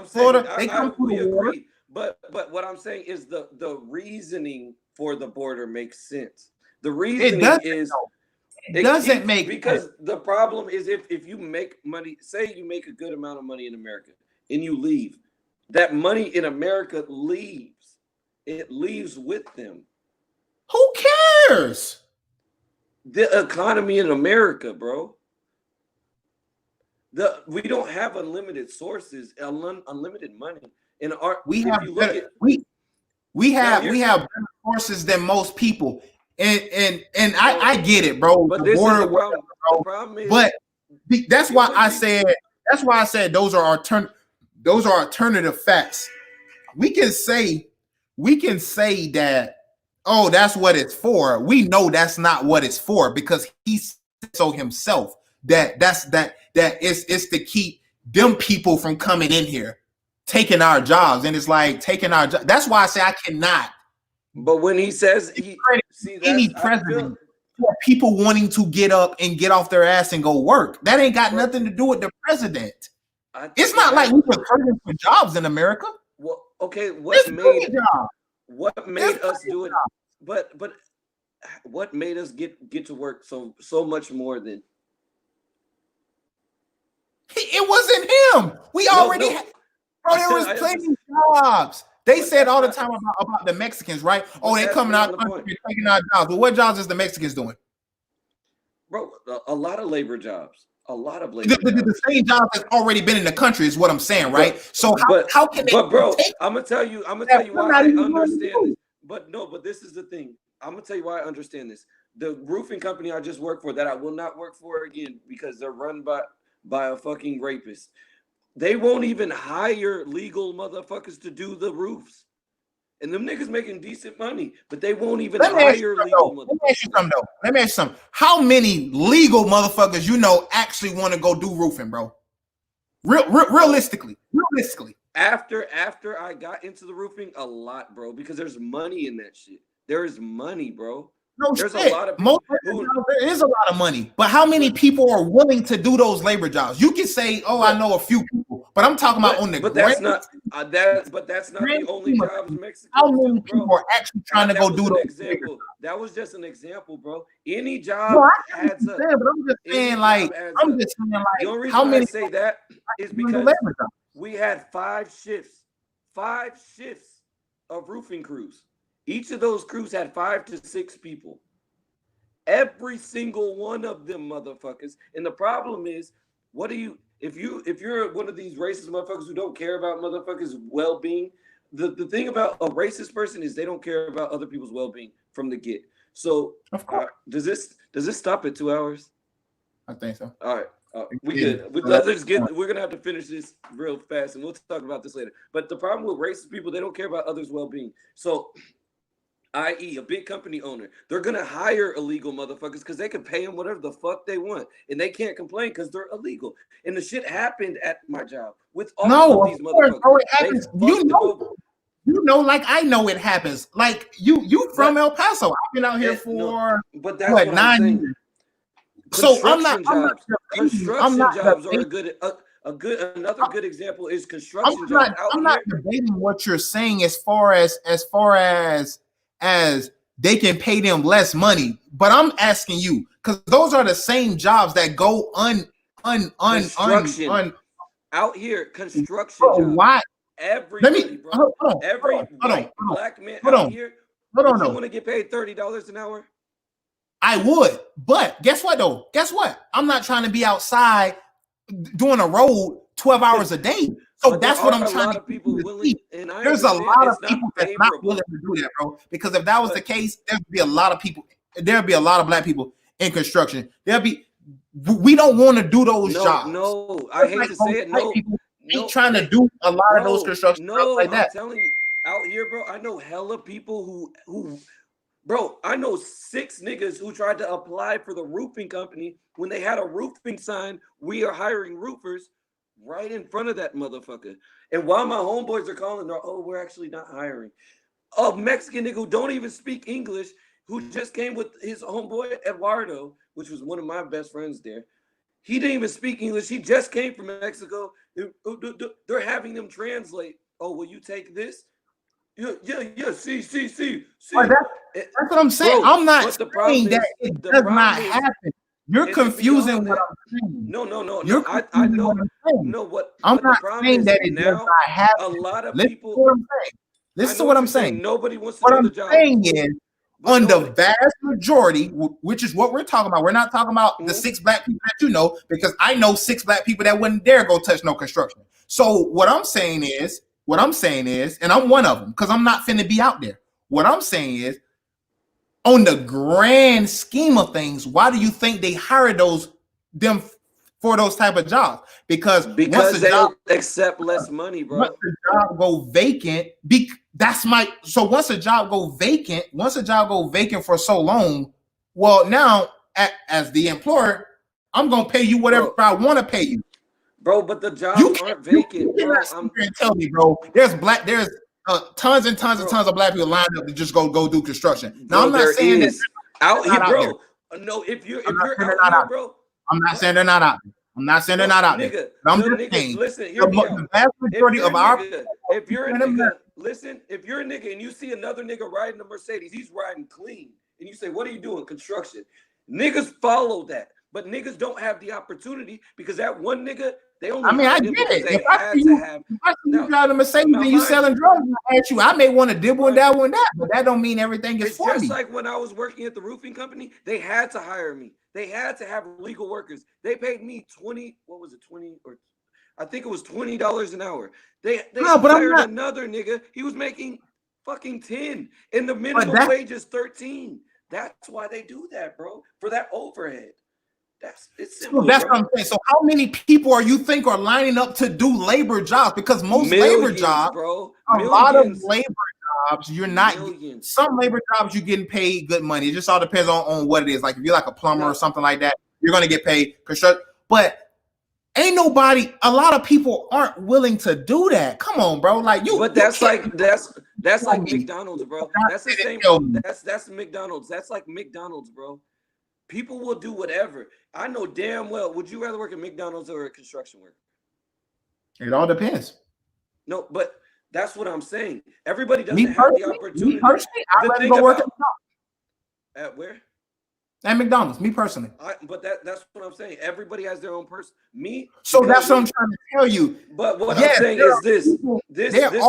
Florida, they come through the water. But what I'm saying is the reasoning for the border makes sense. The reasoning it doesn't make because sense. The problem is if you make money, say you make a good amount of money in America and you leave, that money in America leaves. It leaves with them. Who cares? The economy in America, bro. We don't have unlimited sources, unlimited money. We have better sources than most people. And I get it, bro. But the border, the problem is, but that's why I said those are alternative facts. We can say that, oh, that's what it's for. We know that's not what it's for, because he said so himself that it's to keep them people from coming in here, taking our jobs. And it's like taking our jobs. That's why I say I cannot. But when he says any president for people wanting to get up and get off their ass and go work, that ain't got nothing to do with the president. It's not like we were hurting for jobs in America. Well, okay, what made us do it? But what made us get to work so much more than? It wasn't him. We already had. Bro, there was plenty of jobs. They said all the time about the Mexicans, right? Oh, they coming out country taking our jobs. But what jobs is the Mexicans doing? Bro, a lot of labor jobs. The same jobs that's already been in the country is what I'm saying, right? So how can they? But bro, I'm gonna tell you why I understand this. But this is the thing. I'm gonna tell you why I understand this. The roofing company I just worked for, that I will not work for again because they're run by a fucking rapist. They won't even hire legal motherfuckers to do the roofs. And them niggas making decent money, but they won't even hire legal motherfuckers. Let me ask you something. How many legal motherfuckers you know actually want to go do roofing, bro? Realistically. After I got into the roofing, a lot, bro, because there's money in that shit. There is money, bro. No There's shit. a lot of people there is a lot of money, but how many people are willing to do those labor jobs? You can say, "Oh, I know a few people," but I'm talking about on the but grand. that's not the only jobs Mexico. How many people are actually trying to go do those example? That was just an example, bro. Any No, job I adds up. but I'm just saying, like, The only reason how many I say that is because we had 5 shifts of roofing crews. Each of those crews had 5 to 6 people. Every single one of them motherfuckers. And the problem is, what do you if you're one of these racist motherfuckers who don't care about motherfuckers' well-being, the thing about a racist person is they don't care about other people's well-being from the get. So does this stop at 2 hours? I think so. All right. We good. We're gonna have to finish this real fast, and we'll talk about this later. But the problem with racist people, they don't care about others' well-being. So, i.e., a big company owner, they're gonna hire illegal motherfuckers because they can pay them whatever the fuck they want, and they can't complain because they're illegal. And the shit happened at my job with all of these motherfuckers. Bro, it happens. You know, like I know it happens. Like you from El Paso. I've been out here for but that's what 9 years. So construction jobs are another good example is construction jobs. I'm not debating what you're saying as far as they can pay them less money, but I'm asking you because those are the same jobs that go out here. Construction jobs. Why? Everybody, bro. Every black man out here. Hold on, you want to get paid $30 an hour? I would, but guess what though? Guess what? I'm not trying to be outside doing a road 12 hours a day. So that's what I'm trying to do. There's a lot of people that's not willing to do that, bro. Because if that was the case, there'd be a lot of people. There'd be a lot of black people in construction. We don't want to do those jobs. No, I hate to say it. No, trying to do a lot of those construction jobs like that. I'm telling you, out here, bro. I know hella people who. Bro, I know 6 niggas who tried to apply for the roofing company when they had a roofing sign, "We are hiring roofers," right in front of that motherfucker. And while my homeboys are calling, they're, "Oh, we're actually not hiring." A Mexican nigga who don't even speak English, who just came with his homeboy Eduardo, which was one of my best friends there. He didn't even speak English. He just came from Mexico. They're having them translate. "Oh, will you take this?" Yeah. See. That's what I'm saying. Bro, I'm not saying that it does not happen. You're confusing what I'm saying. No. I know. No, what I'm not saying that it does not happen. A lot of people. Listen to what I'm saying. Nobody wants to do the job. What I'm saying is, on the vast majority, which is what we're talking about, we're not talking about the 6 black people that you know, because I know 6 black people that wouldn't dare go touch no construction. So what I'm saying is, and I'm one of them because I'm not finna be out there. What I'm saying is, on the grand scheme of things, why do you think they hire them for those type of jobs? Because they don't accept less money, bro. Once the job go vacant, once a job go vacant for so long, well, now as the employer, I'm gonna pay you whatever I want to pay you. Bro, but the jobs aren't vacant. You cannot sit here and tell me, bro. There's tons and tons of black people lined up to just go do construction. Now, I'm not saying that out here, bro. No, if you're out here, bro. I'm not saying they're not out there. I'm not saying they're not out there. I'm just saying the vast majority of our. If you're a nigga, listen. If you're a nigga and you see another nigga riding a Mercedes, he's riding clean, and you say, "What are you doing? Construction." Niggas follow that, but niggas don't have the opportunity because that one nigga. I get it. If I see you driving a Mercedes and you selling drugs, I may want to dibble and dabble in that, but that don't mean everything is for me. Just like when I was working at the roofing company, they had to hire me. They had to have legal workers. They paid me $20 or I think it was $20 an hour. They hired another nigga. He was making fucking 10, and the minimum wage is 13. That's why they do that, bro. For that overhead. It's simple, that's what I'm saying. So how many people are you think are lining up to do labor jobs? Because most labor jobs, bro, a lot of labor jobs, you're not. Some labor jobs you're getting paid good money. It just all depends on what it is. Like if you're like a plumber or something like that, you're gonna get paid construction. But Ain't nobody. A lot of people aren't willing to do that. Come on, bro. Like you. But you that's can't like that's like me. McDonald's, bro. That's the same. Tell me. That's McDonald's. That's like McDonald's, bro. People will do whatever. I know damn well. Would you rather work at McDonald's or a construction worker? It all depends. No, but that's what I'm saying. Everybody doesn't have the opportunity. Me personally, I'd rather go work at where? At McDonald's, me personally. But that's what I'm saying. Everybody has their own person. Me. So that's what I'm trying to tell you. But what I'm saying is this. There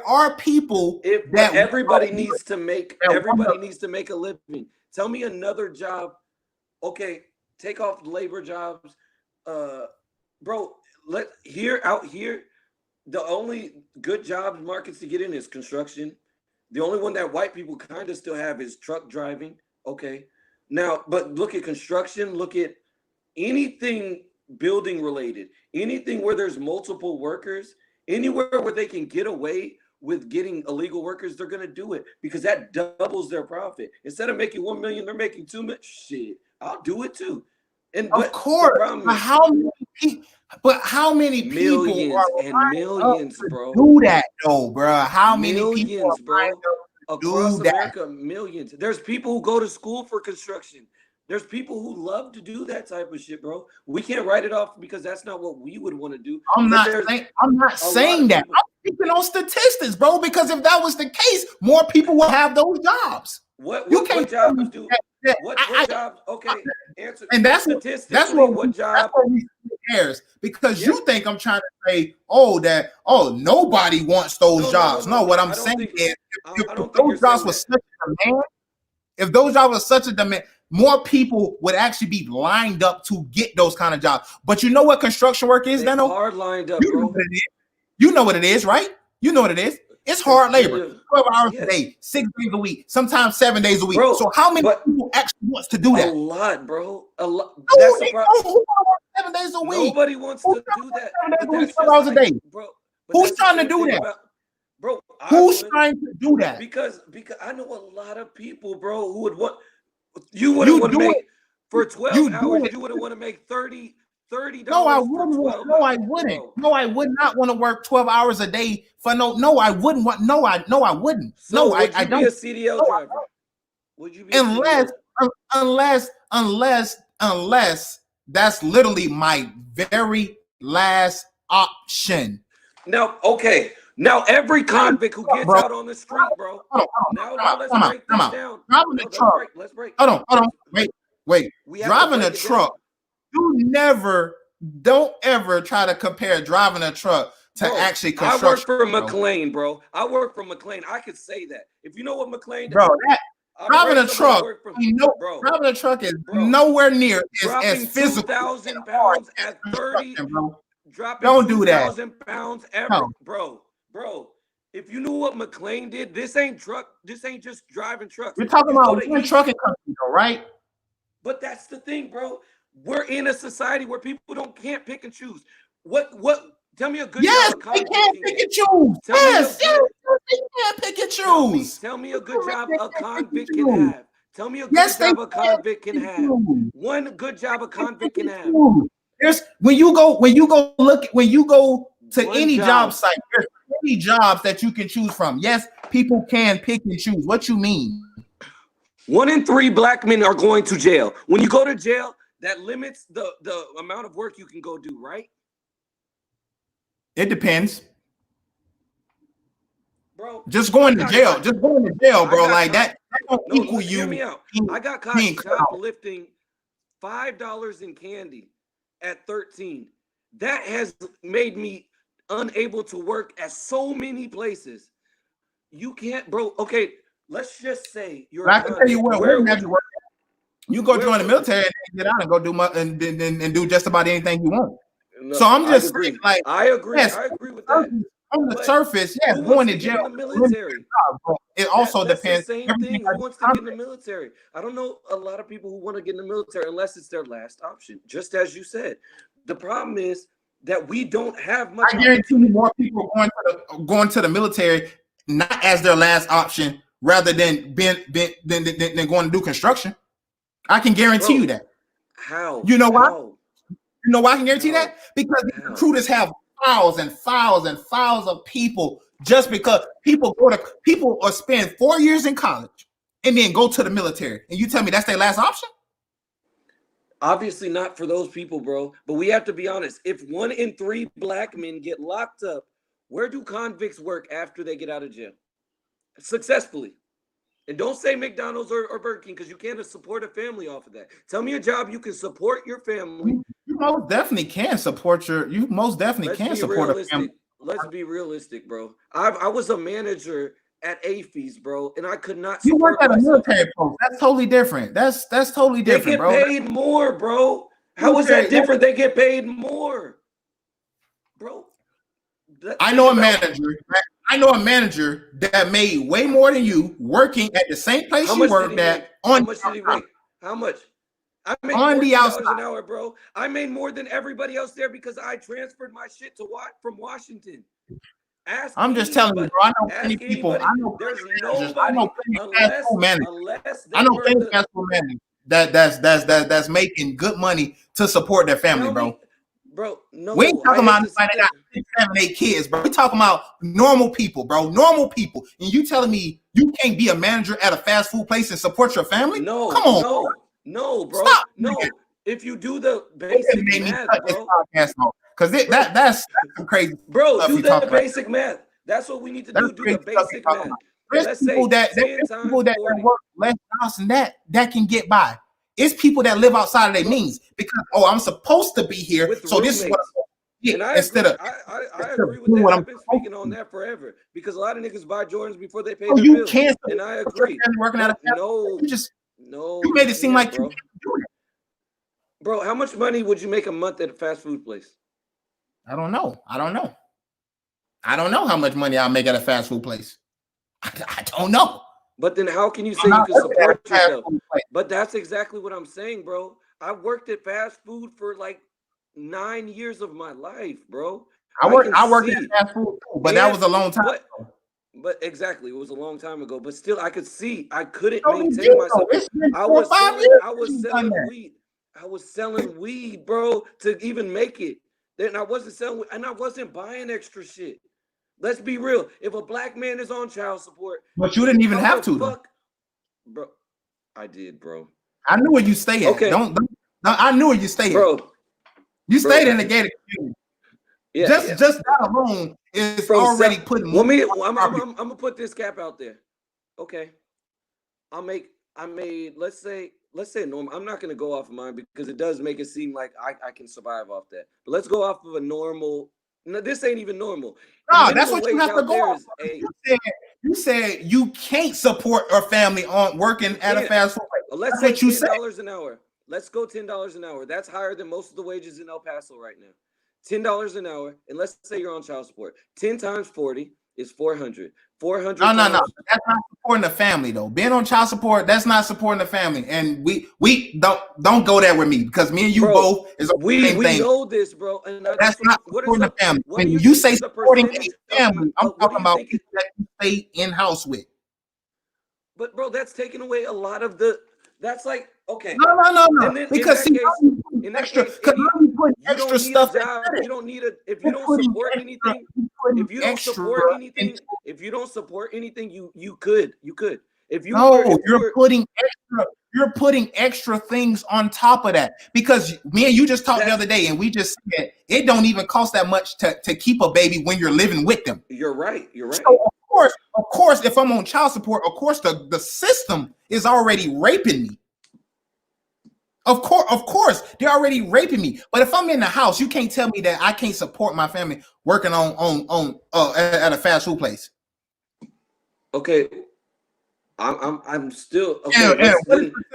are people that everybody needs to make. Everybody needs to make a living. Tell me another job. Okay, take off labor jobs, bro. Out here, the only good job markets to get in is construction. The only one that white people kind of still have is truck driving. Okay. Now, but look at construction, look at anything building related, anything where there's multiple workers, anywhere where they can get away with getting illegal workers, they're going to do it because that doubles their profit. Instead of making 1 million, they're making 2 million. Shit, I'll do it too. And of course, but how many people millions, bro, do that though, bro? How many people, bro? Across America, millions. There's people who go to school for construction. There's people who love to do that type of shit, bro. We can't write it off because that's not what we would want to do. I'm not saying that. I'm speaking on statistics, bro. Because if that was the case, more people will have those jobs. What jobs do? What jobs? Okay, answer. And that's what job cares. Because you think I'm trying to say, nobody wants those jobs. No, what I'm saying is, if those jobs were such a demand, if those jobs were such a demand, more people would actually be lined up to get those kind of jobs. But you know what construction work is, Dano? Hard lined up, bro. You know what it is, right? You know what it is. It's hard labor, 12 hours a day, 6 days a week, sometimes 7 days a week. Bro, so how many people actually wants to do that? A lot, bro. A lot. That's the problem. 7 days a week. Nobody wants to do that. 12 hours a day. Bro, who's trying to do that? Bro, who's trying to do that? Because I know a lot of people, bro, who would want. You wouldn't want to make for 12 hours. You wouldn't want to make $30. No, I wouldn't. No, I wouldn't. Bro. No, I would not want to work 12 hours a day for no. I wouldn't want. No, I wouldn't. So no, I don't. Be a CDL driver? Would you be unless that's literally my very last option. Now, okay. Now every convict who gets out on the street, bro. Now let's break this down. Driving the truck. Let's break. Hold on. Wait. Driving a truck. Don't ever try to compare driving a truck to actually construction. I work for McLean, bro. I work for McLean. I could say that. If you know what McLean, bro, driving a truck, driving a truck is nowhere near as physical. 2,000 pounds at 30. Dropping don't do that. 2,000 pounds ever, bro. If you knew what McLean did, this ain't just driving trucks. You're talking about one trucking company, though, right? But that's the thing, bro. We're in a society where people can't pick and choose. What? Tell me a good job. They can't pick and choose. They can't pick and choose. Tell me a good job a convict can have. Tell me a good job a convict can have. One good job a convict can have. There's when you go to any job site, there's many jobs that you can choose from. Yes, people can pick and choose. What you mean? 1 in 3 black men are going to jail. When you go to jail, that limits the amount of work you can go do, right? It depends. Bro. Just going to jail, bro. Like that don't equal you. Hear me out. I got caught shoplifting $5 in candy at 13. That has made me unable to work at so many places. You can't, bro. Okay, let's just say you're. I can tell you where you go join the military and get out and go do and do just about anything you want. No, so I'm just saying, like, I agree. Yes, I agree with that. On the surface, yes, going to jail. In the military. It also depends. The same thing. Who wants to get in the military? I don't know a lot of people who want to get in the military unless it's their last option. Just as you said, the problem is that we don't have much. I guarantee you, more people going to the military not as their last option, rather than going to do construction. I can guarantee you that. How? You know why? You know why I can guarantee that? Because these recruiters have files and files and files of people just because people or spend 4 years in college and then go to the military. And you tell me that's their last option? Obviously not for those people, bro. But we have to be honest. If 1 in 3 black men get locked up, where do convicts work after they get out of jail? Successfully. And don't say McDonald's or Burger King, because you can't support a family off of that. Tell me a job you can support your family. You most definitely can support a family. Let's be realistic, bro. I was a manager at AFES, bro, and I could not. You work at a military post. That's totally different. That's totally different, bro. They get paid more, bro. How is that different? They get paid more, bro. I know a manager that made way more than you working at the same place you worked at. How much did he make? How much? I made $40 an hour, bro. I made more than everybody else there because I transferred my shit from Washington. I'm just telling you, bro. I know plenty of people. There's nobody unless I know plenty of managers that's making good money to support their family, bro. Bro, no. We ain't talking about anybody that got 6, 7, 8 kids, bro. We talking about normal people, bro. Normal people. And you telling me you can't be a manager at a fast food place and support your family? No, come on, no, bro. Stop, no. Man. If you do the basic math, bro. Because that's some crazy. Bro, do the basic math. That's what we need to do. Do the basic math. There's people that work less hours than that can get by. It's people that live outside of their means because I'm supposed to be here, so this is what I'm and I agree with that. I've been speaking on that forever because a lot of niggas buy Jordans before they pay their bills. And I agree. Working out of you made it seem like you can't do it. Bro, how much money would you make a month at a fast food place? I don't know how much money I'll make at a fast food place. I don't know. But then how can you say you can support yourself? But that's exactly what I'm saying, bro. I worked at fast food for like 9 years of my life, bro. I worked at fast food too, but that was a long time ago. But exactly, it was a long time ago. But still, I could see I couldn't maintain myself. I was selling weed, bro, to even make it. Then I wasn't selling, and I wasn't buying extra shit. Let's be real. If a black man is on child support, but you didn't even have to, bro. I did, bro. I knew where you stay at. Okay. I knew where you stayed, bro. You stayed in the gated community. Yeah, just that alone is already putting. I'm gonna put this cap out there. Okay, I made. Let's say normal. I'm not gonna go off of mine because it does make it seem like I can survive off that. But let's go off of a normal. No, this ain't even normal. No, that's what you have to go off. You said you can't support a family on working at a fast food place. Well, let's say $10 an hour. Let's go $10 an hour. That's higher than most of the wages in El Paso right now. $10 an hour, and let's say you're on child support. 10 times 40 is 400. 400. No. That's not supporting the family though. Being on child support, that's not supporting the family. And we don't go there with me because me and you both is we know this, bro. And that's not supporting the family. When you say supporting a family, I'm talking about people that you stay in house with. But bro, that's taking away a lot of the. That's like okay. No. Because in extra stuff. You don't need a. If you don't support anything, if you don't support anything, you could. If you you're putting extra things on top of that because me and you just talked the other day and we just said it don't even cost that much to keep a baby when you're living with them. You're right. So of course, if I'm on child support, of course the system is already raping me. Of course, they're already raping me. But if I'm in the house, you can't tell me that I can't support my family working on at a fast food place. Okay, I'm still okay.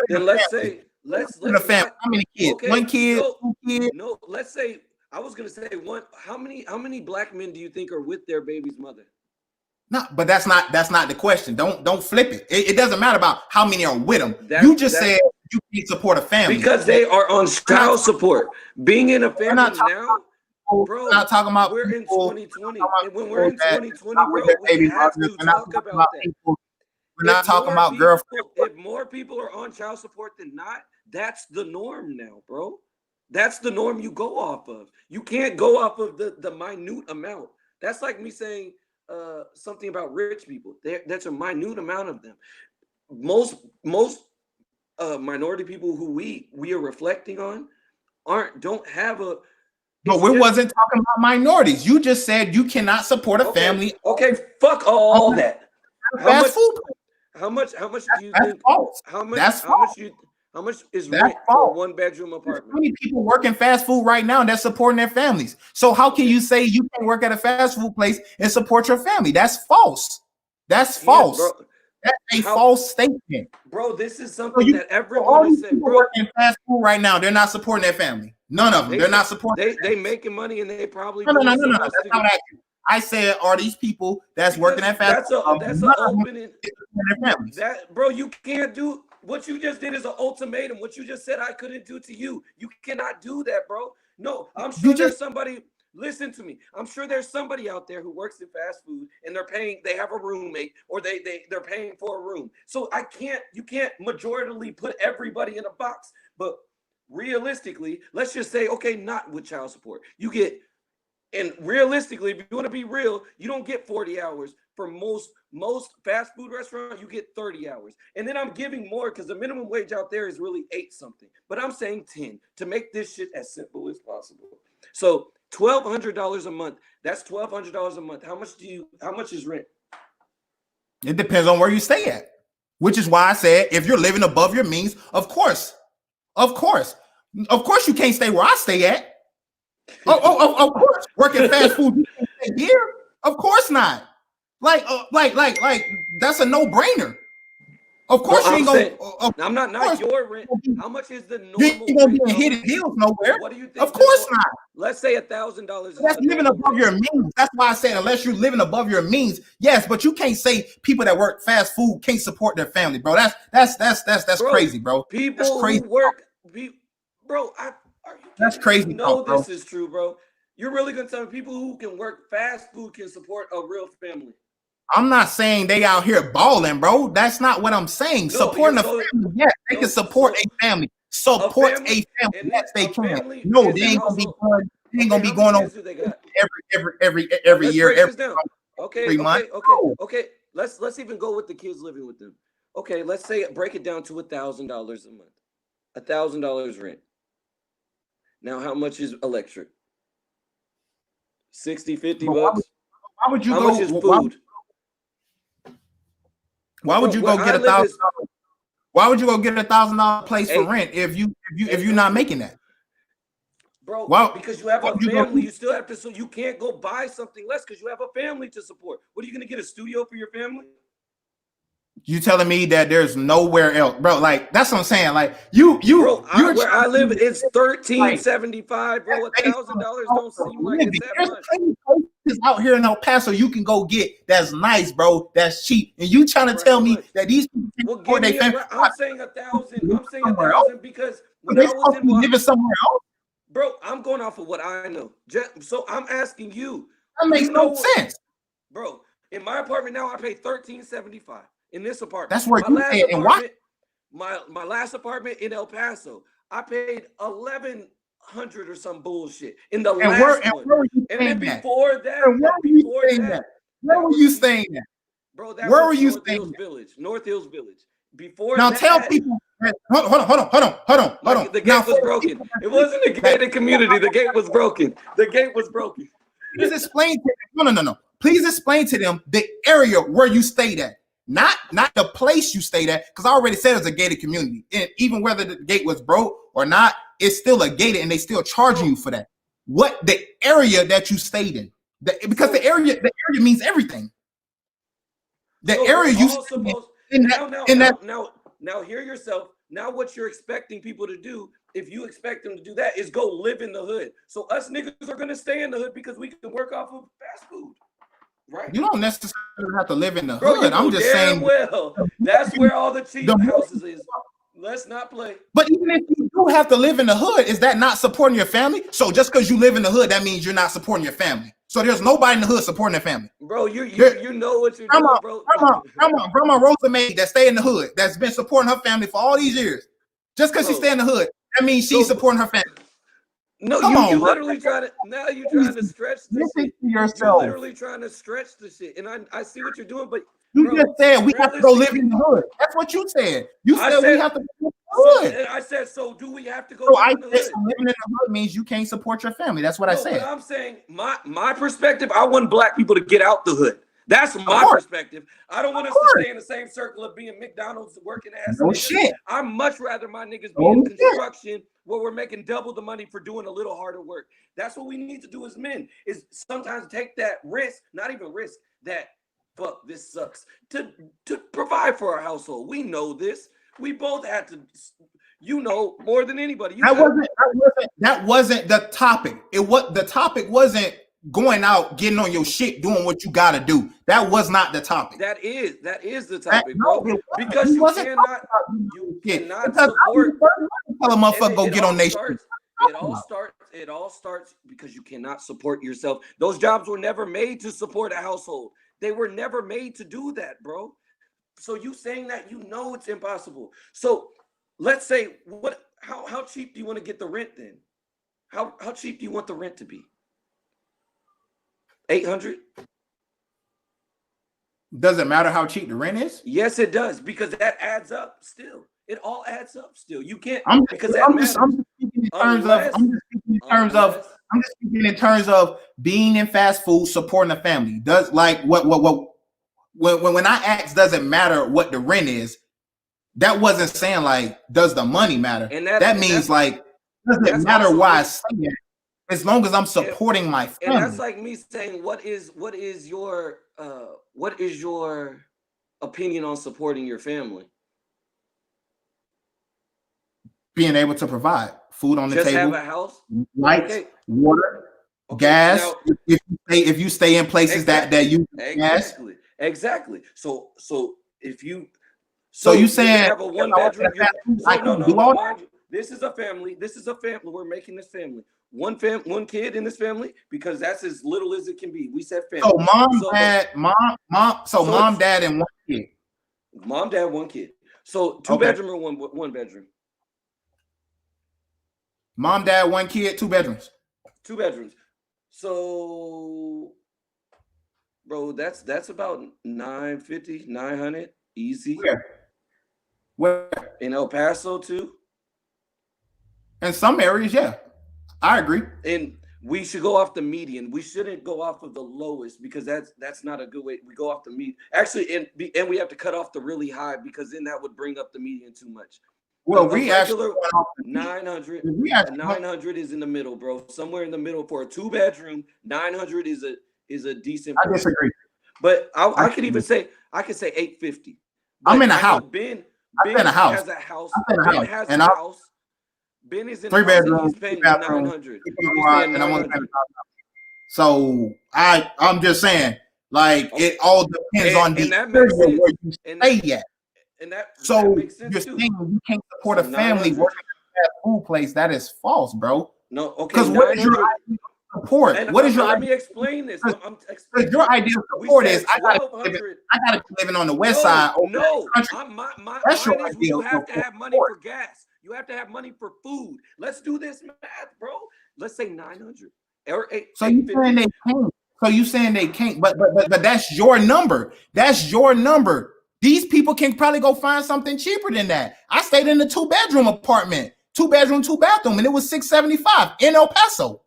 Then let's say the family. How many kids? Okay, 1 kid, 2 kids. No, let's say I was gonna say one. How many black men do you think are with their baby's mother? No, but that's not the question. Don't flip it. It doesn't matter about how many are with them. You just said you can't support a family because they are on child support. Being in a family now, bro. We're not talking about. We're in 2020, and when we're in 2020, bro, we have to talk about that. We're not talking about girlfriend. If more people are on child support than not, that's the norm now, bro. That's the norm you go off of. You can't go off of the minute amount. That's like me saying something about rich people. That's a minute amount of them. Most minority people who we are reflecting on don't have a. But we wasn't talking about minorities. You just said you cannot support a family. Okay, fuck all that. Fast food. How much do you That's think? false. How much? That's How false. much? How much is That's rent for a false. 1-bedroom apartment? There's many people working fast food right now that's supporting their families. So how can you say you can work at a fast food place and support your family? That's false. That's false. Yes, bro. That's a false statement. Bro, this is something that everyone has said. Bro, working fast food right now, they're not supporting their family. None of them. They're not supporting. They making money and they probably No. That's not what I said. Are these people that's working at fast food? That's an opening. Their families. Bro, you can't do what you just did is an ultimatum. What you just said I couldn't do to you. You cannot do that, bro. No, I'm sure there's somebody. Listen to me. I'm sure there's somebody out there who works in fast food and they have a roommate or they're paying for a room. So you can't majoritarily put everybody in a box. But realistically, let's just say, okay, not with child support. And realistically, if you want to be real, you don't get 40 hours. For most fast food restaurants, you get 30 hours. And then I'm giving more because the minimum wage out there is really 8 something. But I'm saying 10 to make this shit as simple as possible. So $1,200 a month. That's $1,200 a month. How much is rent? It depends on where you stay at. Which is why I said if you're living above your means, of course you can't stay where I stay at. Of course, working fast food you can't stay here. Of course not. Like that's a no-brainer. Of course, you ain't gonna. I'm not your rent. How much is the normal? You ain't gonna be in hidden hills nowhere. What do you think? Of course not. Let's say $1,000. That's living above your means. That's why I said unless you're living above your means, yes. But you can't say people that work fast food can't support their family, bro. That's bro, crazy, bro. People that's crazy, who work, bro. That's crazy. This is true, bro. You're really gonna tell me people who can work fast food can support a real family? I'm not saying they out here balling, bro. That's not what I'm saying. Supporting a family, yes, they can support a family. Support a family, yes, they can. No, they ain't gonna be going. They ain't gonna be going on every year, every month. Okay. Let's even go with the kids living with them. Okay, let's say break it down to $1,000 a month. $1,000 rent. Now, how much is electric? 60, 50 bucks. Why would you how go? Much is food? Why would you go get $1,000? Why would you go get $1,000 place for rent if you're not making that? Bro, because you have a family, you still have to. So you can't go buy something less because you have a family to support. What are you gonna get, a studio for your family? You telling me that there's nowhere else, bro? Like that's what I'm saying. Like you, where I live, it's $1,375, bro. $1,000 don't seem like it's that much. Places out here in El Paso you can go get that's nice, bro. That's cheap, and you trying to tell me that these people I'm saying 1,000. I'm saying 1,000 because when I was living somewhere else, bro, I'm going off of what I know. So I'm asking you. That makes no sense, bro. In my apartment now, I pay $1,375. In this apartment, that's where you pay. And why? My last apartment in El Paso, I paid $1,100 or some bullshit in the last one. Where were you and then staying before that, where were you staying at? Bro, that where was were you North staying? Hills Village, North Hills Village. Before now, that, tell people. Hold on. The gate was broken. It wasn't a gated community. The gate was broken. Please explain to them. No. Please explain to them the area where you stayed at. Not the place you stayed at, because I already said it's a gated community. And even whether the gate was broke or not, it's still a gated, and they still charging you for that. What the area that you stayed in? Because the area means everything. The area you now hear yourself. Now what you're expecting people to do, if you expect them to do that, is go live in the hood. So us niggas are gonna stay in the hood because we can work off of fast food. Right. You don't necessarily have to live in the hood. I'm just saying. Well, that's where all the cheap houses is. Let's not play. But even if you do have to live in the hood, is that not supporting your family? So just because you live in the hood, that means you're not supporting your family. So there's nobody in the hood supporting their family. Bro, you know what you're doing, bro. Grandma Rosa Maid that stay in the hood, that's been supporting her family for all these years. Just because she stay in the hood, that means she's supporting her family. No, Come on, you bro. literally trying to now you trying to stretch the Listen shit. to You're yourself. literally trying to stretch the shit. And I see what you're doing, but You bro, just said we have to go live realistically, in the hood. That's what you said. You I said we said have to go live in the hood. I said, so do we have to go So live I in the said hood? so living in the hood means you can't support your family. That's what I No, but said. I'm saying my perspective, I want black people to get out the hood. That's my course. perspective. I don't want us to stay in the same circle of being McDonald's working ass No niggas. shit. I'd much rather my niggas be No in shit. construction where we're making double the money for doing a little harder work. That's what we need to do as men, is sometimes take that risk, not even risk, that fuck, this sucks, to provide for our household. We know this. We both had to, you know, more than anybody. That wasn't the topic. The topic wasn't going out, getting on your shit, doing what you gotta do. That was not the topic. That is the topic, bro. Because you cannot because support. Tell a motherfucker go get on their shit. It all starts because you cannot support yourself. Those jobs were never made to support a household. They were never made to do that, bro. So you saying that, you know it's impossible. So let's say how cheap do you want to get the rent then? How cheap do you want the rent to be? 800? Does it matter how cheap the rent is? Yes, it does, because that adds up still. It all adds up still. You can't I'm just speaking in terms of being in fast food, supporting a family. Does like what when I asked, does it matter what the rent is? That wasn't saying like, does the money matter? And that means like, does it matter why I say it? As long as I'm supporting my family. And that's like me saying, what is your opinion on supporting your family? Being able to provide food on the table, have a house, lights, water, gas. Now, if you stay in places that you exactly. So if you you saying have a one bedroom, this is a family. We're making this family. One kid in this family, because that's as little as it can be. We said family. So mom, dad, and one kid. Mom, dad, one kid. So two bedroom or one bedroom? Mom, dad, one kid, 2 bedrooms. 2 bedrooms. So, bro, that's about 950, 900, easy. Where? In El Paso too? In some areas, yeah. I agree. And we should go off the median. We shouldn't go off of the lowest, because that's not a good way. We go off the median. Actually, and we have to cut off the really high, because then that would bring up the median too much. Well, we actually 900. 900 is in the middle, bro. Somewhere in the middle for a 2 bedroom. 900 is a decent. I disagree. But I could even say 850. I'm in a house. Ben in a house. Has a house. Ben has a house. Ben is in 3 bedrooms. He's paying 900. And I want to. So I'm just saying, like, it all depends on the area where you stay at. And that makes sense. You're saying you can't support a family working at a food place. That is false, bro. No, okay. Because what is your idea of support? Let me explain this. Your idea of support is I gotta be living on the west side. That's your idea. You have to have money for gas. You have to have money for food. Let's do this math, bro. Let's say 900 or 8. So you saying they can't? So you saying they can't? But that's your number. That's your number. These people can probably go find something cheaper than that. I stayed in a 2-bedroom apartment, 2 bedroom, 2 bathroom, and it was $675 in El Paso.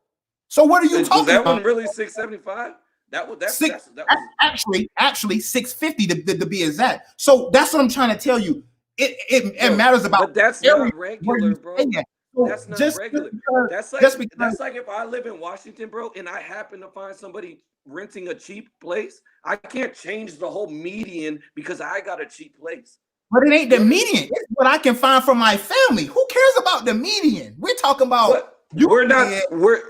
So what are you talking about? That one really $675? That was actually $650 to be exact. So that's what I'm trying to tell you. It matters about. But that's not regular, bro. That's not regular. That's like if I live in Washington, bro, and I happen to find somebody renting a cheap place, I can't change the whole median because I got a cheap place. But it ain't the median. It's what I can find for my family. Who cares about the median? We're talking about we're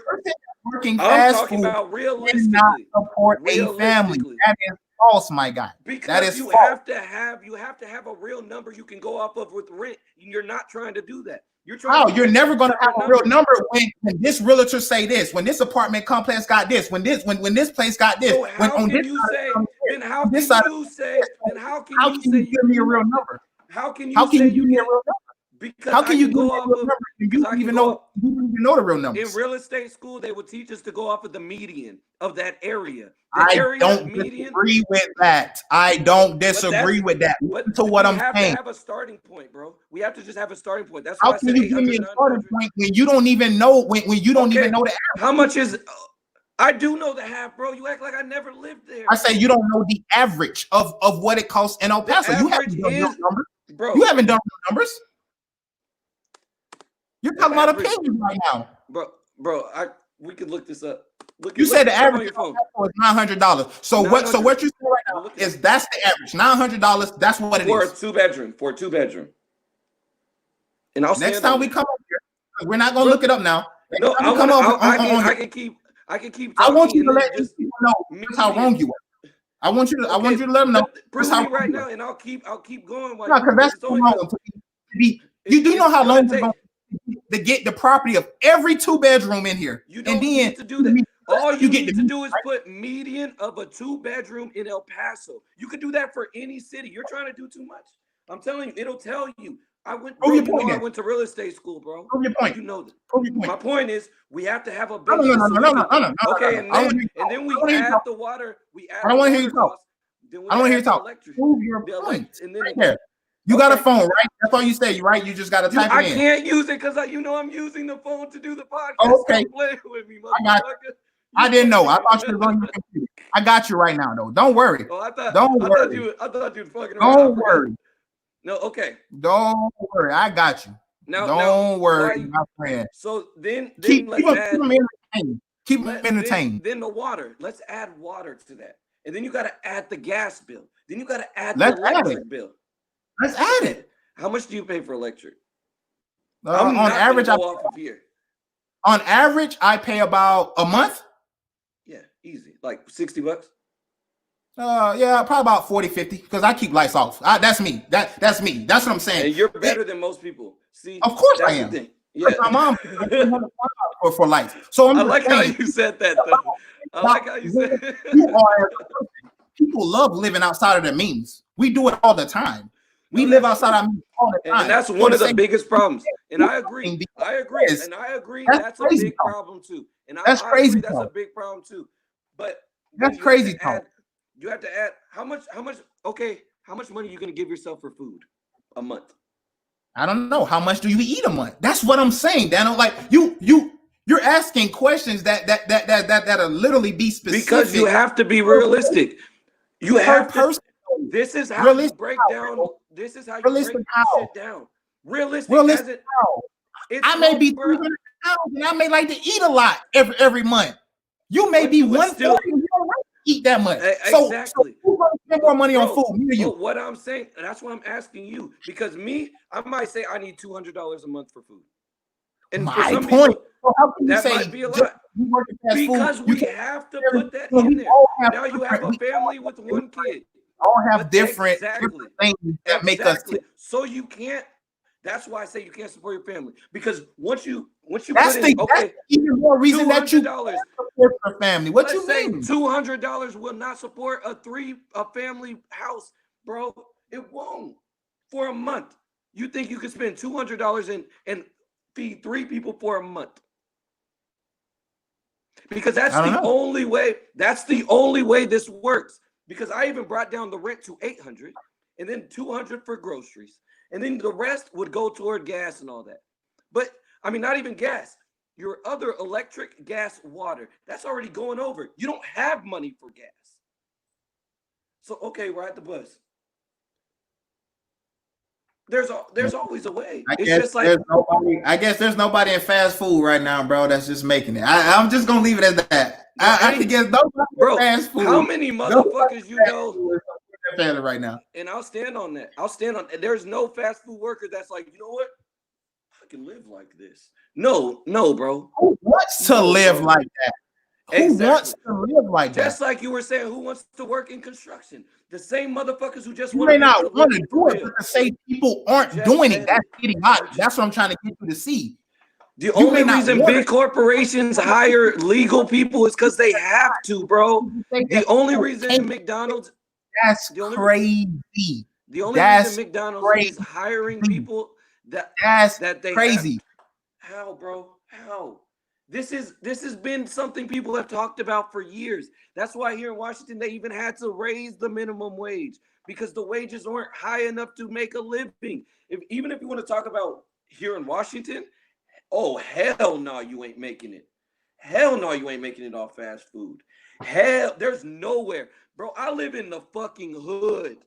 working fast food. About realistically, not support a family. That is false, my guy. Because that is you false. you have to have a real number you can go off of with rent. You're not trying to do that. You're never going to have a real number when this realtor say this, when this apartment complex got this, when this place got this. So how can you give me a real number? How can you give me a real number? Because How can you go do off that? of, You don't even know the real numbers. in real estate school, they would teach us to go off of the median of that area. I don't disagree with that. I don't disagree with that. Listen to what I'm saying. We have to have a starting point, bro. We have to just have a starting point. That's how why can I said you give me a starting point when you don't even know when you don't even know the average? How much is? I do know the half, bro. You act like I never lived there. I say you don't know the average of what it costs in El Paso. You haven't done real numbers, bro. You haven't done real numbers. You're talking about opinions right now, bro. We could look this up. You said the average is $900. So what you're saying right now is that's the average $900. That's what it is for a two bedroom. And next time we come up here, we're not gonna look it up now. No, I can keep. I want you to let these people know how wrong you are. I want you to let them know. Prove me right now, and I'll keep going. No, because that's too long. You do know how long it's going to get the property of every 2-bedroom in here. You don't need to do that. All you need to do is put median of a 2-bedroom in El Paso. You could do that for any city. You're trying to do too much. I'm telling you, it'll tell you. I went to real estate school, bro. Prove your point. You know that. Prove your point. My point is, we have to have a No. Okay, and then we add the water. I don't want to hear you talk. I don't want to hear you talk. Prove your point. Right there. You got a phone, right? That's all you say, right? You just got to type it in. I can't use it because I'm using the phone to do the podcast. Okay. Play with me, I got you. I didn't know. I thought you was on your computer. I got you right now, though. Don't worry. Don't worry. I thought you were fucking around. Don't worry. No, okay. Don't worry. I got you. Don't worry, my friend. So then keep let's them entertained. Keep them entertained. Then the water. Let's add water to that. And then you got to add the gas bill. Then you got to add the electric bill. Let's add it. How much do you pay for electric? On average, on average, I pay about a month. Yeah, easy. Like $60. Yeah, probably about 40, 50, because I keep lights off. That's me. That's me. That's what I'm saying. And you're better than most people. See, of course I am. Yeah, my mom for lights. So I like how you said that, though. I like how you said it. People love living outside of their means. We do it all the time. We live outside our means all the time. And that's one of the biggest problems. And I agree. And I agree. That's a big problem too. And that's crazy. That's a big problem too. But that's crazy talk. You have to add how much money are you going to give yourself for food a month? I don't know. How much do you eat a month? That's what I'm saying, Daniel. Like you're asking questions that'll literally be specific. Because you have to be realistic. You have to. This is how you break down. This is how you break shit down. Realistic how? I may be 300 pounds and I may like to eat a lot every month. You may be 140 and you don't like to eat that much. Exactly. So who's going to spend more money on food? Me or you? What I'm saying, that's what I'm asking you. Because I might say I need $200 a month for food. And my for some point. People, so how can you that say might be a lot. Because we have to put that in there. Now you have a family with one kid. All have different things that make us. So you can't. That's why I say you can't support your family, because once you that's even more reason that you support your family. What you mean? $200 will not support a family house, bro. It won't for a month. You think you could spend $200 and feed 3 people for a month? Because that's the only way. That's the only way this works. Because I even brought down the rent to $800, and then $200 for groceries, and then the rest would go toward gas and all that. But I mean, not even gas. Your other electric, gas, water, that's already going over. You don't have money for gas. So okay, ride the bus. There's always a way. I guess there's nobody in fast food right now, bro, that's just making it. I'm just gonna leave it as that. I can guess nobody in fast food. How many motherfuckers you know right now? And I'll stand on that. There's no fast food worker that's like, you know what? I can live like this. No, bro. Who wants to live like that? Who wants to live like that? Just like you were saying, who wants to work in construction? The same motherfuckers who just may not want to do it, but to say people aren't doing it, that's getting hot. That's what I'm trying to get you to see. The only reason big corporations hire legal people is because they have to, bro. The only reason McDonald's crazy. The only reason McDonald's is hiring people That's that they crazy. How, bro? How? This has been something people have talked about for years. That's why here in Washington they even had to raise the minimum wage because the wages weren't high enough to make a living. Even if you want to talk about here in Washington, oh hell no, you ain't making it. Hell no, you ain't making it off fast food. Hell, there's nowhere, bro. I live in the fucking hood,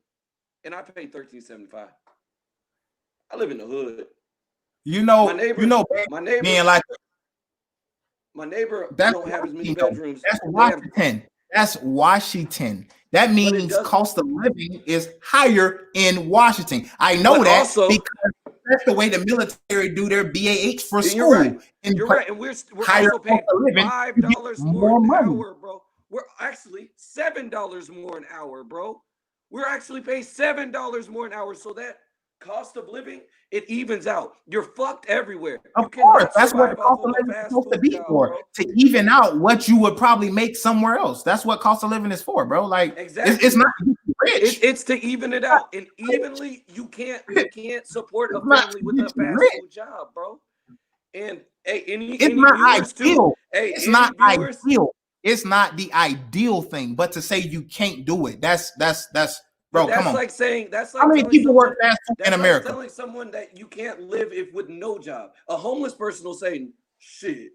and I pay $13.75. I live in the hood. My neighbor, being like my neighbor don't have as many bedrooms. That's Washington. That's Washington. That means cost of living is higher in Washington. I know that also, because that's the way the military do their BAH for school. Right. You're right. And we're also paying $5 more an hour, bro. We're actually $7 more an hour, bro. We're actually paying $7 more an hour. So that cost of living, it evens out. You're fucked everywhere. Of course, that's what the cost of living is supposed to be for, bro. To even out what you would probably make somewhere else. That's what cost of living is for, bro. Like, exactly. It's not rich. It's to even it out, and evenly you can't support a family with a fast food job, bro. And hey, it's not ideal. It's not ideal. It's not the ideal thing, but to say you can't do it, that's. Bro, come on. That's like how many people work fast food in America? Telling someone that you can't live with no job. A homeless person will say, "Shit,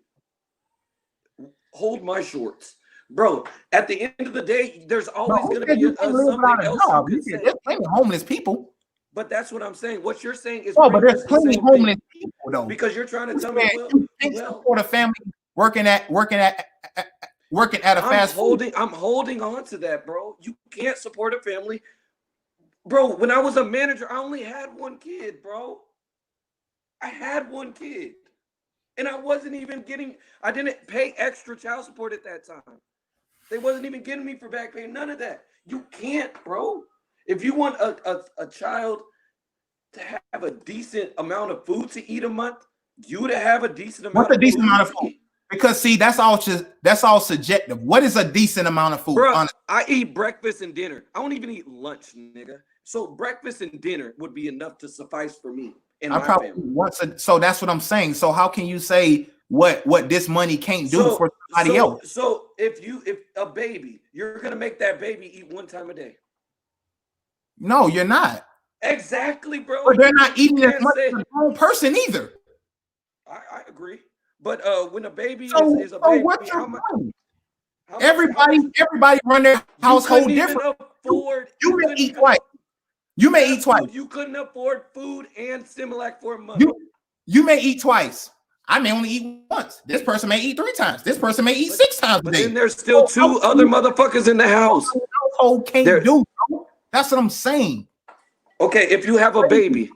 hold my shorts, bro." At the end of the day, there's always going to be something else. There's plenty of homeless people. But that's what I'm saying. What you're saying is, but there's plenty of homeless people though. Because you're trying to tell me, support a family working at a fast food. I'm holding on to that, bro. You can't support a family. Bro, when I was a manager, I only had one kid, bro. I had one kid. And I didn't pay extra child support at that time. They wasn't even getting me for back pay, none of that. You can't, bro. If you want a child to have a decent amount of food to eat a month, you to have a decent amount What's a decent amount of food? Because see, that's all subjective. What is a decent amount of food? Bro, I eat breakfast and dinner. I don't even eat lunch, nigga. So breakfast and dinner would be enough to suffice for me and my family. So that's what I'm saying. So how can you say what this money can't do for somebody else? So if a baby, you're gonna make that baby eat one time a day. No, you're not. Exactly, bro. But they're not eating as much as a grown person either. I agree. But when a baby is a baby, what's your point? Everybody run their household different. You may eat twice. You may eat twice. You couldn't afford food and Similac for a month. You may eat twice. I may only eat once. This person may eat 3 times. This person may eat 6 times a day. Then there's still 2 other motherfuckers in the house. Household can't do. Bro. That's what I'm saying. Okay, if you have a baby,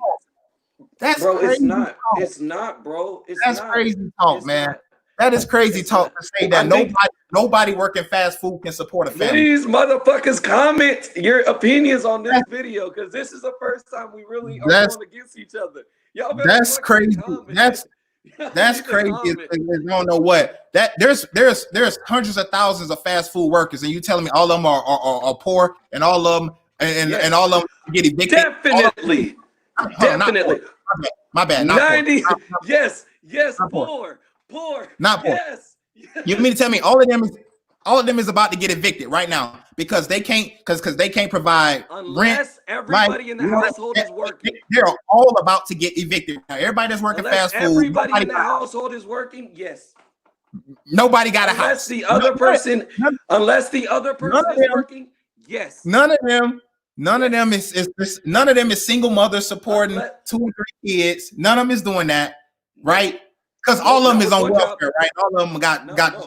that's bro, crazy. It's not, bro. That's crazy talk, man. That is crazy talk to say that nobody working fast food can support a family. Please, motherfuckers, comment your opinions on this video because this is the first time we really are going against each other. Y'all that's crazy. That's crazy. I don't know what that. There's hundreds of thousands of fast food workers, and you telling me all of them are poor, and all of them and all of them get evicted. Definitely. Definitely. My bad. 90. Yes. Poor. Not poor. Yes. You mean to tell me all of them is about to get evicted right now because they can't provide rent. Everybody in the household is working. They're all about to get evicted. Now, everybody that's working fast food. Everybody in the household is working. Yes. Nobody got a house. Unless the other person is working. Yes. None of them is single mother supporting 2 or 3 kids. None of them is doing that, right? Because all of them is on welfare, right? All of them got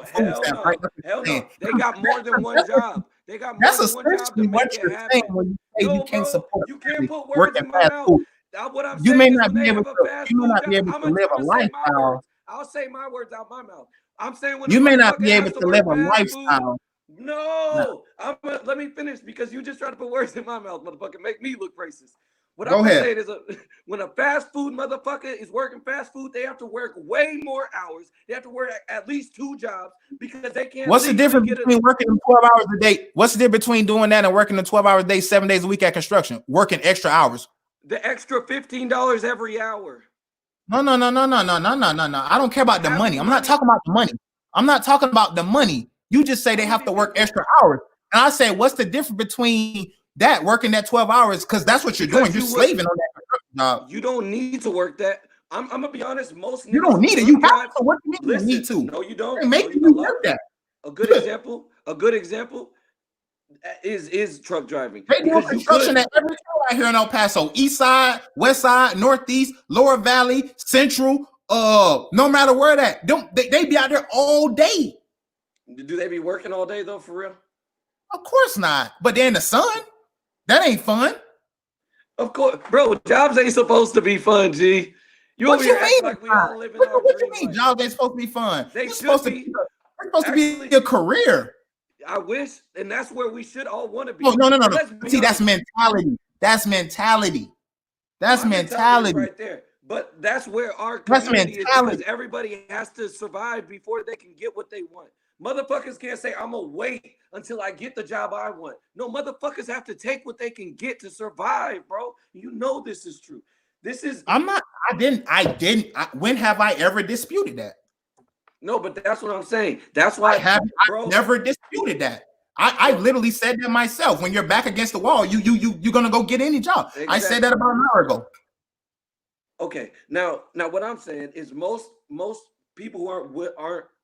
food stamps, right? Hell no. They got more than one job. They got more than one job to make it happen. When you say you can't support you can't put words in my mouth. You may not be able to live a lifestyle. I'll say my words out my mouth. I'm saying when you may not be able to live a lifestyle. No. Let me finish because you just tried to put words in my mouth, motherfucker. Make me look racist. What I'm saying is when a fast food motherfucker is working fast food, they have to work way more hours. They have to work at least 2 jobs because they can't. What's the difference between working 12 hours a day? What's the difference between doing that and working 12 hours a day, 7 days a week at construction? Working extra hours. The extra $15 every hour. No. I don't care about the money. I'm not talking about the money. I'm not talking about the money. You just say they have to work extra hours. And I say, what's the difference between that working that 12 hours? Because that's what you're doing. You're slaving on that job. You don't need to work that. I'm gonna be honest. Most you don't need it. You have to. What do you need to? No, you don't. Maybe you work that. A good example. A good example is truck driving. They do construction at every town out here in El Paso, East Side, West Side, Northeast, Lower Valley, Central. No matter where that, they be out there all day. Do they be working all day though? For real? Of course not. But they're in the sun. That ain't fun. Of course, bro. Jobs ain't supposed to be fun, G. What you mean? Like we all live in our what you dream mean? life. Jobs ain't supposed to be fun. They It's should supposed be. It's supposed to be a career. I wish, and that's where we should all want to be. No. See, honest. that's mentality. That's mentality. That's mentality right there. But that's where our community is, because everybody has to survive before they can get what they want. Motherfuckers can't say, I'm gonna wait until I get the job I want. No, motherfuckers have to take what they can get to survive, bro. You know this is true. This is. I didn't. When have I ever disputed that? No, but that's what I'm saying. That's why I've never disputed that. I literally said that myself. When you're back against the wall, you're gonna go get any job. Exactly. I said that about an hour ago. Okay, now what I'm saying is most people who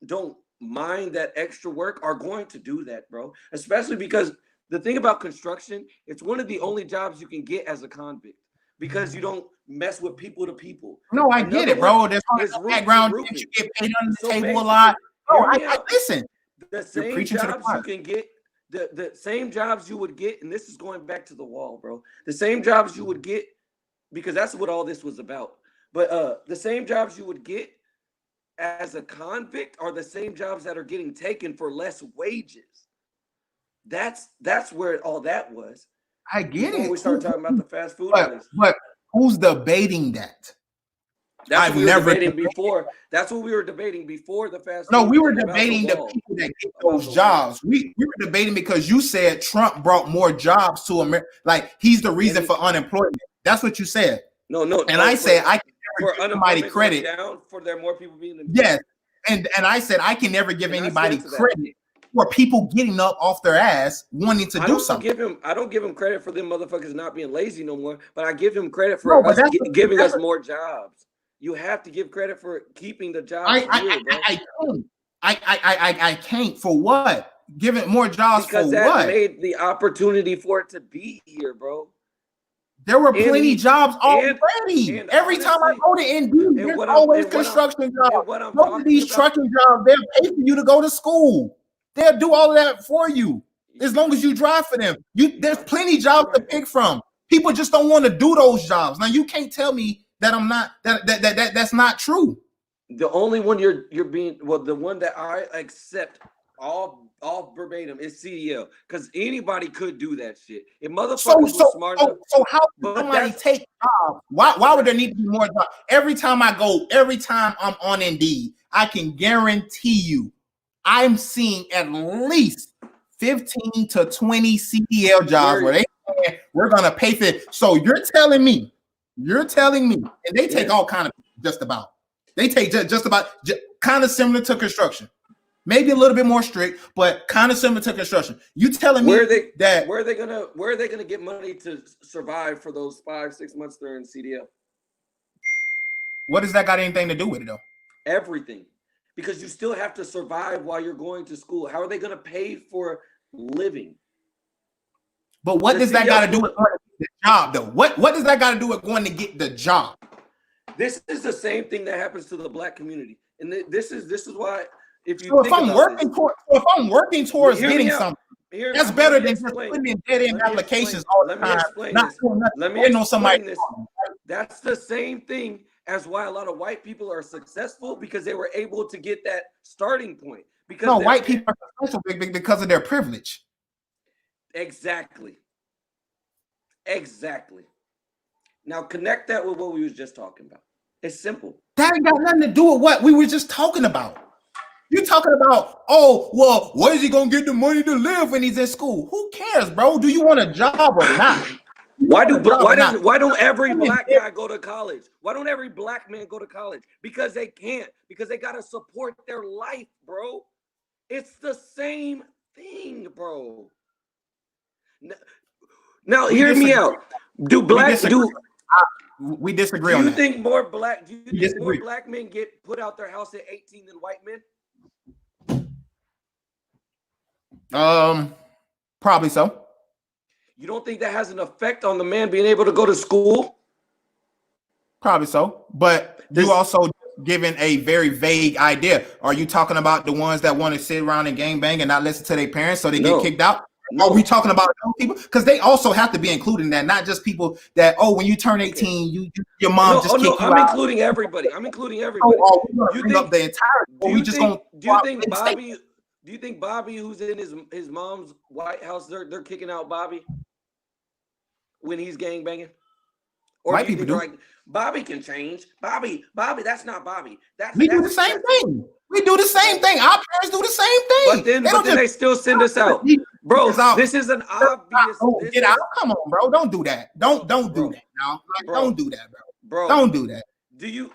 don't mind that extra work are going to do that, bro. Especially because the thing about construction, it's one of the only jobs you can get as a convict, because you don't mess with people to people. No, I get it, bro. There's no background. You get paid under the table a lot. Oh, I listen. The same jobs you can get, the same jobs you would get, and this is going back to the wall, bro. The same jobs you would get, because that's what all this was about. But the same jobs you would get as a convict are the same jobs that are getting taken for less wages. That's where all that was. I get it. We started talking about the fast food place. But who's debating that? That's what we were debating before. That's what we were debating before the fast food. No, we were debating the people that get those jobs. We were debating because you said Trump brought more jobs to America. Like, he's the reason for unemployment. That's what you said. No. And I said I can never give somebody credit. Down for there more people being employed. Yes. And I said I can never give anybody credit for people getting up off their ass wanting to do something. I don't give him credit for them motherfuckers not being lazy no more, but I give him credit for giving us more jobs. You have to give credit for keeping the jobs. I can't. For what? Giving more jobs because for that what? Made the opportunity for it to be here, bro. There were plenty jobs already. Every time I go to Indeed, there's always construction jobs. Most of these trucking jobs, they'll pay for you to go to school. They'll do all of that for you as long as you drive for them. There's plenty of jobs to pick from. People just don't want to do those jobs. Now you can't tell me that I'm not that's not true. The only one you're being the one that I accept all verbatim is CDL, because anybody could do that shit. If motherfuckers were smart enough. So how can somebody take jobs? Why would there need to be more jobs? Every time I'm on Indeed, I can guarantee you I'm seeing at least 15 to 20 CDL jobs where they say we're gonna pay for it. So you're telling me, and they take all kind of just about. They take just about kind of similar to construction. Maybe a little bit more strict, but kind of similar to construction. You telling me where are they gonna get money to survive for those 5-6 months they're in CDL? What does that got anything to do with it though? Everything. Because you still have to survive while you're going to school. How are they gonna pay for living? But what does that got to do with going to get the job though? What does that got to do with going to get the job? This is the same thing that happens to the black community, and this is why. If I'm working towards getting something, that's better than just putting in dead end applications all the time. Let me explain this. That's the same thing as why a lot of white people are successful, because they were able to get that starting point. Because white people are successful because of their privilege. Exactly. Now connect that with what we was just talking about. It's simple. That ain't got nothing to do with what we were just talking about. You're talking about, where is he gonna get the money to live when he's in school? Who cares, bro? Do you want a job or not? You Why don't every black guy go to college? Why don't every black man go to college? Because they can't. Because they gotta support their life, bro. It's the same thing, bro. Now hear me out. We disagree on that. Do you think more black men get put out their house at 18 than white men? Probably so. You don't think that has an effect on the man being able to go to school? Probably so. But you also given a very vague idea. Are you talking about the ones that want to sit around and gangbang and not listen to their parents so they get kicked out? No. Are we talking about those people? Because they also have to be included in that, not just people that, when you turn 18, your mom kicked you out. I'm including everybody. You bring up the entire. Do you think Bobby, who's in his mom's White House, they're kicking out Bobby when he's gangbanging? Or white people do. Like, Bobby can change. Bobby, that's not Bobby. We do the same thing. We do the same thing. Our parents do the same thing. But then they still send us out. Bro, this is an obvious. Get out. Come on, bro. Don't do that. Don't do that now. Don't do that, bro. Don't do that.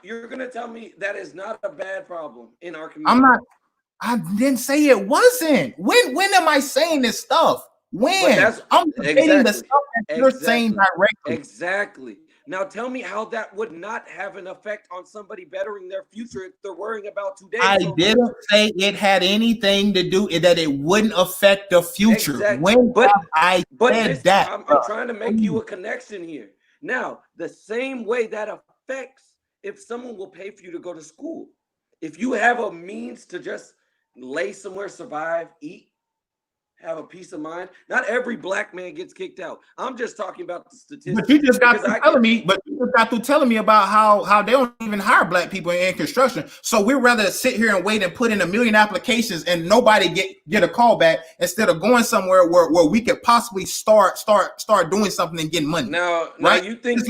You're gonna tell me that is not a bad problem in our community? I'm not. I didn't say it wasn't. When am I saying this stuff? When? I'm debating the stuff that you're saying directly. Exactly. Now tell me how that would not have an effect on somebody bettering their future if they're worrying about today. I didn't say it had anything to do that it wouldn't affect the future. Exactly. I'm trying to make you a connection here. Now, the same way that affects if someone will pay for you to go to school. If you have a means to just lay somewhere, survive, eat, have a peace of mind. Not every black man gets kicked out. I'm just talking about the statistics. But you just got through telling me about how they don't even hire black people in construction. So we'd rather sit here and wait and put in 1 million applications and nobody get a call back instead of going somewhere where we could possibly start doing something and getting money. Now you think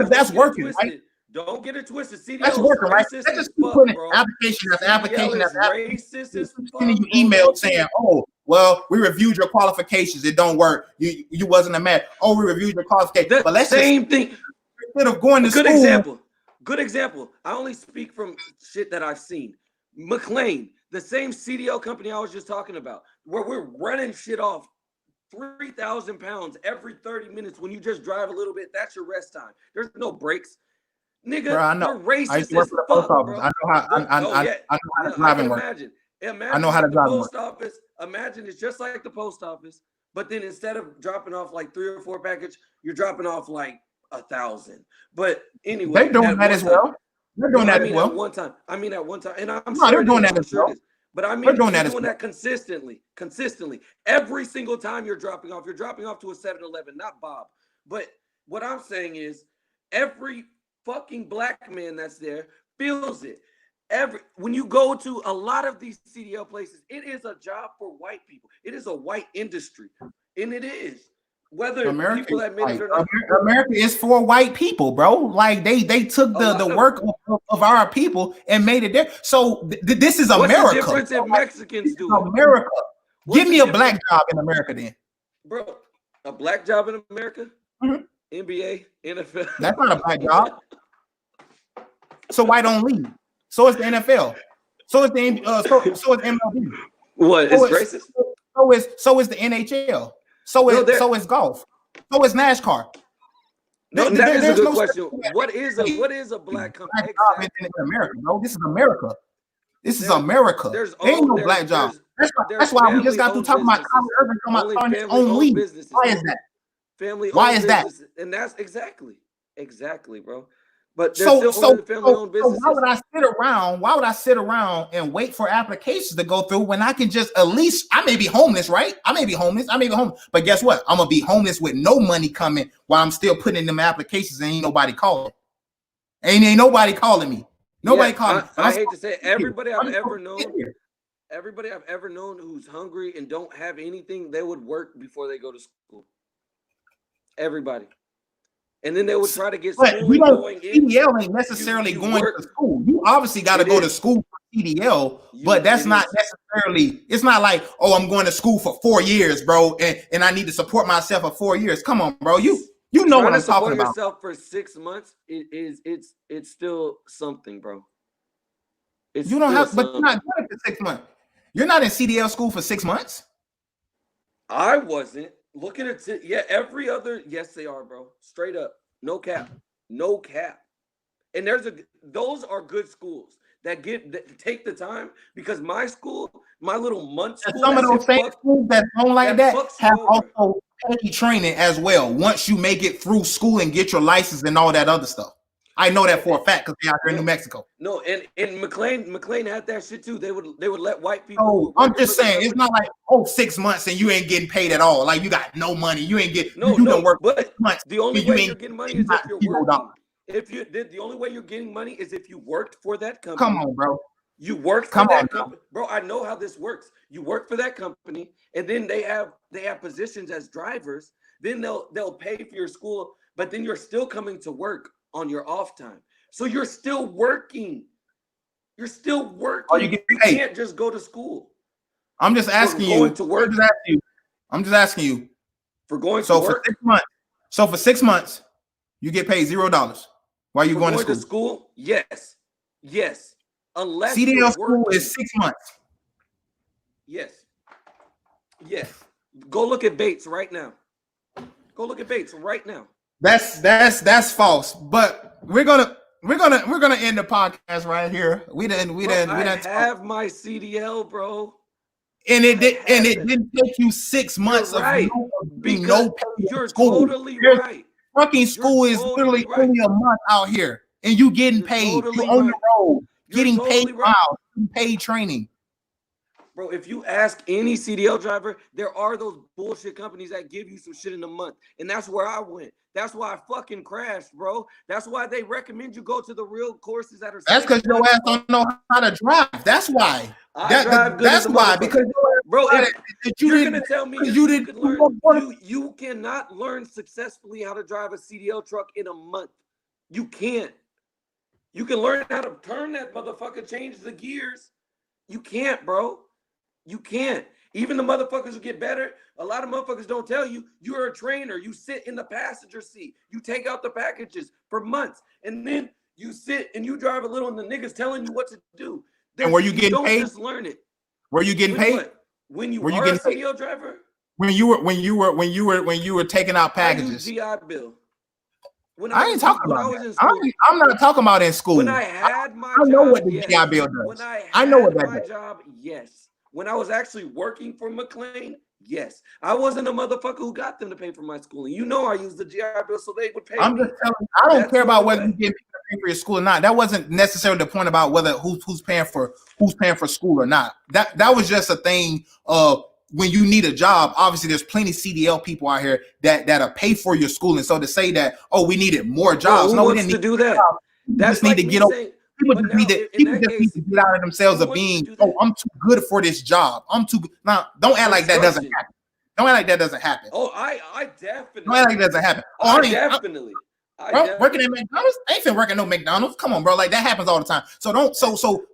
that's working, right? Don't get it twisted. CDL that's working, right? That's just putting application after application after application. Sending you email saying, we reviewed your qualifications. It don't work. You wasn't a match. We reviewed your qualifications. But let's same thing. Instead of going to school. Good example. I only speak from shit that I've seen. McLean, the same CDL company I was just talking about, where we're running shit off 3,000 pounds every 30 minutes. When you just drive a little bit, that's your rest time. There's no breaks. Nigga, bro, I know. They're racist. I used to work for the post office. I know how driving works. Imagine I know how to drive the post office. Imagine it's just like the post office, but then instead of dropping off like 3 or 4 packages, you're dropping off like 1,000. But anyway, they're doing that as well. They're doing that as well. At one time, and I'm sure they're doing that as well. But I mean, they're doing that consistently. Every single time you're dropping off to a 7-Eleven, not Bob. But what I'm saying is, every fucking black man that's there feels it. When you go to a lot of these CDL places, it is a job for white people. It is a white industry, and it is. Whether people admit it or not. America is for white people, bro. Like they took the work of our people and made it there. So this is America. What's the difference if Mexicans do America? Give me a black job in America then. Bro, a black job in America? Mm-hmm. NBA, NFL. That's not a black job. So why don't leave? So is the NFL. So is the so is MLB. What? It's racist. So is the NHL. So is golf. So is NASCAR. No, that is a good question. What is a black company? In America, bro. This is America. This is America. There ain't no black job. That's why we just got through talking about Kyrie Irving talking about own league. Why is that? Why is that? And that's exactly, bro. But so why would I sit around and wait for applications to go through when I can just at least, I may be homeless, right? I may be homeless. But guess what? I'm gonna be homeless with no money coming while I'm still putting in them applications and ain't nobody calling. Ain't nobody calling me. Nobody calling me. I hate to say it, everybody I've ever known who's hungry and don't have anything, they would work before they go to school. Everybody. And then they would try to get school going in. CDL ain't necessarily going to school. You obviously got to go to school for CDL, but that's not necessarily. It's not like, oh, I'm going to school for 4 years, bro, and I need to support myself for 4 years. Come on, bro. You know what I'm talking about. Yourself for 6 months, it's still something, bro. You don't have, but you're not doing it for 6 months. You're not in CDL school for 6 months. I wasn't. Look at it. Yeah, every other. Yes, they are, bro. Straight up. No cap. No cap. And those are good schools that take the time, because my school, my little month school, some of those same schools that don't like that have also paid training as well. Once you make it through school and get your license and all that other stuff. I know that for a fact because they're out there in New Mexico. No, and McLean had that shit too. They would let white people. Oh, I'm just saying, it's not like 6 months and you ain't getting paid at all. Like you got no money. You ain't get you don't work. But months. The only way you're getting money is if you're working. The only way you're getting money is if you worked for that company. Come on, bro. You worked for that company, bro. I know how this works. You work for that company, and then they have positions as drivers. Then they'll pay for your school, but then you're still coming to work on your off time. So you're still working. You're still working. Oh, you can't just go to school. I'm just asking you to work. I'm just asking you for going to work. For 6 months. So for 6 months, you get paid $0. Why are you going to school? Yes. Unless CDL school is 6 months. Yes. Go look at Bates right now. That's false. But we're gonna end the podcast right here. We didn't have my CDL, bro. And it didn't take you 6 months of no pay. You're totally right. Fucking school is literally only a month out here, and you getting paid. You're on the road, getting paid miles, paid training. Bro, if you ask any CDL driver, there are those bullshit companies that give you some shit in a month. And that's where I went. That's why I fucking crashed, bro. That's why they recommend you go to the real courses that are. That's because your ass don't know how to drive. That's why. That's why. Because bro, if you're gonna tell me you cannot learn successfully how to drive a CDL truck in a month. You can't. You can learn how to turn that motherfucker, change the gears. You can't, bro. You can't. Even the motherfuckers who get better, a lot of motherfuckers don't tell you you're a trainer. You sit in the passenger seat. You take out the packages for months. And then you sit and you drive a little and the niggas telling you what to do. And were you getting paid? Just learn it. Were you getting paid? What? When you were a CDL driver? When you were taking out packages. GI Bill. I ain't talking about that. I'm not talking about in school. When I had my job, I know what the GI Bill does. When I know what that my job, yes. When I was actually working for McLean, yes. I wasn't a motherfucker who got them to pay for my schooling. You know I used the GI Bill so they would pay. I'm just telling you, I don't care about whether you get people to pay for your school or not. That wasn't necessarily the point about whether who's paying for school or not. That was just a thing of when you need a job. Obviously, there's plenty of CDL people out here that'll pay for your schooling. So to say that, we needed more jobs. No, we didn't need to do that. That's need to get over. People just need to get out of themselves of being, I'm too good for this job. I'm too good. Now, don't act like that doesn't happen. Don't act like that doesn't happen. Oh, I definitely. Don't act like that doesn't happen. Definitely. Working at McDonald's? I ain't been working no McDonald's. Come on, bro. Like that happens all the time. So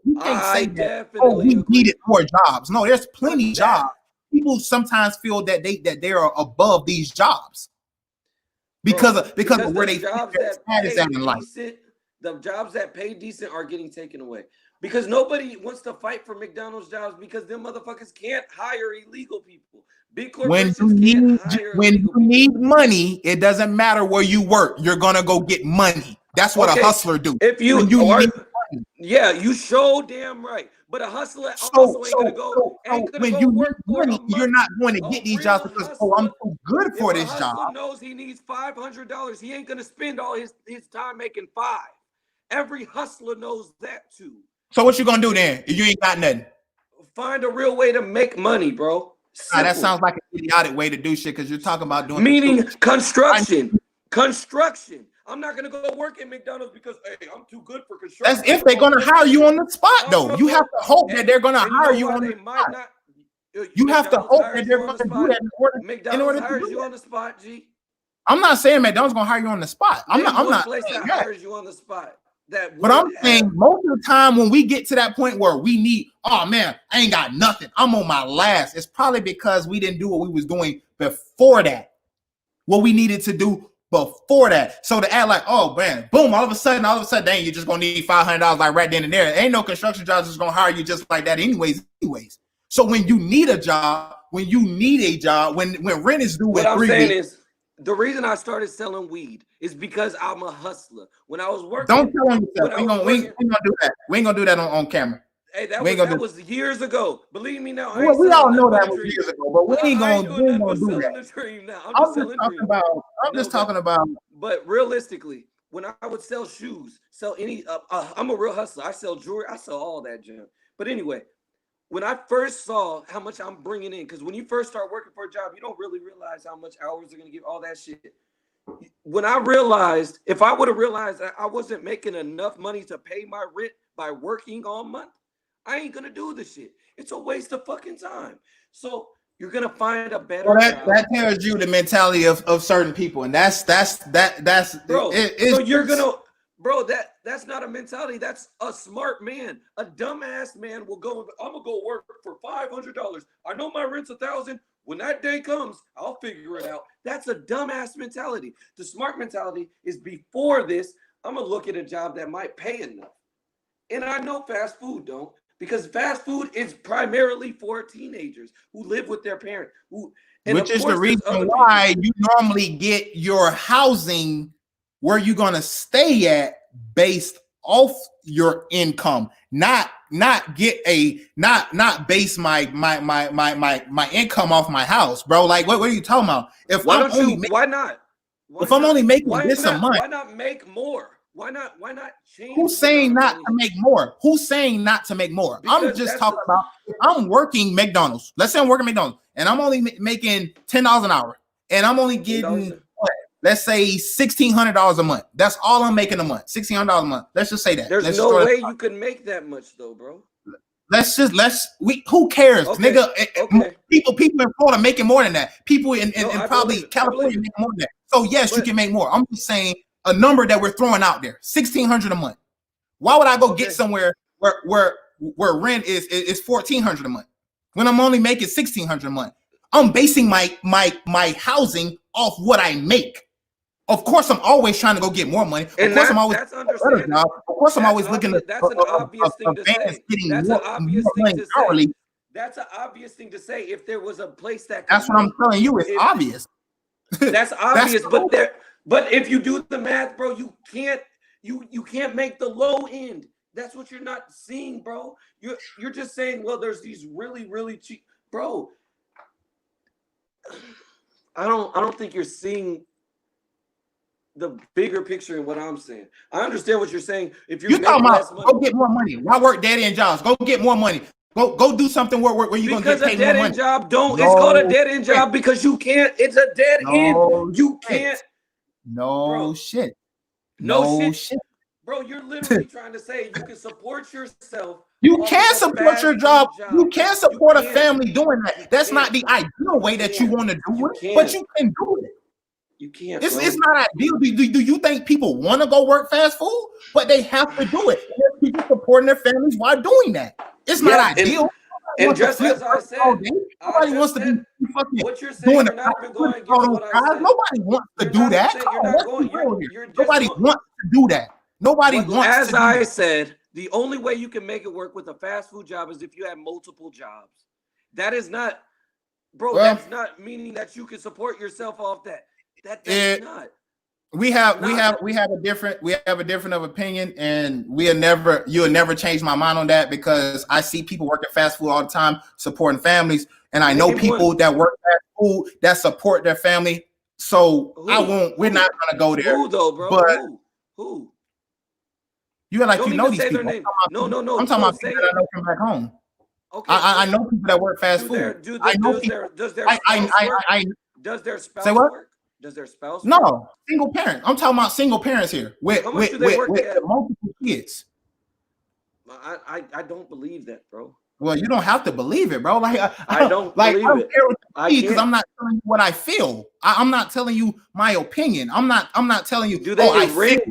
you can't say that, we needed more jobs. No, there's plenty of jobs. People sometimes feel that they are above these jobs because of where they jobs status at in life. The jobs that pay decent are getting taken away because nobody wants to fight for McDonald's jobs because them motherfuckers can't hire illegal people. Big corporations when you need money, it doesn't matter where you work. You're gonna go get money. That's what a hustler do. If you need money. Yeah, you show damn right. But a hustler also ain't gonna go. When you need money, you're not going to get these jobs because I'm too good for this job. Hustler knows he needs $500. He ain't gonna spend all his time making $5. Every hustler knows that too. So what you gonna do then if you ain't got nothing? Find a real way to make money, bro. Nah, that sounds like an idiotic way to do shit because you're talking about doing construction. Construction. I'm not gonna go work at McDonald's because I'm too good for construction. That's if they're gonna hire you on the spot, though. You have to hope that they're gonna hire you on the spot. You have to hope that they're gonna do that in order to do you on the spot, G. I'm not saying McDonald's gonna hire you on the spot. I'm not place that hires you on the spot. that. But I'm saying most of the time when we get to that point where we need, oh man, I ain't got nothing, I'm on my last. It's probably because we didn't do what we was doing before that. What we needed to do before that. So to act like, oh man, boom, all of a sudden, dang, you're just gonna need $500 like right then and there. Ain't no construction jobs just gonna hire you just like that anyways. So when you need a job, when rent is due, what I'm saying is the reason I started selling weed is because I'm a hustler. When I was working, don't tell them that. We ain't gonna do that. We ain't gonna do that on camera. Hey, that was years ago. Believe me now. Well, we all know that was years ago, but we ain't gonna do that. Dream now. I'm just talking about. But realistically, when I would sell shoes, sell any, I'm a real hustler. I sell jewelry. I sell all that junk. But anyway, when I first saw how much I'm bringing in, because when you first start working for a job, you don't really realize how much hours they're gonna give, all that shit. When I realized, if I would have realized that I wasn't making enough money to pay my rent by working all month, I ain't gonna do the shit. It's a waste of fucking time. So you're gonna find a better. Well, that tells you the mentality of certain people, and that's bro. So you're gonna, bro. That's not a mentality. That's a smart man. A dumbass man will go. I'm gonna go work for $500. I know my rent's $1,000. When that day comes, I'll figure it out. That's a dumbass mentality. The smart mentality is before this, I'm gonna look at a job that might pay enough. And I know fast food don't. Because fast food is primarily for teenagers who live with their parents. Which is the reason why you normally get your housing where you're gonna stay at based off your income, not base my income off my house, bro. Like what are you talking about? Why not? If I'm only making this a month, why not make more? Why not change? Who's saying not to make more? Who's saying not to make more? Because I'm just talking about if I'm working McDonald's. Let's say I'm working McDonald's and I'm only making $10 an hour and I'm only getting let's say $1,600 a month. That's all I'm making a month. $1,600 a month. Let's just say that. There's no way you can make that much though, bro. Who cares, okay. nigga? Okay. People in Florida making more than that. People in probably California making more than that. So yes, you can make more. I'm just saying a number that we're throwing out there, $1,600 a month. Why would I go get somewhere where rent is $1,400 a month when I'm only making $1,600 a month? I'm basing my housing off what I make. Of course, I'm always trying to go get more money. Of course, I'm always understandable. Of course, I'm always looking at that's an obvious thing to say. That's an obvious thing to say. That's an obvious thing to say. If there was a place that that's what I'm telling you. It's obvious. That's obvious, but if you do the math, bro, you can't make the low end. That's what you're not seeing, bro. You're just saying, well, there's these really, really cheap, bro. I don't think you're seeing the bigger picture in what I'm saying. I understand what you're saying. If you're talking about go get more money. Why work dead end jobs? Go get more money. Go do something where you're gonna get paid more money. Because a dead end job it's called a dead end job because you can't. It's a dead end. You can't. No shit. Bro, you're literally trying to say you can support yourself. You can support your job. You can support a family doing that. That's not the ideal way that you want to do it, but you can do it. You can't. It's not ideal. Do you think people want to go work fast food? But they have to do it. There's people supporting their families while doing that. It's not ideal. And just as I said, nobody wants to be fucking what you're saying. doing You're not even going against what I said. Nobody wants to do that. Nobody wants to do that. Nobody wants. As I said, the only way you can make it work with a fast food job is if you have multiple jobs. That is not, bro. That's not meaning that you can support yourself off that. That's not. We have a different of opinion, and you'll never change my mind on that because I see people working fast food all the time, supporting families, and I know people that work fast food that support their family. So we're not gonna go there. Who though, bro? But who? You like you know these people. No. I'm talking about people that I know from back home. Okay. I know people that work fast food. Does their spouse say what? Work? Does their spouse? No, work? Single parents. I'm talking about single parents here with multiple kids. I don't believe that, bro. Well, you don't have to believe it, bro. Like I don't believe it because I'm not telling you what I feel. I'm not telling you my opinion. I'm not telling you. Do they rent?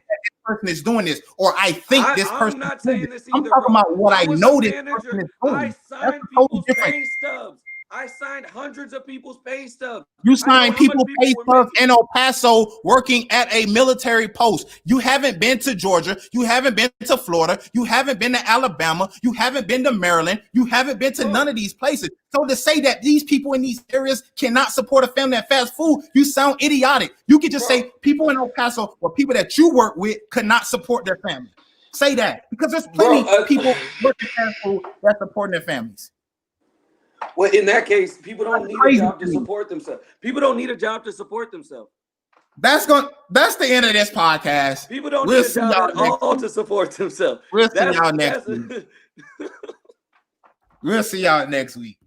person is doing this, or I think this person. I'm not saying this either. I'm talking about what I know this person is doing. I signed people's pay stubs. I signed hundreds of people's pay stubs. You signed people pay stubs in El Paso working at a military post. You haven't been to Georgia. You haven't been to Florida. You haven't been to Alabama. You haven't been to Maryland. You haven't been to none of these places. So to say that these people in these areas cannot support a family at fast food, you sound idiotic. You could just say people in El Paso or people that you work with could not support their family. Say that, because there's plenty of people working fast food that supporting their families. Well, in that case, people don't need a job to support themselves. People don't need a job to support themselves. That's the end of this podcast. People don't need a job at all to support themselves. We'll see y'all next week. We'll see y'all next week.